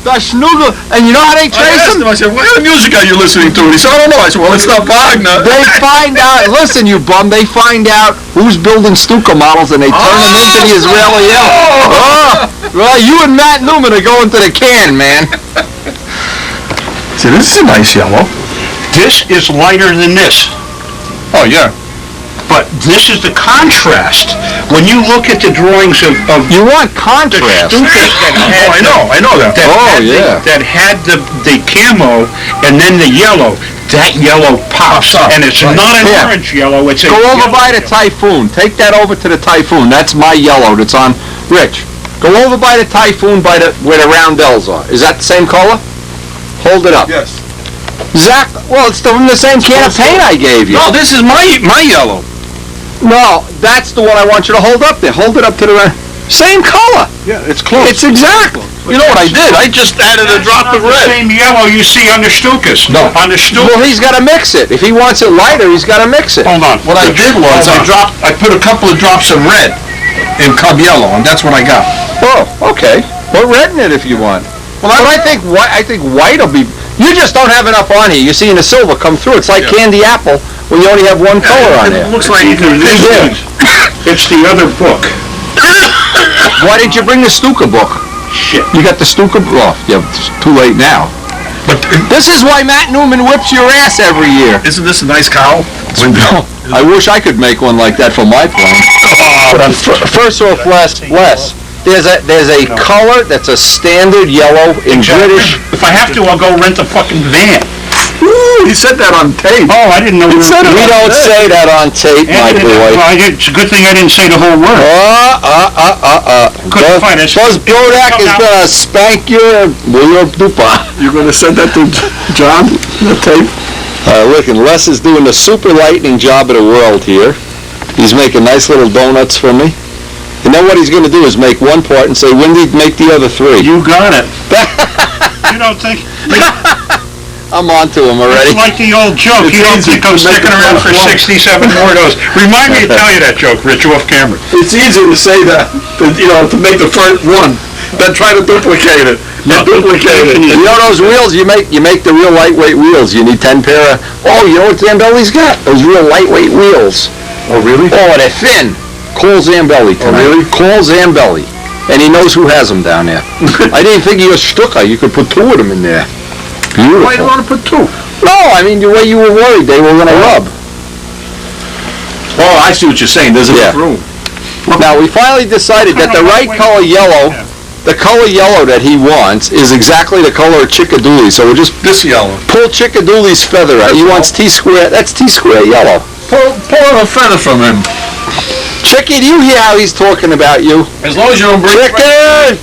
[SPEAKER 1] The Schnugel. And you know how they
[SPEAKER 6] I
[SPEAKER 1] trace
[SPEAKER 6] asked
[SPEAKER 1] them?
[SPEAKER 6] him, I said, what kind of music are you listening to? And he said, I don't know. I said, well, it's not Wagner.
[SPEAKER 1] They find out, listen, you bum, they find out who's building Stuka models and they turn them into the Israeli yellow. Oh, well, you and Matt Newman are going to the can, man.
[SPEAKER 6] See, this is a nice yellow.
[SPEAKER 5] This is lighter than this.
[SPEAKER 6] Oh, yeah.
[SPEAKER 5] But this is the contrast. When you look at the drawings of
[SPEAKER 1] You want
[SPEAKER 5] the
[SPEAKER 1] contrast.
[SPEAKER 5] Stukas that had
[SPEAKER 6] I know that.
[SPEAKER 5] that had the camo and then the yellow, that yellow pops
[SPEAKER 6] up,
[SPEAKER 5] and it's
[SPEAKER 6] right.
[SPEAKER 5] not an
[SPEAKER 1] Yeah.
[SPEAKER 5] orange yellow, it's a
[SPEAKER 1] Go over
[SPEAKER 5] yellow
[SPEAKER 1] by the
[SPEAKER 5] yellow.
[SPEAKER 1] Typhoon. Take that over to the Typhoon. That's my yellow that's on. Rich, go over by the Typhoon by where the roundels are. Is that the same color? Hold it up.
[SPEAKER 6] Yes.
[SPEAKER 1] Zach, well, it's from the same can of paint I gave you.
[SPEAKER 6] No, this is my yellow.
[SPEAKER 1] No, that's the one I want you to hold up there. Hold it up to the same color.
[SPEAKER 5] Yeah, it's close.
[SPEAKER 1] It's exact.
[SPEAKER 6] You know what I did? I just added a drop of
[SPEAKER 5] The
[SPEAKER 6] red.
[SPEAKER 5] same yellow you see on the Stukas.
[SPEAKER 6] No.
[SPEAKER 5] On the
[SPEAKER 1] Well,
[SPEAKER 5] Stukas.
[SPEAKER 1] he's got to mix it. If he wants it lighter, he's got to mix it.
[SPEAKER 5] Hold on.
[SPEAKER 6] What I did was I put a couple of drops of red in Cub Yellow, and that's what I got.
[SPEAKER 1] Oh, okay. Put red in it if you want. Well, I think white will be. You just don't have enough on here. You're seeing the silver come through. It's like
[SPEAKER 6] Yeah.
[SPEAKER 1] candy apple when you only have one color on there.
[SPEAKER 6] It looks like
[SPEAKER 5] Either this
[SPEAKER 1] Yeah.
[SPEAKER 5] is- It's the other book.
[SPEAKER 1] Why didn't you bring the Stuka book?
[SPEAKER 5] Shit.
[SPEAKER 1] You got the Stuka book. Oh, yeah, it's too late now.
[SPEAKER 6] But
[SPEAKER 1] This is why Matt Newman whips your ass every year.
[SPEAKER 6] isn't this a nice cowl?
[SPEAKER 1] I wish I could make one like that for my plane. First off, Les, there's a color that's a standard yellow in British.
[SPEAKER 5] If I have to, I'll go rent a fucking van.
[SPEAKER 6] He said that on tape.
[SPEAKER 5] Oh, I didn't know.
[SPEAKER 1] We don't say that on tape, my boy.
[SPEAKER 5] It's a good thing I didn't say the whole word. Couldn't find it.
[SPEAKER 1] Buzz Bodak is gonna spank your dupa.
[SPEAKER 6] You're going to send that to John, the tape?
[SPEAKER 1] Look, and Les is doing the super lightning job of the world here. He's making nice little donuts for me. And then what he's gonna do is make one part and say, Wendy, make the other three.
[SPEAKER 5] You got it. You don't think?
[SPEAKER 1] I'm on to him already.
[SPEAKER 5] It's like the old joke.
[SPEAKER 6] It's
[SPEAKER 5] You don't
[SPEAKER 6] easy
[SPEAKER 5] think I'm
[SPEAKER 6] to make
[SPEAKER 5] sticking
[SPEAKER 6] it
[SPEAKER 5] around for
[SPEAKER 6] one.
[SPEAKER 5] 67 more of those. Remind me to tell you that joke, Rich, off camera.
[SPEAKER 6] It's easy to say that, to make the first one, then try to duplicate it.
[SPEAKER 5] No,
[SPEAKER 6] Duplicate it.
[SPEAKER 1] You know those wheels you make the real lightweight wheels. You need 10 pair of, you know what Zambelli's got? Those real lightweight wheels.
[SPEAKER 6] Oh, really?
[SPEAKER 1] Oh, they're thin. Call Zambelli tonight.
[SPEAKER 6] really?
[SPEAKER 1] Call Zambelli. And he knows who has them down there. I didn't think you were Stuka. You could put two of them in there. Beautiful.
[SPEAKER 6] Why do you want to put two?
[SPEAKER 1] No, I mean, the way you were worried they were going to rub.
[SPEAKER 6] Oh, I see what you're saying. There's
[SPEAKER 1] Yeah.
[SPEAKER 6] enough room.
[SPEAKER 1] Now, we finally decided that the right color yellow, the color yellow that he wants is exactly the color of Chickadooley. So we'll just
[SPEAKER 6] This yellow.
[SPEAKER 1] pull Chickadooley's feather out. He wants T-square. That's T-square yellow.
[SPEAKER 6] Pull a feather from him.
[SPEAKER 1] Chicky, do you hear how he's talking about you?
[SPEAKER 6] As long as you don't bring
[SPEAKER 1] Chicken!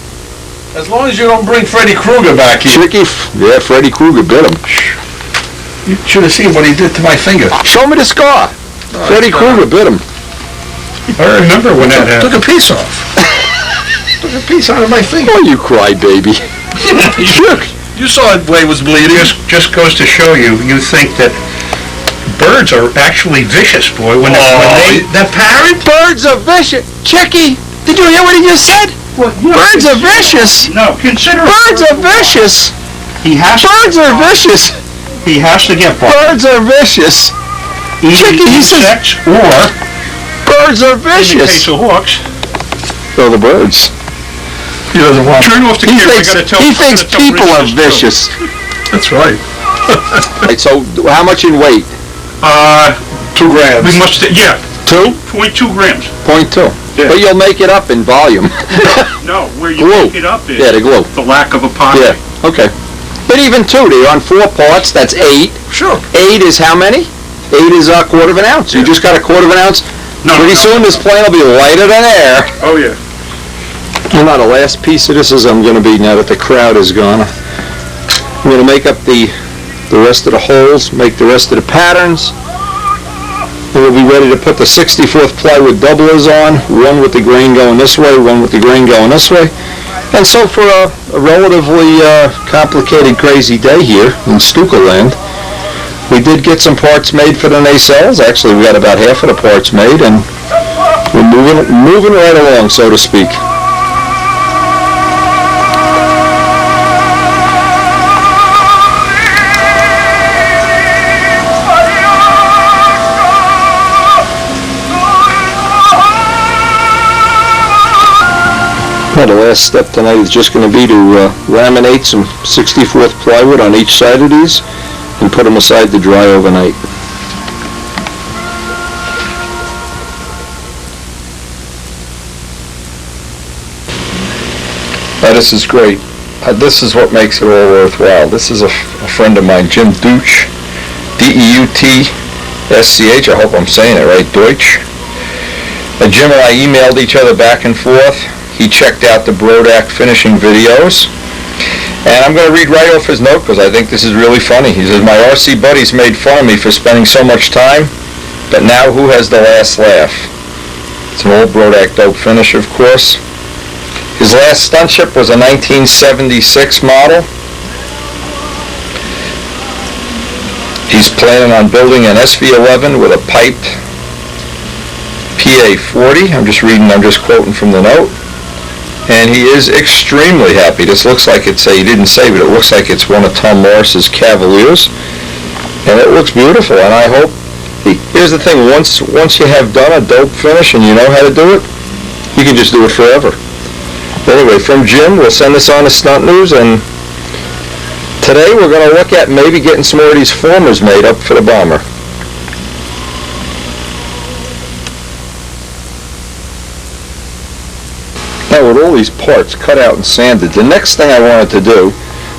[SPEAKER 6] as long as you don't bring Freddy Krueger back here.
[SPEAKER 1] Chicky, yeah, Freddy Krueger bit him.
[SPEAKER 6] You should have seen what he did to my finger.
[SPEAKER 1] Show me the scar. Freddy Krueger bit him.
[SPEAKER 5] I remember when that
[SPEAKER 6] Took
[SPEAKER 5] happened.
[SPEAKER 6] a piece off. Took a piece out of my finger.
[SPEAKER 1] Oh, you cry, baby.
[SPEAKER 6] You saw it where it was bleeding.
[SPEAKER 5] Just goes to show you, you think that birds are actually vicious, boy, when they...
[SPEAKER 6] That parrot?
[SPEAKER 1] Birds are vicious. Chicky, did you hear what he just said? Birds are vicious.
[SPEAKER 5] No, consider...
[SPEAKER 1] Birds are vicious.
[SPEAKER 5] He has
[SPEAKER 1] Birds are vicious.
[SPEAKER 5] He has to get one.
[SPEAKER 1] Birds are vicious.
[SPEAKER 5] Either
[SPEAKER 1] Chicky, he says-
[SPEAKER 5] insects or,
[SPEAKER 1] Birds are
[SPEAKER 5] in the case
[SPEAKER 1] vicious.
[SPEAKER 5] of hawks,
[SPEAKER 1] So the birds.
[SPEAKER 6] He doesn't want.
[SPEAKER 5] turn off the
[SPEAKER 1] He
[SPEAKER 5] camera, I
[SPEAKER 1] thinks,
[SPEAKER 5] gotta tell...
[SPEAKER 1] he
[SPEAKER 5] I'm
[SPEAKER 1] thinks
[SPEAKER 5] gonna tell
[SPEAKER 1] people
[SPEAKER 5] Rich
[SPEAKER 1] are
[SPEAKER 5] this too.
[SPEAKER 1] vicious.
[SPEAKER 6] That's right.
[SPEAKER 1] Right, so how much in weight?
[SPEAKER 6] 2 grams.
[SPEAKER 5] We must, yeah,
[SPEAKER 1] 2.2.
[SPEAKER 5] 0.2 grams.
[SPEAKER 6] Yeah.
[SPEAKER 1] But you'll make it up in volume.
[SPEAKER 5] No, where you
[SPEAKER 1] Glue.
[SPEAKER 5] pick it up is
[SPEAKER 1] Yeah, the glue.
[SPEAKER 5] the lack of epoxy.
[SPEAKER 1] Yeah, okay. But even 2, they're on 4 parts, that's 8.
[SPEAKER 6] Sure.
[SPEAKER 1] 8 is how many? 8 is a quarter of an ounce. You just got a quarter of an ounce?
[SPEAKER 5] No,
[SPEAKER 1] Pretty
[SPEAKER 5] no,
[SPEAKER 1] soon this plane will be lighter than air.
[SPEAKER 6] Oh, yeah.
[SPEAKER 1] Well, now the last piece of this is I'm going to be, now that the crowd is gone, I'm going to make up the rest of the holes, make the rest of the patterns. And we'll be ready to put the 64th plywood doublers on, one with the grain going this way, one with the grain going this way. And so for a relatively complicated, crazy day here in Stuka land, we did get some parts made for the nacelles. Actually, we got about half of the parts made, and we're moving right along, so to speak. Well, the last step tonight is just going to be to laminate some 64th plywood on each side of these and put them aside to dry overnight. This is great. This is what makes it all worthwhile. This is a friend of mine, Jim Deutsch, D-E-U-T-S-C-H. I hope I'm saying it right, Deutsch. Jim and I emailed each other back and forth. He checked out the Brodak finishing videos, And I'm going to read right off his note because I think this is really funny. He says, "My RC buddies made fun of me for spending so much time, but now who has the last laugh?" It's an old Brodak dope finish, of course. His last stunt ship was a 1976 model. He's planning on building an SV11 with a piped PA40. I'm just quoting from the note. And he is extremely happy. This looks like it's he didn't say, but it looks like it's one of Tom Morris's Cavaliers. And it looks beautiful, and I hope, here's the thing, once you have done a dope finish and you know how to do it, you can just do it forever. Anyway, from Jim, we'll send this on to Stunt News, and today we're going to look at maybe getting some more of these formers made up for the bomber. Now with all these parts cut out and sanded, the next thing I wanted to do,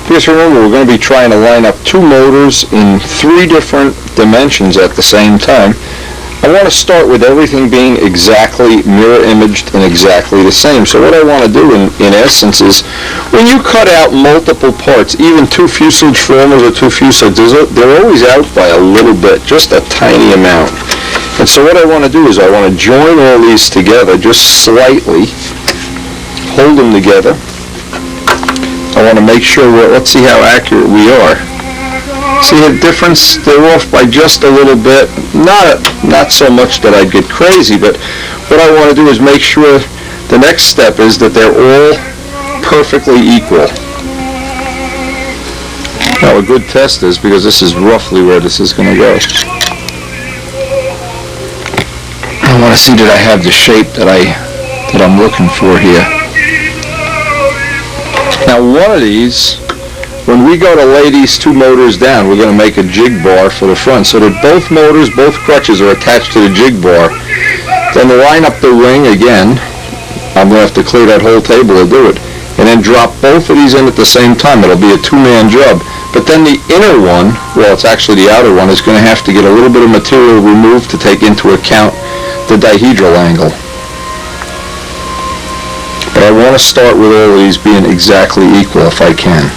[SPEAKER 1] because remember we're going to be trying to line up two motors in 3 different dimensions at the same time, I want to start with everything being exactly mirror imaged and exactly the same. So what I want to do in essence is, when you cut out multiple parts, even 2 fuselage formers or 2 fuselages, they're always out by a little bit, just a tiny amount. And so what I want to do is I want to join all these together just slightly, hold them together. I want to make sure, let's see how accurate we are. See the difference? They're off by just a little bit. Not so much that I'd get crazy, but what I want to do is make sure the next step is that they're all perfectly equal. Now a good test is, because this is roughly where this is going to go, I want to see that I have the shape that I'm looking for here. Now one of these, when we go to lay these 2 motors down, we're going to make a jig bar for the front so that both motors, both crutches are attached to the jig bar. Then line up the ring again. I'm going to have to clear that whole table to do it. And then drop both of these in at the same time. It'll be a 2-man job. But then the inner one, well, it's actually the outer one, is going to have to get a little bit of material removed to take into account the dihedral angle. But I want to start with all of these being exactly equal if I can.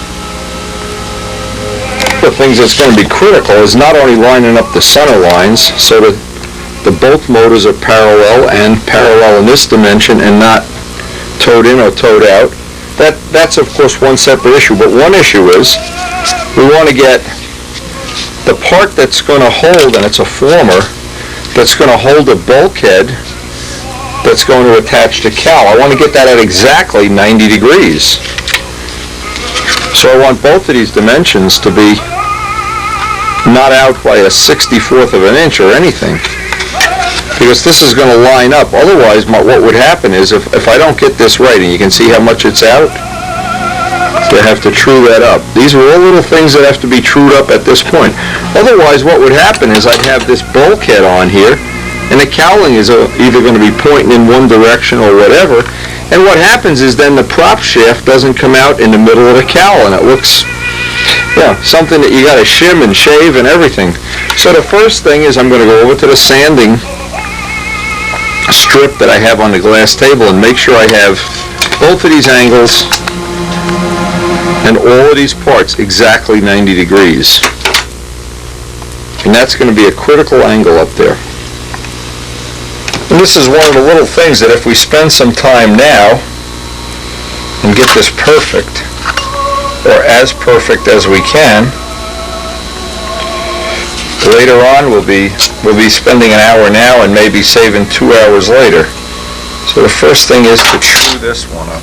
[SPEAKER 1] One of the things that's going to be critical is not only lining up the center lines so that the both motors are parallel in this dimension and not towed in or towed out. That's of course one separate issue, but one issue is we want to get the part that's going to hold, and it's a former, that's going to hold a bulkhead that's going to attach to cowl. I want to get that at exactly 90 degrees. So I want both of these dimensions to be not out by a 64th of an inch or anything, because this is going to line up. Otherwise, what would happen is if I don't get this right, and you can see how much it's out, I have to true that up. These are all little things that have to be trued up at this point. Otherwise, what would happen is I'd have this bulkhead on here, and the cowling is either going to be pointing in one direction or whatever, and what happens is then the prop shaft doesn't come out in the middle of the cowl, and it looks, something that you got to shim and shave and everything. So the first thing is I'm going to go over to the sanding strip that I have on the glass table and make sure I have both of these angles and all of these parts exactly 90 degrees. And that's going to be a critical angle up there. And this is one of the little things that if we spend some time now and get this perfect, or as perfect as we can, later on we'll be spending an hour now and maybe saving 2 hours later. So the first thing is to true this one up.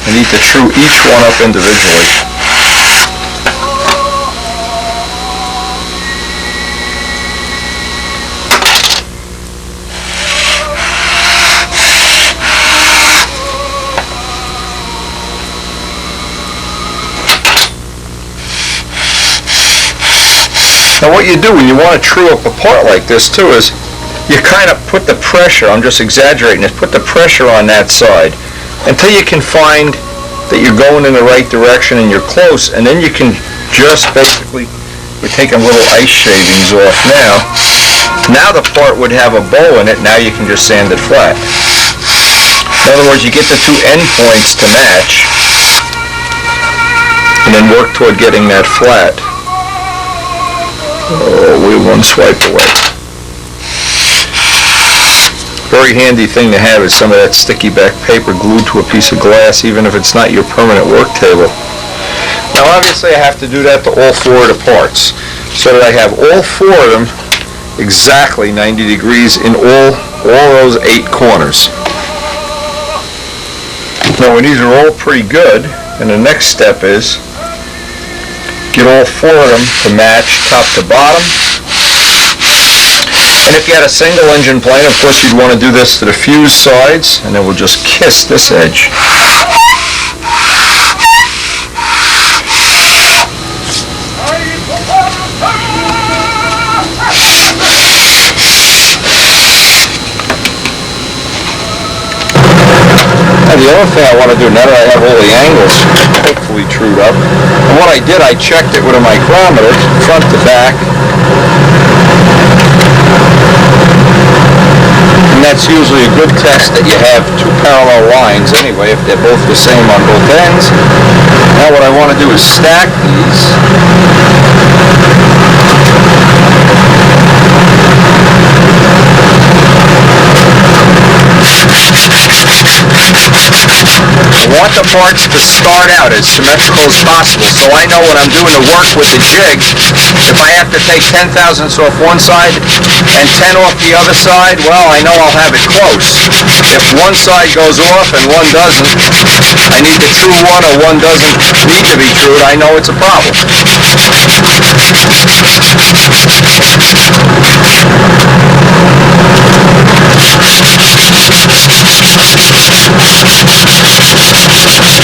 [SPEAKER 1] I need to true each one up individually. Now what you do when you want to true up a part like this too is you kind of put the pressure, I'm just exaggerating this, put the pressure on that side until you can find that you're going in the right direction and you're close, and then you can just basically, we're taking little ice shavings off now. Now the part would have a bow in it, now you can just sand it flat. In other words, you get the 2 end points to match. and then work toward getting that flat. Oh, we one swipe away. Very handy thing to have is some of that sticky back paper glued to a piece of glass, even if it's not your permanent work table. Now obviously I have to do that to all 4 of the parts, so that I have all 4 of them exactly 90 degrees in all those 8 corners. Now when these are all pretty good, and the next step is get all 4 of them to match top to bottom. And if you had a single engine plane, of course you'd want to do this to the fuse sides, and then we'll just kiss this edge. Now the other thing I want to do, now that I have all the angles hopefully trued up, and what I did, I checked it with a micrometer, front to back, and that's usually a good test that you have 2 parallel lines anyway, if they're both the same on both ends. Now what I want to do is stack these. I want the parts to start out as symmetrical as possible, so I know when I'm doing the work with the jig, if I have to take 10,000ths off one side and 10 off the other side, well, I know I'll have it close. If one side goes off and one doesn't, I need to true one, or one doesn't need to be trued, I know it's a problem.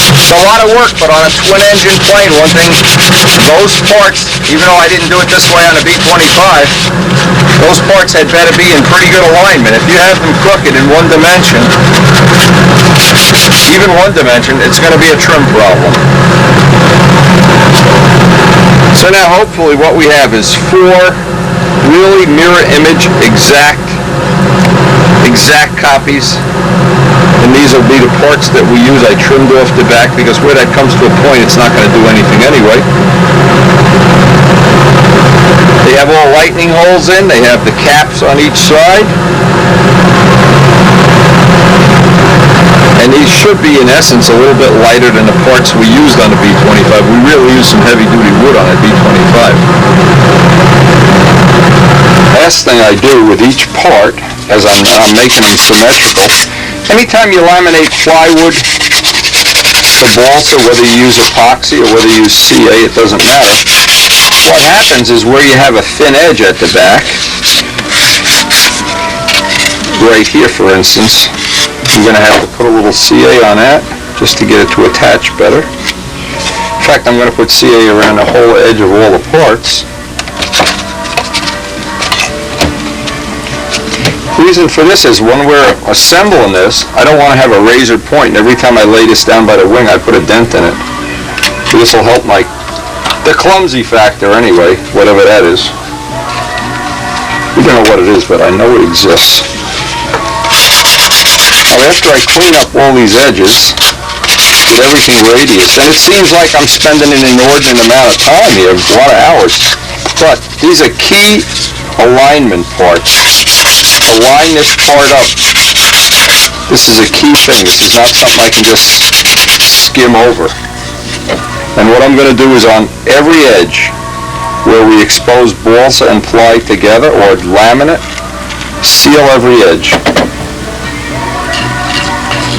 [SPEAKER 1] It's a lot of work, but on a twin-engine plane, one thing, those parts, even though I didn't do it this way on a B-25, those parts had better be in pretty good alignment. If you have them crooked in one dimension, even one dimension, it's going to be a trim problem. So now hopefully what we have is 4 really mirror image exact copies. And these will be the parts that we use. I trimmed off the back because where that comes to a point, it's not going to do anything anyway. They have all lightning holes in. They have the caps on each side. And these should be, in essence, a little bit lighter than the parts we used on the B-25. We really used some heavy-duty wood on a B-25. Last thing I do with each part, as I'm making them symmetrical, anytime you laminate plywood or balsa, whether you use epoxy or whether you use CA, it doesn't matter. What happens is where you have a thin edge at the back, right here for instance, you're going to have to put a little CA on that just to get it to attach better. In fact, I'm going to put CA around the whole edge of all the parts. The reason for this is when we're assembling this, I don't want to have a razor point, and every time I lay this down by the wing, I put a dent in it. So this will help the clumsy factor anyway, whatever that is. We don't know what it is, but I know it exists. Now after I clean up all these edges, get everything radius, and it seems like I'm spending an inordinate amount of time here, a lot of hours, but these are key alignment parts. Line this part up. This is a key thing. This is not something I can just skim over. And what I'm going to do is on every edge where we expose balsa and ply together, or laminate, seal every edge.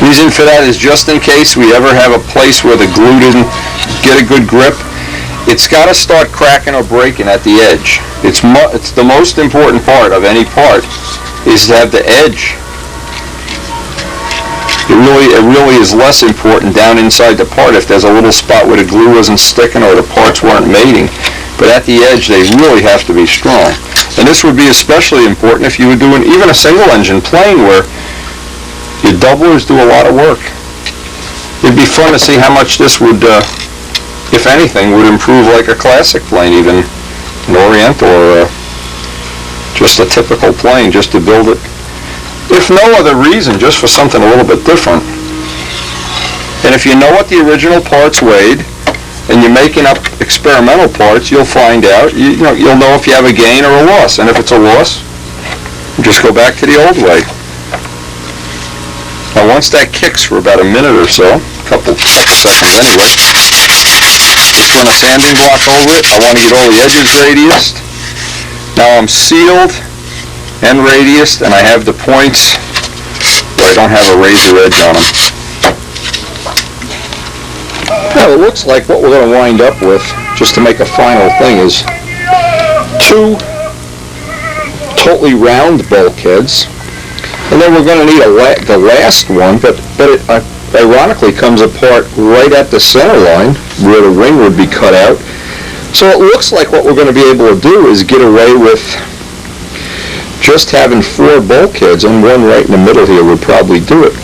[SPEAKER 1] Reason for that is just in case we ever have a place where the glue didn't get a good grip, it's got to start cracking or breaking at the edge. It's the most important part of any part, is to have the edge. It really is less important down inside the part if there's a little spot where the glue wasn't sticking or the parts weren't mating. But at the edge, they really have to be strong. And this would be especially important if you were doing even a single engine plane where your doublers do a lot of work. It'd be fun to see how much this would, if anything, would improve like a classic plane, even an Oriental or just a typical plane, just to build it, if no other reason, just for something a little bit different. And if you know what the original parts weighed, and you're making up experimental parts, you'll find out, you'll know if you have a gain or a loss. And if it's a loss, you just go back to the old way. Now once that kicks for about a minute or so, a couple seconds anyway, just run a sanding block over it. I want to get all the edges radiused. Now I'm sealed and radiused, and I have the points where I don't have a razor edge on them. Now it looks like what we're going to wind up with, just to make a final thing, is two totally round bulkheads, and then we're going to need the last one, but it ironically comes apart right at the center line where the ring would be cut out. So it looks like what we're going to be able to do is get away with just having 4 bulkheads, and one right in the middle here would probably do it.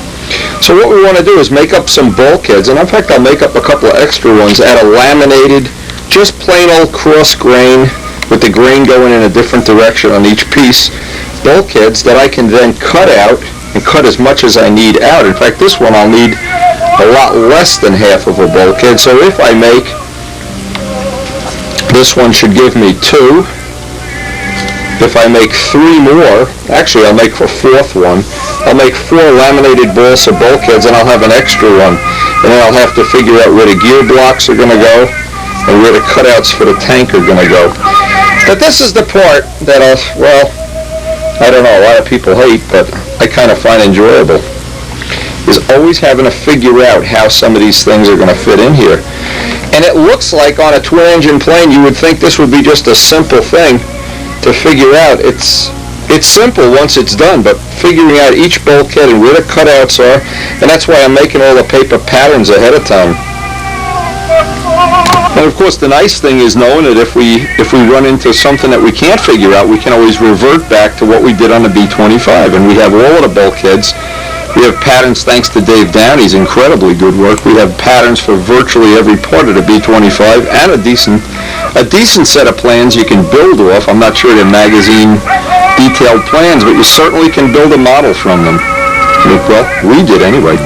[SPEAKER 1] So what we want to do is make up some bulkheads, and in fact I'll make up a couple of extra ones out of laminated, just plain old cross grain with the grain going in a different direction on each piece, bulkheads that I can then cut out and cut as much as I need out. In fact, this one I'll need a lot less than half of a bulkhead, so if I make, this one should give me 2. If I make 3 more, actually I'll make a 4th one, I'll make 4 laminated balsa bulkheads, and I'll have an extra one. And then I'll have to figure out where the gear blocks are going to go and where the cutouts for the tank are going to go. But this is the part that I don't know, a lot of people hate, but I kind of find enjoyable, is always having to figure out how some of these things are going to fit in here. And it looks like on a twin-engine plane you would think this would be just a simple thing to figure out. It's simple once it's done, but figuring out each bulkhead and where the cutouts are, and that's why I'm making all the paper patterns ahead of time. And of course the nice thing is knowing that if we run into something that we can't figure out, we can always revert back to what we did on the B-25, and we have all of the bulkheads. We have patterns thanks to Dave Downey's incredibly good work. We have patterns for virtually every part of the B-25, and a decent set of plans you can build off. I'm not sure they're magazine detailed plans, but you certainly can build a model from them. Well, we did anyway.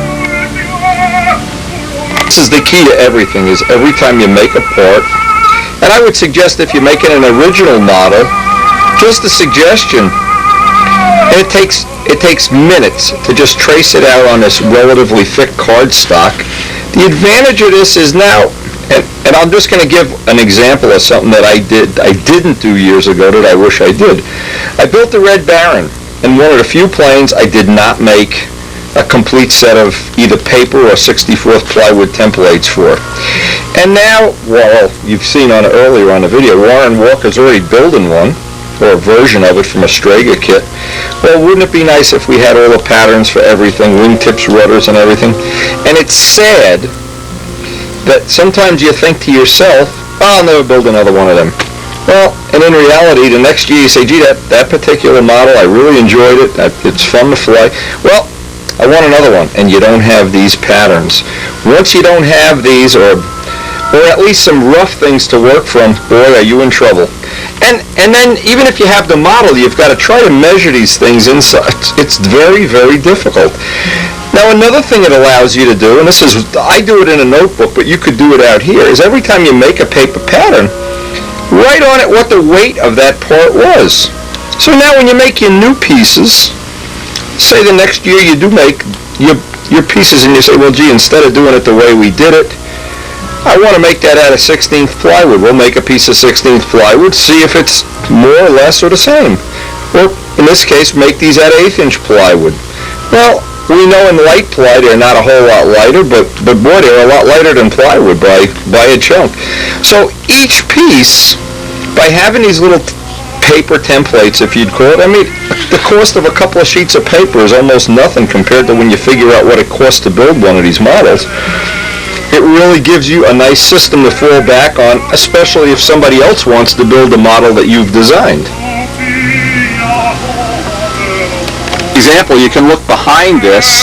[SPEAKER 1] This is the key to everything, is every time you make a part, and I would suggest if you're making an original model, just a suggestion, and it takes minutes to just trace it out on this relatively thick cardstock. The advantage of this is now, and I'm just going to give an example of something that I didn't do years ago that I wish I did. I built the Red Baron, and one of the few planes I did not make a complete set of either paper or 64th plywood templates for. And now, well, you've seen earlier on the video, Warren Walker's already building one, or a version of it from a Strager kit. Well, wouldn't it be nice if we had all the patterns for everything, wingtips, rudders, and everything? And it's sad that sometimes you think to yourself, I'll never build another one of them. Well, and in reality, the next year you say, gee, that particular model, I really enjoyed it, it's fun to fly. Well, I want another one, and you don't have these patterns. Once you don't have these, or at least some rough things to work from, boy, are you in trouble. And then, even if you have the model, you've got to try to measure these things inside. It's very, very difficult. Now, another thing it allows you to do, and I do it in a notebook, but you could do it out here, is every time you make a paper pattern, write on it what the weight of that part was. So now when you make your new pieces, say the next year you do make your pieces and you say, well, gee, instead of doing it the way we did it, I want to make that out of 16th plywood. We'll make a piece of 16th plywood, see if it's more or less or the same. Or, in this case, make these out of 1/8" plywood. Well, we know in light ply they're not a whole lot lighter, but boy, they're a lot lighter than plywood by a chunk. So each piece, by having these little paper templates, if you'd call it, I mean, the cost of a couple of sheets of paper is almost nothing compared to when you figure out what it costs to build one of these models. It really gives you a nice system to fall back on, especially if somebody else wants to build a model that you've designed. Example, you can look behind this.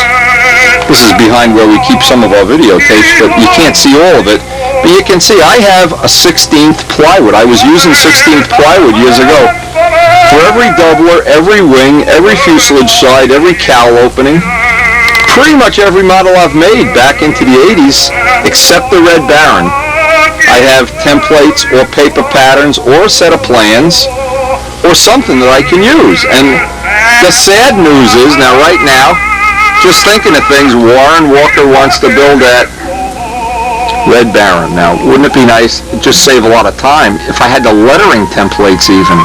[SPEAKER 1] This is behind where we keep some of our videotapes, but you can't see all of it. But you can see I have a 16th plywood. I was using 16th plywood years ago for every doubler, every wing, every fuselage side, every cowl opening. Pretty much every model I've made back into the 80s, except the Red Baron. I have templates or paper patterns or a set of plans or something that I can use. And the sad news is, now right now, just thinking of things, Warren Walker wants to build that Red Baron. Now, wouldn't it be nice, just save a lot of time, if I had the lettering templates even?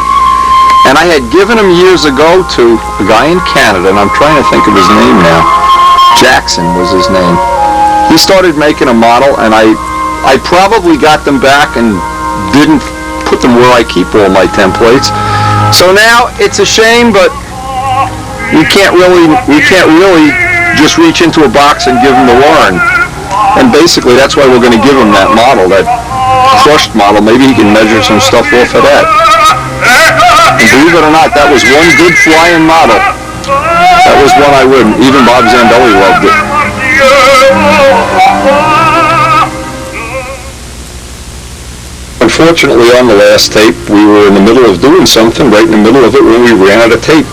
[SPEAKER 1] And I had given them years ago to a guy in Canada, and I'm trying to think of his name now. Jackson was his name. He started making a model, and I probably got them back and didn't put them where I keep all my templates. So now, it's a shame, but we can't really just reach into a box and give them to Warren. And basically, that's why we're going to give him that model, that crushed model. Maybe he can measure some stuff off of that. And believe it or not, that was one good flying model. That was one I wouldn't. Even Bob Zambelli loved it. Unfortunately, on the last tape, we were in the middle of doing something, right in the middle of it, when we ran out of tape.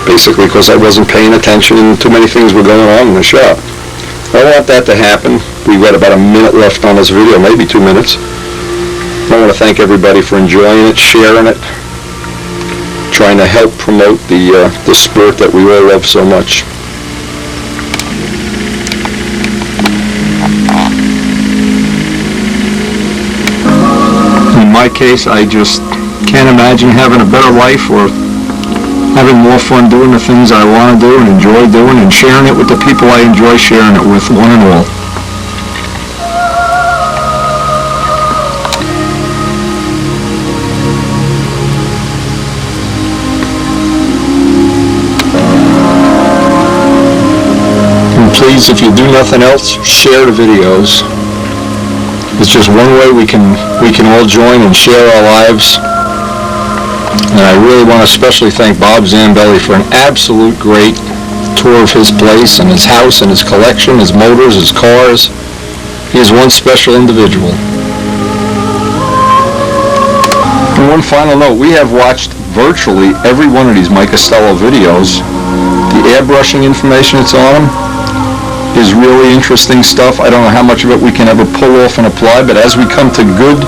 [SPEAKER 1] Basically, because I wasn't paying attention and too many things were going on in the shop. I don't want that to happen. We've got about a minute left on this video, maybe 2 minutes. I want to thank everybody for enjoying it, sharing it, trying to help promote the sport that we all love so much. In my case, I just can't imagine having a better life or having more fun doing the things I want to do and enjoy doing and sharing it with the people I enjoy sharing it with, one and all. And please, if you do nothing else, share the videos. It's just one way we can all join and share our lives. And I really want to especially thank Bob Zambelli for an absolute great tour of his place and his house and his collection, his motors, his cars. He is one special individual. And one final note, we have watched virtually every one of these Mike Costello videos. The airbrushing information that's on them is really interesting stuff. I don't know how much of it we can ever pull off and apply, but as we come to good,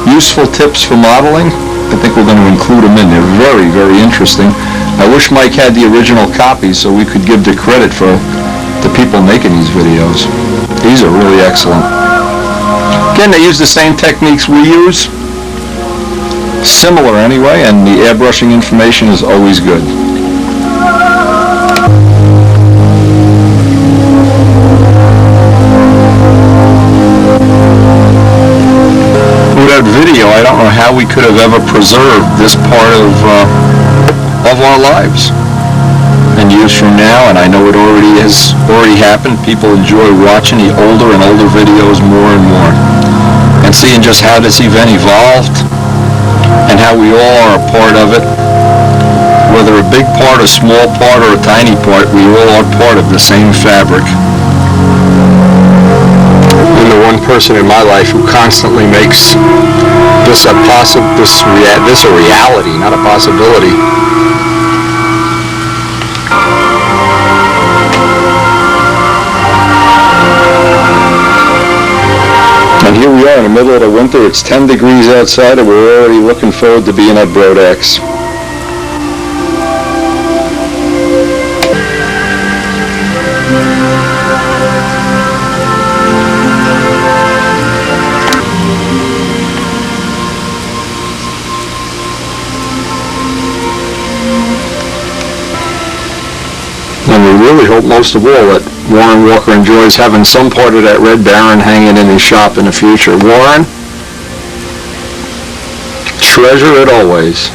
[SPEAKER 1] useful tips for modeling, I think we're going to include them in. They're very, very interesting. I wish Mike had the original copies so we could give the credit for the people making these videos. These are really excellent. Again, they use the same techniques we use. Similar anyway, and the airbrushing information is always good. Without video, I don't know how we could have ever preserved this part of our lives. And years from now, and I know it already happened, people enjoy watching the older and older videos more and more. And seeing just how this event evolved, and how we all are a part of it. Whether a big part, a small part, or a tiny part, we all are part of the same fabric. And the one person in my life who constantly makes this a reality, not a possibility. And here we are in the middle of the winter. It's 10 degrees outside, and we're already looking forward to being at Brodax. And we really hope most of all that Warren Walker enjoys having some part of that Red Baron hanging in his shop in the future. Warren, treasure it always.